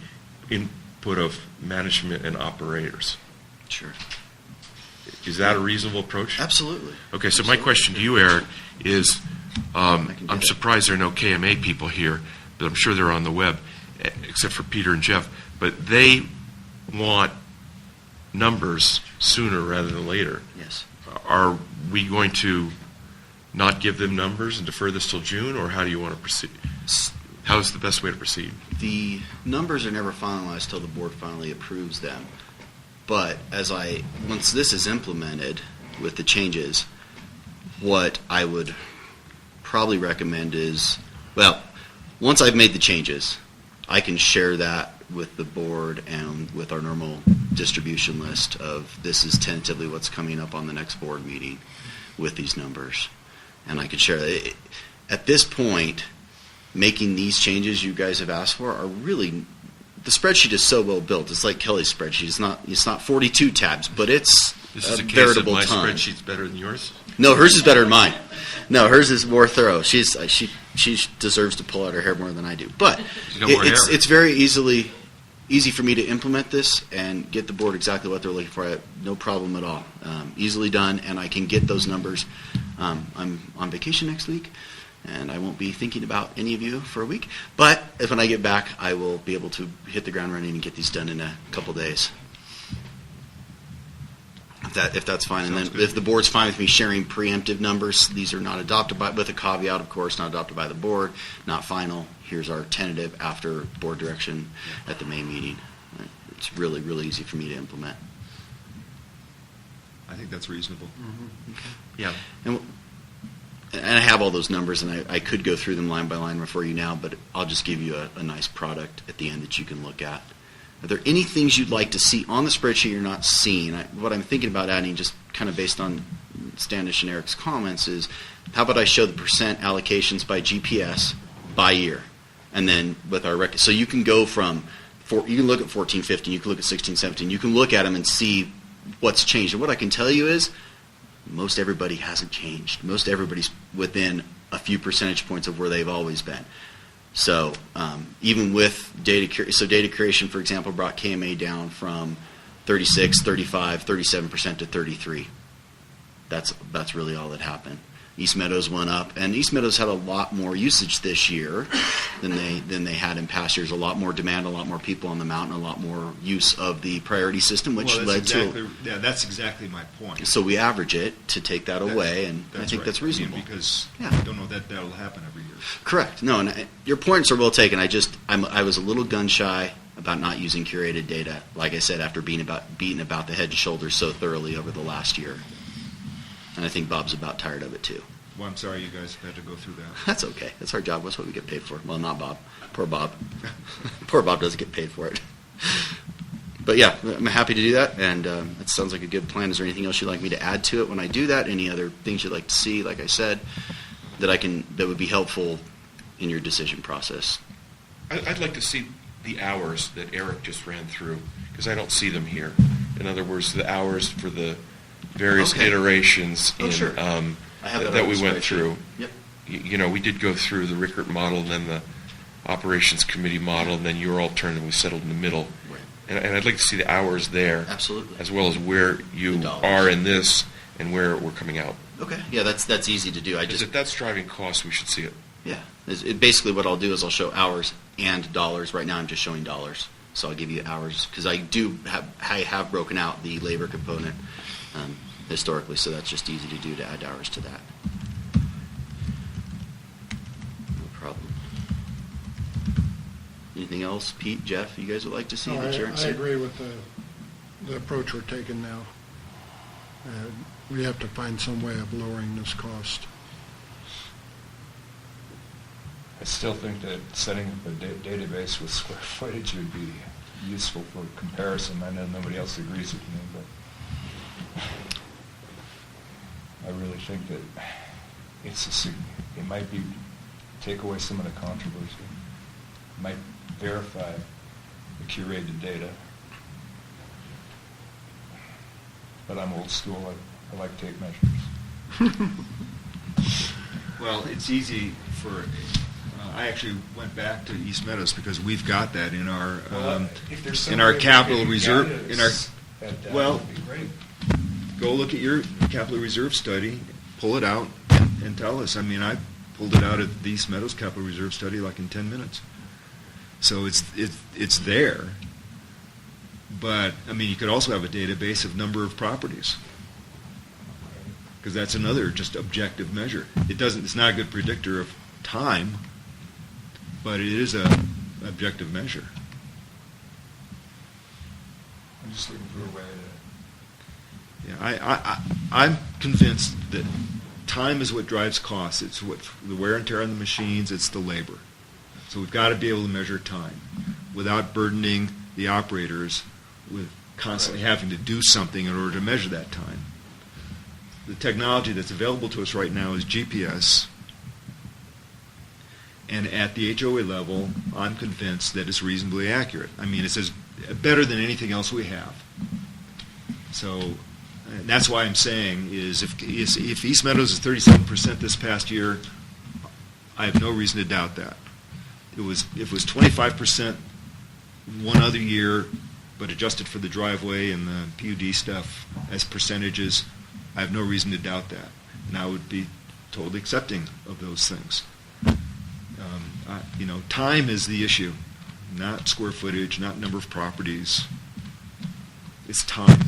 input of management and operators. Sure. Is that a reasonable approach? Absolutely. Okay, so my question to you, Eric, is I can do I'm that. surprised there are no KMA people here, but I'm sure they're on the web, except for Peter and Jeff, but they want numbers sooner rather than later. Yes. Are we going to not give them numbers and defer this till June, or how do you want to proceed? How is the best way to proceed? The numbers are never finalized till the board finally approves them. But once this is implemented with the changes, what I would probably recommend is, once I've made the changes, I can share that with the board and with our normal distribution list of this is tentatively what's coming up on the next board meeting with these numbers. And I could share that. At this point, making these changes you guys have asked for are really, the spreadsheet is so well built. It's like Kelly's spreadsheet. It's not 42 tabs, but it's This is a case of veritable my ton. spreadsheet's better than yours? No, hers is better than mine. No, hers is more thorough. She deserves to pull out her hair more than I do. But She's got more hair. it's very easy for me to implement this and get the board exactly what they're looking for. I have no problem at all. Easily done, and I can get those numbers. I'm on vacation next week, and I won't be thinking about any of you for a week. But when I get back, I will be able to hit the ground running and get these done in a couple days. If that's fine, and then if the board's fine with me sharing preemptive numbers, these are not adopted by, with a caveat, of course, not adopted by the board, not final. Here's our tentative after board direction at the May meeting. It's really, really easy for me to implement. I think that's reasonable. Yeah. And I have all those numbers, and I could go through them line by line for you now, but I'll just give you a nice product at the end that you can look at. Are there any things you'd like to see on the spreadsheet you're not seeing? What I'm thinking about adding, just kind of based on Standish and Eric's comments, is how about I show the percent allocations by GPS by year, and then with our so you can go from you can look at 14, 15, you can look at 16, 17, you can look at them and see what's changed. And what I can tell you is most everybody hasn't changed. Most everybody's within a few percentage points of where they've always been. So even with data creation, for example, brought KMA down from 36, 35, 37% to 33. That's really all that happened. East Meadows went up, and East Meadows had a lot more usage this year than they had in past years. A lot more demand, a lot more people on the mountain, a lot more use of the priority system, which led to. Yeah, that's exactly my point. So we average it to take that away, and I think that's reasonable. Because Yeah. I don't know that'll happen every year. Correct. No, and your points are well taken. I was a little gun shy about not using curated data. Like I said, after being beaten about the head and shoulders so thoroughly over the last year, and I think Bob's about tired of it too. Well, I'm sorry you guys had to go through that. That's okay. That's our job. That's what we get paid for. Well, not Bob. Poor Bob. Poor Bob doesn't get paid for it. But yeah, I'm happy to do that, and it sounds like a good plan. Is there anything else you'd like me to add to it when I do that? Any other things you'd like to see, like I said, that would be helpful in your decision process? I'd like to see the hours that Eric just ran through, because I don't see them here. In other words, the hours for the various iterations Sure. I have that we went through. Yep. We did go through the Rickert model, and then the operations committee model, and then your alternative. We settled in the middle. Right. And I'd like to see the hours there. Absolutely. As well as where you are in this and where we're coming out. Okay. Yeah, that's easy to do. Because if that's driving costs, we should see it. Yeah. Basically what I'll do is I'll show hours and dollars. Right now I'm just showing dollars. So I'll give you hours, because I have broken out the labor component historically, so that's just easy to do, to add hours to that. No problem. Anything else, Pete, Jeff, you guys would like to see? No, that you're I agree with the approach we're taking now. We have to find some way of lowering this cost. I still think that setting up a database with square footage would be useful for comparison. I know nobody else agrees with me, but I really think that it might take away some of the controversy. It might verify the curated data. But I'm old school. I like tape measures. Well, it's easy for. I actually went back to East Meadows because we've got that in our if there's some in our way capital of reserve. getting In our that data well, would be great. go look at your capital reserve study, pull it out, and tell us. I mean, I pulled it out of the East Meadows capital reserve study like in 10 minutes. So it's there. But I mean, you could also have a database of number of properties, because that's another just objective measure. It's not a good predictor of time, but it is a objective measure. I'm just looking for a way to. Yeah, I'm convinced that time is what drives costs. It's what the wear and tear on the machines. It's the labor. So we've got to be able to measure time without burdening the operators with constantly having to do something in order to measure that time. The technology that's available to us right now is GPS. And at the HOA level, I'm convinced that it's reasonably accurate. I mean, it's better than anything else we have. So And that's why I'm saying is if East Meadows is 37% this past year, I have no reason to doubt that. If it was 25% one other year, but adjusted for the driveway and the PUD stuff as percentages, I have no reason to doubt that. And I would be totally accepting of those things. Time is the issue, not square footage, not number of properties. It's time.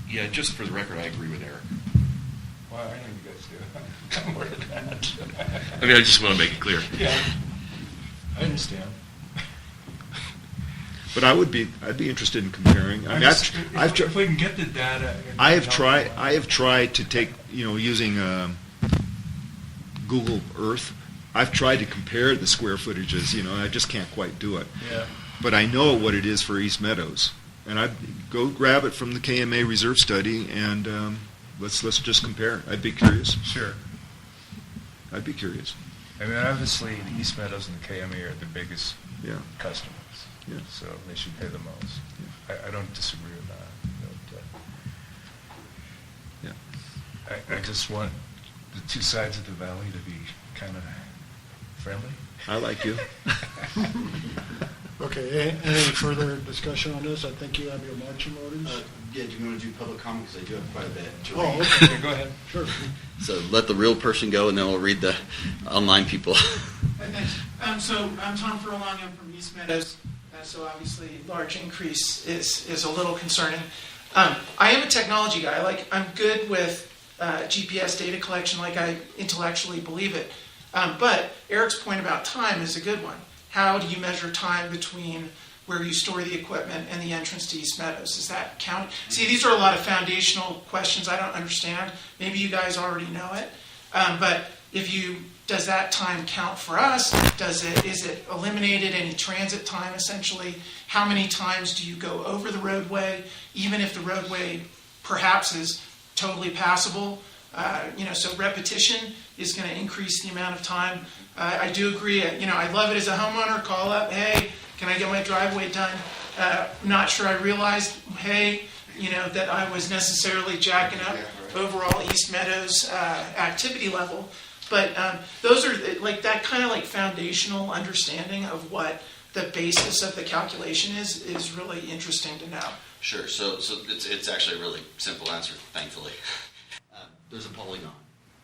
Yeah, just for the record, I agree with Eric. Well, I know you guys do. I'm more than that. I mean, I just want to make it clear. Yeah, I understand. But I'd be interested in comparing. I mean, If we can get the data. I have tried to take, using Google Earth, I've tried to compare the square footages, I just can't quite do it. Yeah. But I know what it is for East Meadows. And I'd go grab it from the KMA Reserve Study, and let's just compare. I'd be curious. Sure. I'd be curious. I mean, obviously, the East Meadows and the KMA are the biggest Yeah. customers. Yeah. So they should pay the most. I don't disagree with that. But, Yeah. I just want the two sides of the valley to be kind of friendly. I like you. Okay, any further discussion on this? I think you have your marching orders. Yeah, do you want to do public comment? Because I do have quite a bit to Oh, read. okay. Okay, go ahead. Sure. So let the real person go, and then we'll read the online people. Thanks. So I'm Tom Furlong. I'm from East Meadows. So obviously, large increase is a little concerning. I am a technology guy. I'm good with GPS data collection. I intellectually believe it. But Eric's point about time is a good one. How do you measure time between where you store the equipment and the entrance to East Meadows? Does that count? See, these are a lot of foundational questions I don't understand. Maybe you guys already know it. But does that time count for us? Is it eliminated any transit time essentially? How many times do you go over the roadway, even if the roadway perhaps is totally passable? So repetition is going to increase the amount of time. I do agree. I love it as a homeowner. Call up, hey, can I get my driveway done? Not sure I realized, hey, that I was necessarily jacking up overall East Meadows activity level. But those are that kind of foundational understanding of what the basis of the calculation is really interesting to know. Sure. So it's actually a really simple answer, thankfully. There's a polygon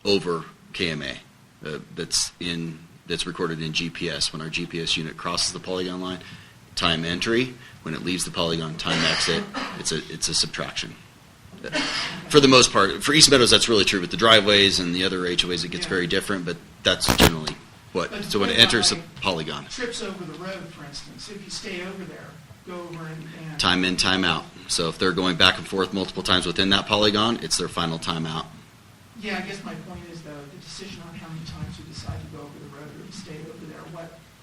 over KMA that's recorded in GPS. When our GPS unit crosses the polygon line, time entry. When it leaves the polygon, time exit. It's a subtraction. For the most part, for East Meadows, that's really true. With the driveways and the other HOAs, it gets very different. But that's generally what. So when it enters the polygon, trips over the road, for instance, if you stay over there, go over and time in, time out. So if they're going back and forth multiple times within that polygon, it's their final time out. Yeah, I guess my point is, though, the decision on how many times you decide to go over the road or to stay over there,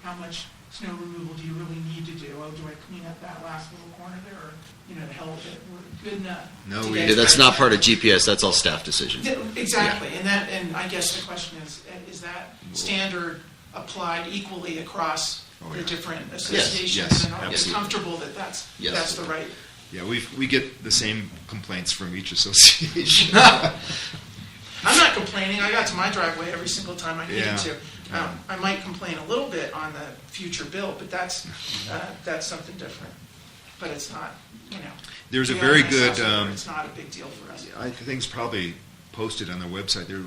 how much snow removal do you really need to do? Oh, do I clean up that last little corner there, or, to help it? We're good enough. No, that's not part of GPS. That's all staff decision. Exactly, yeah. And I guess the question is that standard applied equally across the different associations? Yes, and are we comfortable that that's the right? Yeah, we get the same complaints from each association. I'm not complaining. I got to my driveway every single time I needed to. I might complain a little bit on the future bill, but that's something different. But it's not, There's a very good. It's not a big deal for us. I think it's probably posted on their website. There,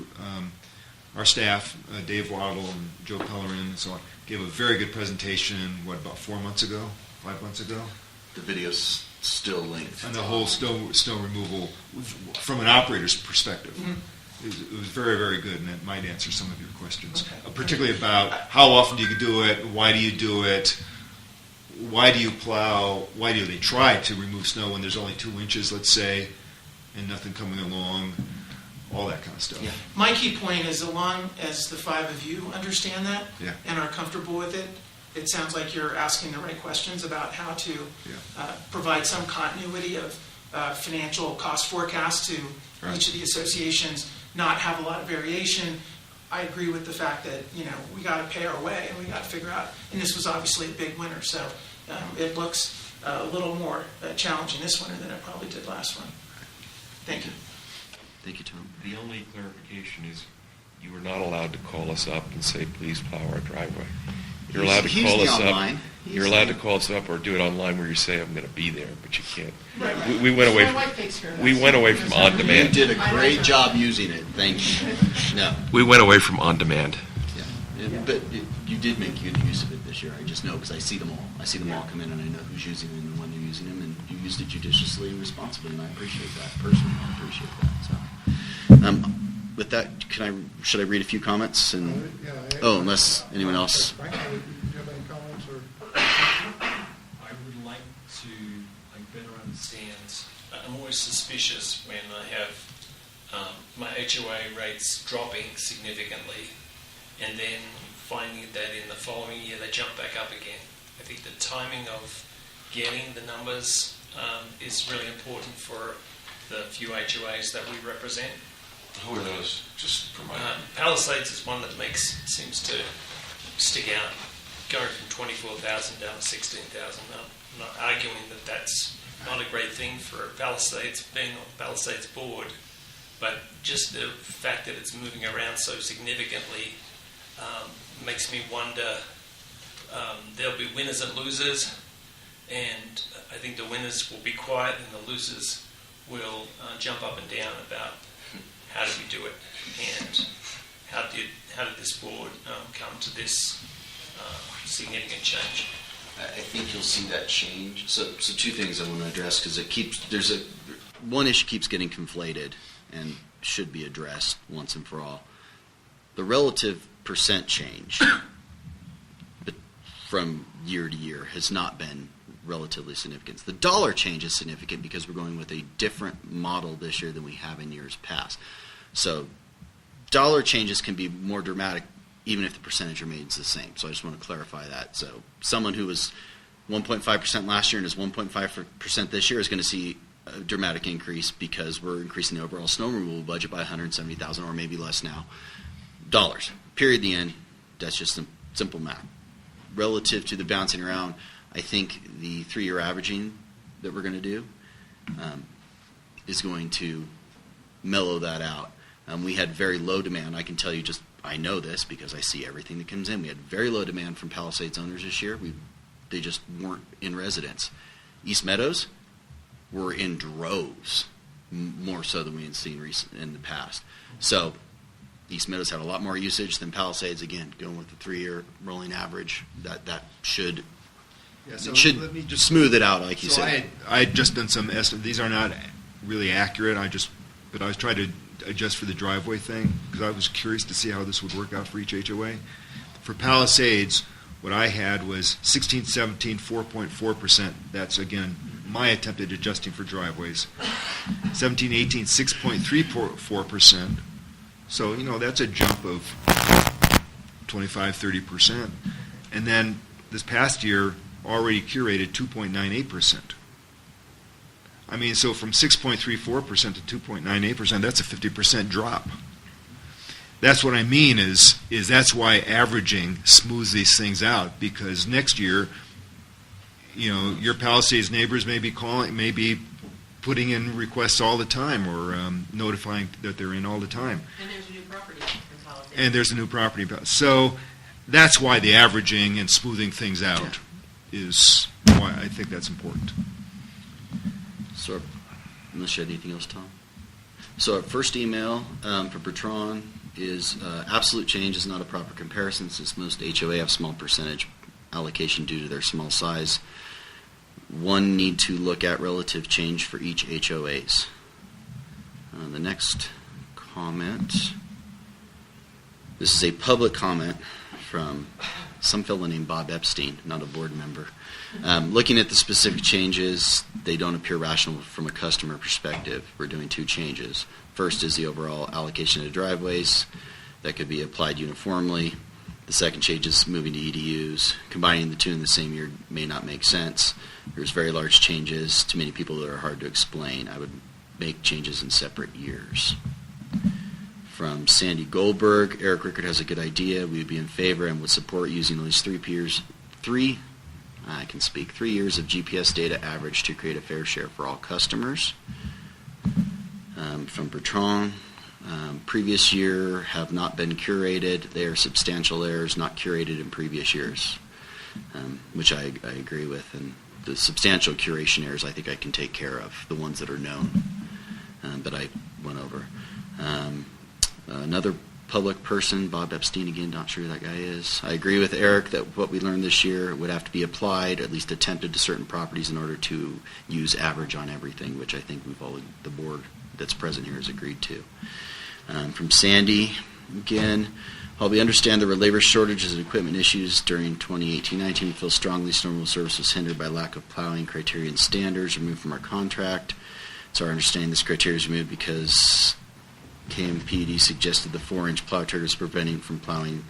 our staff, Dave Waddle and Joe Pellerin and so on, gave a very good presentation. About 5 months ago? The video's still linked. And the whole snow removal from an operator's perspective. Mm-hmm. It was very, very good, and it might answer some of your questions, Okay. Particularly about how often do you do it, why do you do it, why do you plow, why do they try to remove snow when there's only 2 inches, let's say, and nothing coming along, all that kind of stuff. Yeah. My key point is, as long as the 5 of you understand that Yeah. and are comfortable with it, it sounds like you're asking the right questions about how to provide some continuity of financial cost forecast to each of the associations, not have a lot of variation. I agree with the fact that, we got to pay our way and we got to figure out, and this was obviously a big winter, so it looks a little more challenging this winter than it probably did last one. Thank you. Thank you, Tom. The only clarification is you are not allowed to call us up and say, please plow our driveway. You're allowed to He's call us online. up. He's You're allowed to online. call us up or do it online where you say, I'm going to be there, but you can't. Right. We went away My from, wife takes care of that. we went away from on You demand. did a great job using it. Thank you. No. We went away from on demand. Yeah. But you did make good use of it this year. I just know because I see them all. I see them all come in, and I know who's using them and when they're using them, and you used it judiciously and responsibly, and I appreciate that. Personally, I appreciate that. So, with that, should I read a few comments? And unless anyone else. Frank, do you have any comments or? I would like to better understand. I'm always suspicious when I have my HOA rates dropping significantly and then finding that in the following year they jump back up again. I think the timing of getting the numbers is really important for the few HOAs that we represent. Who are those? Just for my... Palisades is one that seems to stick out, going from 24,000 down to 16,000. I'm not arguing that that's not a great thing for Palisades, being on Palisades board, but just the fact that it's moving around so significantly makes me wonder. There'll be winners and losers, and I think the winners will be quiet and the losers will jump up and down about how did we do it, and how did this board come to this significant change? I think you'll see that change. So two things I want to address because one issue keeps getting conflated and should be addressed once and for all. The relative percent change from year to year has not been relatively significant. The dollar change is significant because we're going with a different model this year than we have in years past. So dollar changes can be more dramatic even if the percentage remains the same. So I just want to clarify that. So someone who was 1.5% last year and is 1.5% this year is going to see a dramatic increase because we're increasing the overall snow removal budget by $170,000 or maybe less now. Dollars. Period. The end. That's just simple math. Relative to the bouncing around, I think the 3-year averaging that we're going to do is going to mellow that out. We had very low demand. I can tell you I know this because I see everything that comes in. We had very low demand from Palisades owners this year. They just weren't in residence. East Meadows were in droves, more so than we had seen in the past. So East Meadows had a lot more usage than Palisades. Again, going with the 3-year rolling average, that should let me just smooth it out, like you said. I had just done some estimates. These are not really accurate. But I was trying to adjust for the driveway thing because I was curious to see how this would work out for each HOA. For Palisades, what I had was 16, 17, 4.4%. That's, again, my attempt at adjusting for driveways. 17, 18, 6.34%. So, that's a jump of 25, 30%. And then this past year, already curated 2.98%. I mean, so from 6.34% to 2.98%, that's a 50% drop. That's what I mean is that's why averaging smooths these things out, because next year, your Palisades neighbors may be putting in requests all the time or notifying that they're in all the time. And there's a new property in Palisades. And there's a new property. So that's why the averaging and smoothing things out is why I think that's important. So, unless you had anything else, Tom? So our first email for Bertrand is absolute change is not a proper comparison since most HOA have small percentage allocation due to their small size. One need to look at relative change for each HOAs. The next comment, this is a public comment from some fellow named Bob Epstein, not a board member. Looking at the specific changes, they don't appear rational from a customer perspective. We're doing 2 changes. First is the overall allocation of driveways that could be applied uniformly. The second change is moving to EDUs. Combining the 2 in the same year may not make sense. There's very large changes to many people that are hard to explain. I would make changes in separate years. From Sandy Goldberg, Eric Rickard has a good idea. We would be in favor and would support using at least 3 years of GPS data average to create a fair share for all customers. From Bertrand, previous year have not been curated. They are substantial errors not curated in previous years, which I agree with. And the substantial curation errors I think I can take care of, the ones that are known, that I went over. Another public person, Bob Epstein, again, not sure who that guy is. I agree with Eric that what we learned this year would have to be applied, at least attempted to certain properties in order to use average on everything, which I think the board that's present here has agreed to. From Sandy, again, while we understand there were labor shortages and equipment issues during 2018-19, we feel strongly snow removal service was hindered by lack of plowing criteria and standards removed from our contract. It's our understanding this criteria is removed because KMPUD suggested the 4-inch plow trigger is preventing from plowing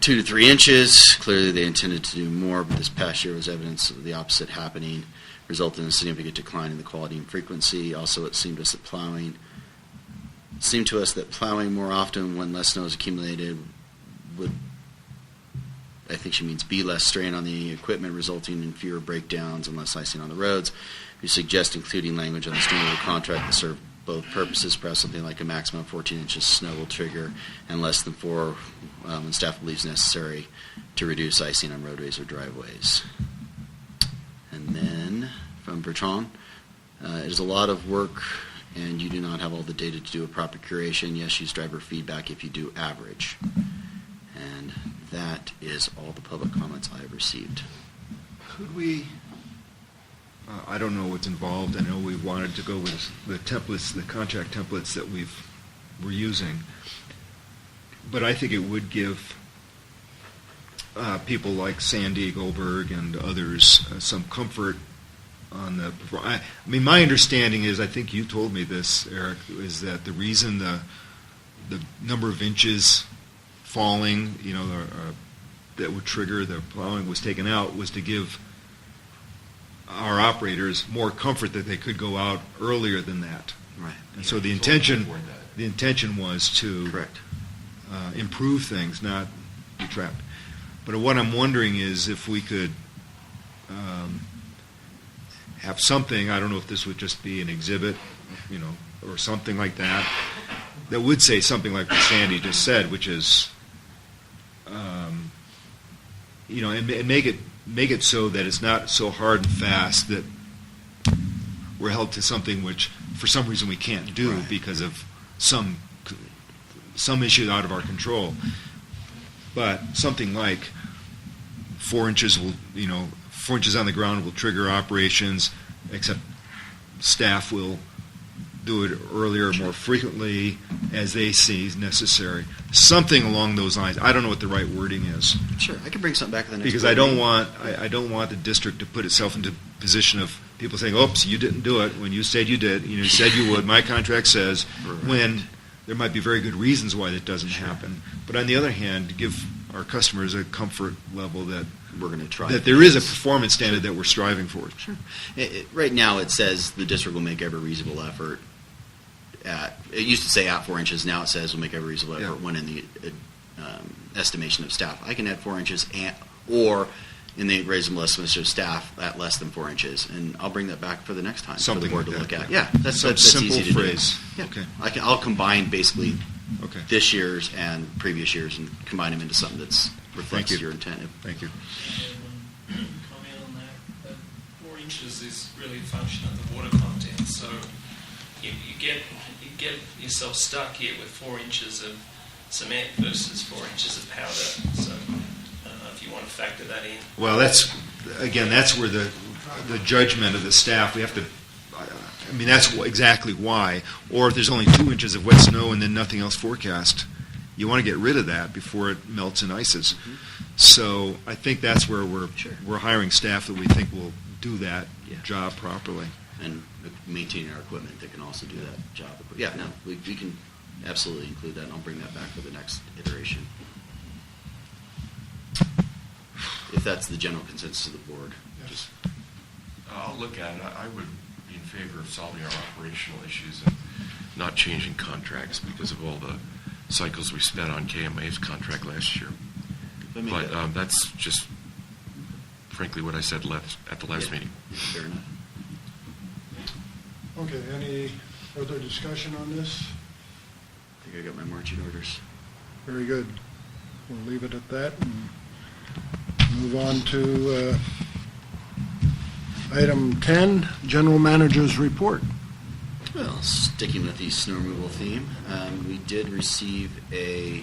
2 to 3 inches. Clearly they intended to do more, but this past year was evidence of the opposite happening, resulting in a significant decline in the quality and frequency. Also, it seemed to us that plowing more often when less snow is accumulated would, I think she means, be less strain on the equipment, resulting in fewer breakdowns and less icing on the roads. We suggest including language on the snow removal contract that serve both purposes, perhaps something like a maximum of 14 inches snow will trigger and less than 4 when staff believes necessary to reduce icing on roadways or driveways. And then from Bertrand, it is a lot of work and you do not have all the data to do a proper curation. Yes, use driver feedback if you do average. And that is all the public comments I have received. Could we, I don't know what's involved. I know we wanted to go with the templates, the contract templates that we're using. But I think it would give people like Sandy Goldberg and others some comfort on the. I mean, my understanding is, I think you told me this, Eric, is that the reason the number of inches falling, that would trigger the plowing was taken out was to give our operators more comfort that they could go out earlier than that. Right. And so the intention was to Correct. Improve things, not detract. But what I'm wondering is if we could have something, I don't know if this would just be an exhibit, or something like that, that would say something like what Sandy just said, which is, and make it so that it's not so hard and fast that we're held to something which, for some reason, we can't do Right. because of some issue out of our control. But something like 4 inches will, 4 inches on the ground will trigger operations, except staff will do it earlier, more frequently, as they see necessary. Something along those lines. I don't know what the right wording is. Sure, I can bring something back to the next. Because I don't want the district to put itself into a position of people saying, "Oops, you didn't do it when you said you did. You said you would. My contract says." Right. When there might be very good reasons why that doesn't happen. But on the other hand, give our customers a comfort level that We're going to try. that there is a performance standard that we're striving for. Sure. Right now, it says the district will make every reasonable effort. It used to say at 4 inches. Now it says we'll make every reasonable effort when in the estimation of staff. I can add 4 inches, or in the reasonable estimation of staff at less than 4 inches, and I'll bring that back for the next time Something for the board like to look that, at. yeah. Yeah, that's Some simple easy to phrase. do. Yeah. Okay. I'll combine basically Okay. this year's and previous years and combine them into something that's reflects you. your intent. Thank you. Comment on that. 4 inches is really a function of the water content. So you get yourself stuck here with 4 inches of cement versus 4 inches of powder. So I don't know if you want to factor that in. Well, that's where the judgment of the staff, we have to, that's exactly why. Or if there's only 2 inches of wet snow and then nothing else forecast, you want to get rid of that before it melts and ices. Mm-hmm. So I think that's where we're hiring staff that we think will do that job properly. And maintaining our equipment that can also do that job. Yeah, no, we can absolutely include that, and I'll bring that back for the next iteration. If that's the general consensus of the board. Just I'll look at it. I would be in favor of solving our operational issues and not changing contracts because of all the cycles we spent on KMA's contract last year. But that's just, frankly, what I said at the last meeting. Fair enough. Okay, any Further discussion on this? I think I got my marching orders. Very good. We'll leave it at that and move on to item 10, General Manager's Report. Well, sticking with the snow removal theme, we did receive a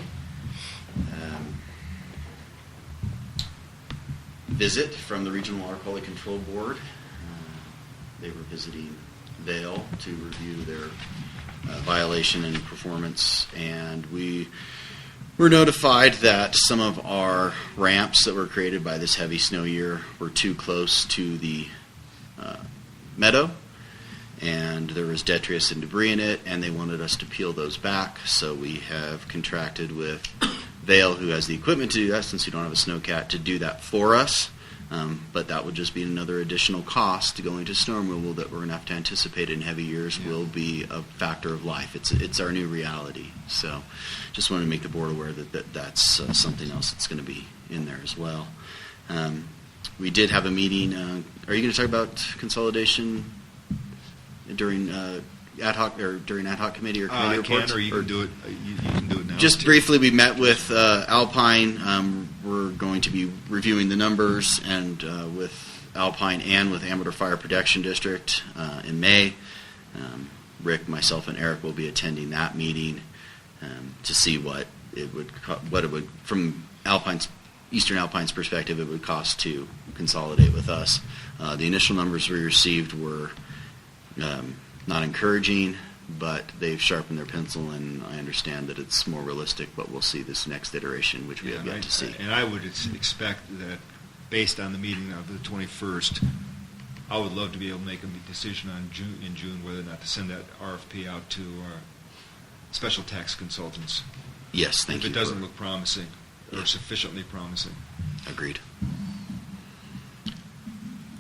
visit from the Regional Water Quality Control Board. They were visiting Vail to review their violation and performance, and we were notified that some of our ramps that were created by this heavy snow year were too close to the meadow, and there was detritus and debris in it, and they wanted us to peel those back. So we have contracted with Vail, who has the equipment to do that, since we don't have a snowcat, to do that for us. But that would just be another additional cost to going to snow removal that we're going to have to anticipate in heavy years will be a factor of life. It's our new reality. So just wanted to make the board aware that's something else that's going to be in there as well. We did have a meeting. Are you going to talk about consolidation during ad hoc committee or committee reports? Or you can do it. You can do it now. Just briefly, we met with Alpine. We're going to be reviewing the numbers and with Alpine and with Amador Fire Protection District in May. Rick, myself, and Eric will be attending that meeting to see what it would from Eastern Alpine's perspective, it would cost to consolidate with us. The initial numbers we received were not encouraging, but they've sharpened their pencil, and I understand that it's more realistic, but we'll see this next iteration, which we have yet to see. And I would expect that, based on the meeting of the 21st, I would love to be able to make a decision in June whether or not to send that RFP out to special tax consultants. Yes, thank you. If it doesn't look promising or sufficiently promising. Agreed.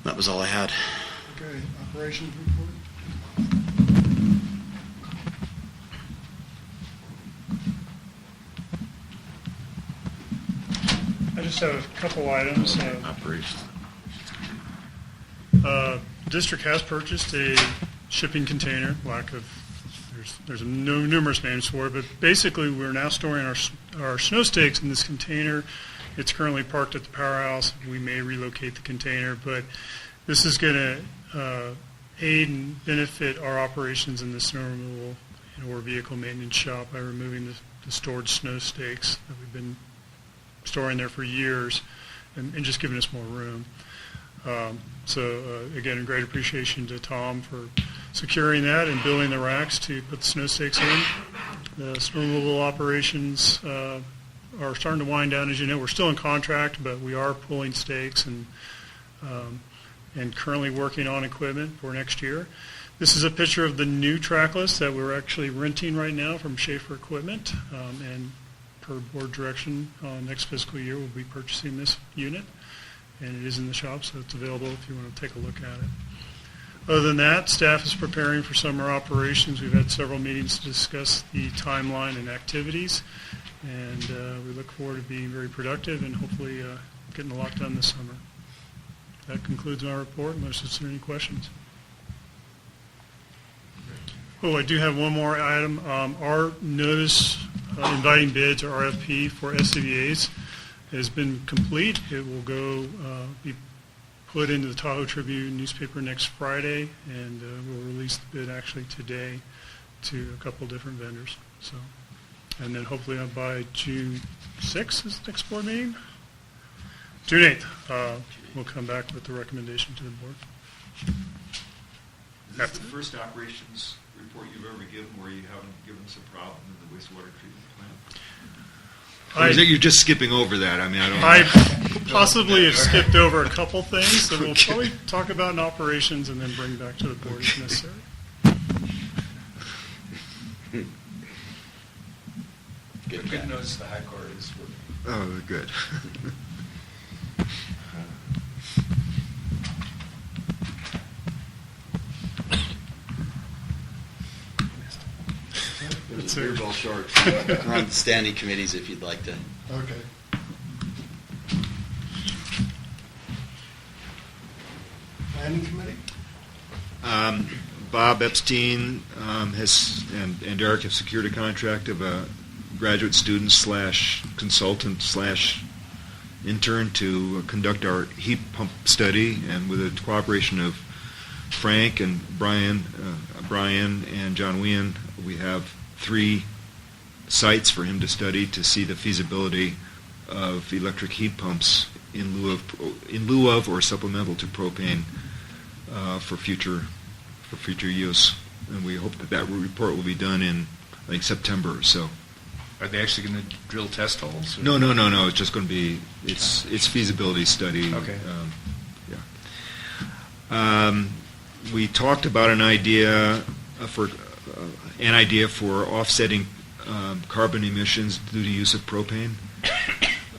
That was all I had. Okay, operations report. I just have a couple items. Operations. District has purchased a shipping container. There's numerous names for it, but basically we're now storing our snow stakes in this container. It's currently parked at the powerhouse. We may relocate the container, but this is going to aid and benefit our operations in the snow removal or vehicle maintenance shop by removing the stored snow stakes that we've been storing there for years and just giving us more room. Again, a great appreciation to Tom for securing that and building the racks to put the snow stakes in. The snow removal operations are starting to wind down. As you know, we're still in contract, but we are pulling stakes and currently working on equipment for next year. This is a picture of the new trackless that we're actually renting right now from Schaefer Equipment, and per board direction, next fiscal year we'll be purchasing this unit, and it is in the shop, so it's available if you want to take a look at it. Other than that, staff is preparing for summer operations. We've had several meetings to discuss the timeline and activities, and we look forward to being very productive and hopefully getting a lot done this summer. That concludes my report, unless there's any questions. Oh, I do have one more item. Our notice inviting bids, or RFP, for SCBA's has been complete. It will go be put into the Tahoe Tribune newspaper next Friday, and we'll release the bid actually today to a couple different vendors. So, and then hopefully by June 6th is the next board meeting. June 8th, we'll come back with the recommendation to the board. Is this the first operations report you've ever given where you haven't given us a problem in the wastewater treatment plant? Or is it you're just skipping over that? I mean, I don't know. I possibly have skipped over a couple things that we'll probably talk about in operations and then bring back to the board if necessary. Good notice the high court is working. Oh, good. That's We're it. all short. We're on the standing committees if you'd like to. Okay. Planning committee? Bob Epstein and Eric have secured a contract of a graduate student / consultant / intern to conduct our heat pump study, and with the cooperation of Frank and Brian and John Wien, we have 3 sites for him to study to see the feasibility of electric heat pumps in lieu of or supplemental to propane for future use. And we hope that report will be done in, I think, September or so. Are they actually going to drill test holes? No. It's just going to be it's feasibility study. Okay. We talked about an idea for offsetting carbon emissions due to use of propane,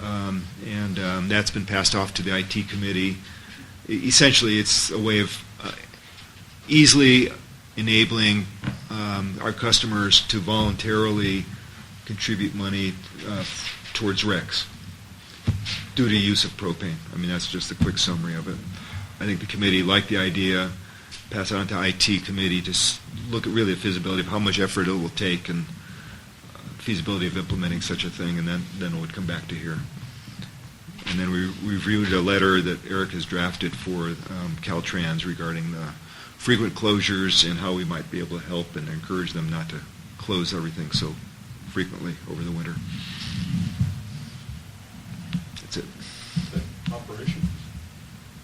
and that's been passed off to the IT committee. Essentially, it's a way of easily enabling our customers to voluntarily contribute money towards RECs due to use of propane. I mean, that's just a quick summary of it. I think the committee liked the idea, pass it on to IT committee, just look at really the feasibility of how much effort it will take and feasibility of implementing such a thing, and then it would come back to here. And then we reviewed a letter that Eric has drafted for Caltrans regarding the frequent closures and how we might be able to help and encourage them not to close everything so frequently over the winter. That's it. Operation.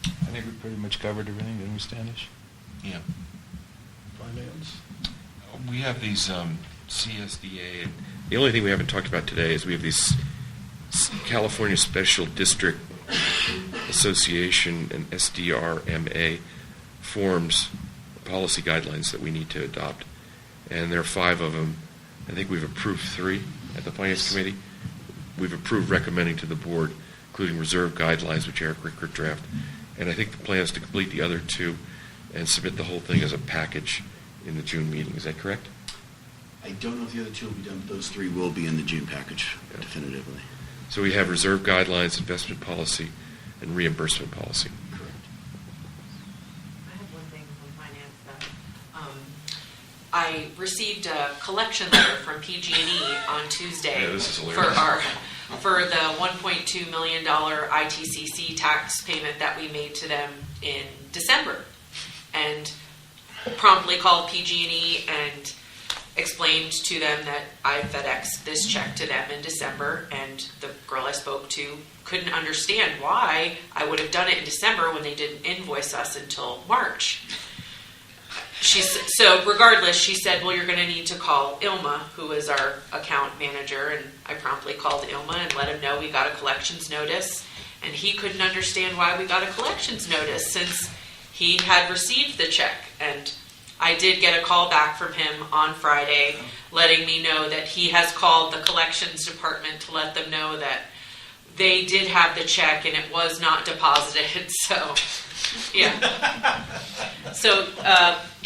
I think we pretty much covered everything, didn't we, Standish? Yeah. Finance. We have these CSDA, and the only thing we haven't talked about today is we have these California Special District Association and SDRMA forms, policy guidelines that we need to adopt. And there are 5 of them. I think we've approved 3 at the Finance Committee. We've approved recommending to the board, including reserve guidelines, which Eric Rickert draft. And I think the plan is to complete the other 2 and submit the whole thing as a package in the June meeting. Is that correct? I don't know if the other 2 will be done, but those 3 will be in the June package definitively. So we have reserve guidelines, investment policy, and reimbursement policy. Correct. I have one thing from finance that I received a collection letter from PG&E on Tuesday Yeah, this is hilarious. for the $1.2 million ITCC tax payment that we made to them in December, and promptly called PG&E and explained to them that I FedExed this check to them in December, and the girl I spoke to couldn't understand why I would have done it in December when they didn't invoice us until March. So regardless, she said, well, you're going to need to call Ilma, who is our account manager, and I promptly called Ilma and let him know we got a collections notice, and he couldn't understand why we got a collections notice since he had received the check. And I did get a call back from him on Friday letting me know that he has called the collections department to let them know that they did have the check and it was not deposited. So, yeah. So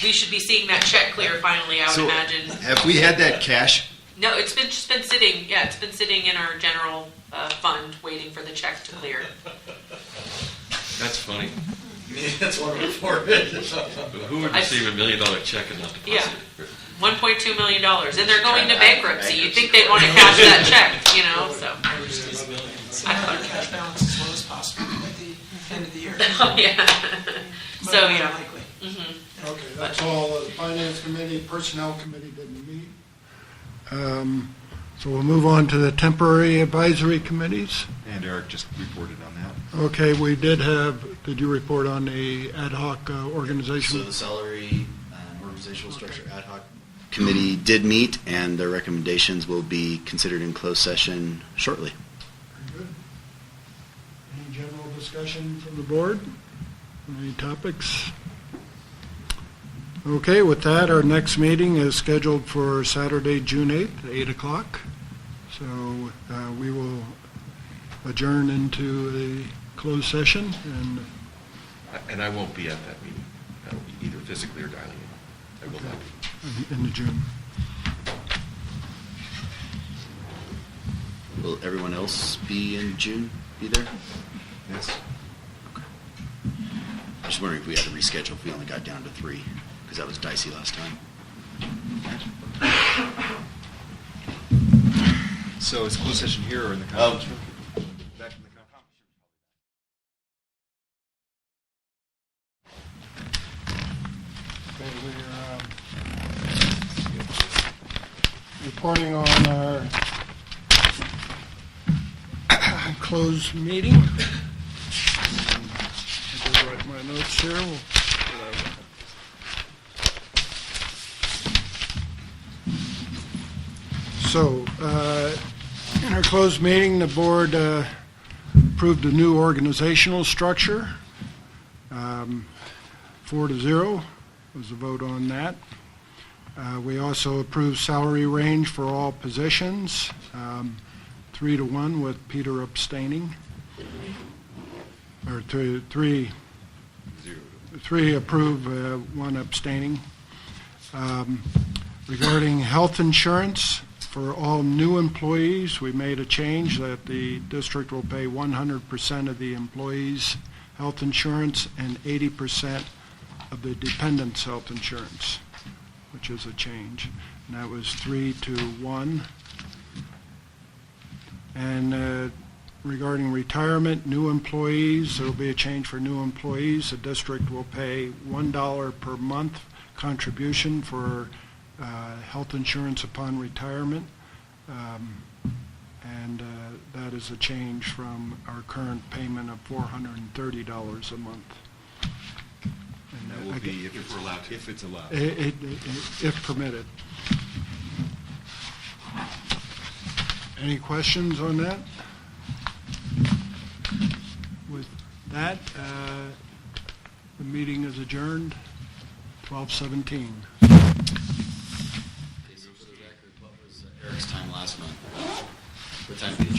we should be seeing that check clear finally, I would imagine. Have we had that cash? No, it's been sitting. Yeah, it's been sitting in our general fund waiting for the check to clear. That's funny. That's what we're for. Who would receive $1 million check and not deposit Yeah. it? $1.2 million, and they're going to bankruptcy. You'd think they'd want to cash that check, you know? So. I thought cash balance as low as possible at the end of the year. Oh yeah. But So more yeah. likely. Mm-hmm. Okay, that's all. The Finance Committee, Personnel Committee didn't meet. So we'll move on to the temporary advisory committees. And Eric just reported on that. Okay, did you report on the ad hoc organization? So the salary and organizational structure ad hoc committee did meet, and their recommendations will be considered in closed session shortly. Very good. Any general discussion from the board? Any topics? Okay, with that, our next meeting is scheduled for Saturday, June 8th, 8 o'clock. So we will adjourn into a closed session, And I won't be at that meeting. I will be either physically or dialing in. I will not be. in the June. Will everyone else be in June? Be there? Yes. Just wondering if we had to reschedule if we only got down to 3. because that was dicey last time. So it's closed session here or in the conference room? Back in the conference Okay, we're reporting on our closed meeting. I did write my notes here. So, in our closed meeting, the board approved a new organizational structure. 4-0 was the vote on that. We also approved salary range for all positions, 3-1 with Peter abstaining. Or three approve, one abstaining. Regarding health insurance, for all new employees, we made a change that the district will pay 100% of the employees' health insurance and 80% of the dependents' health insurance, which is a change. And that was 3-1. And regarding retirement, new employees, there will be a change for new employees. The district will pay $1 per month contribution for health insurance upon retirement, and that is a change from our current payment of $430 a month. And that will be if we're allowed to. If it's allowed. If permitted. Any questions on that? With that, the meeting is adjourned, 12:17. Eric's time last month. What time did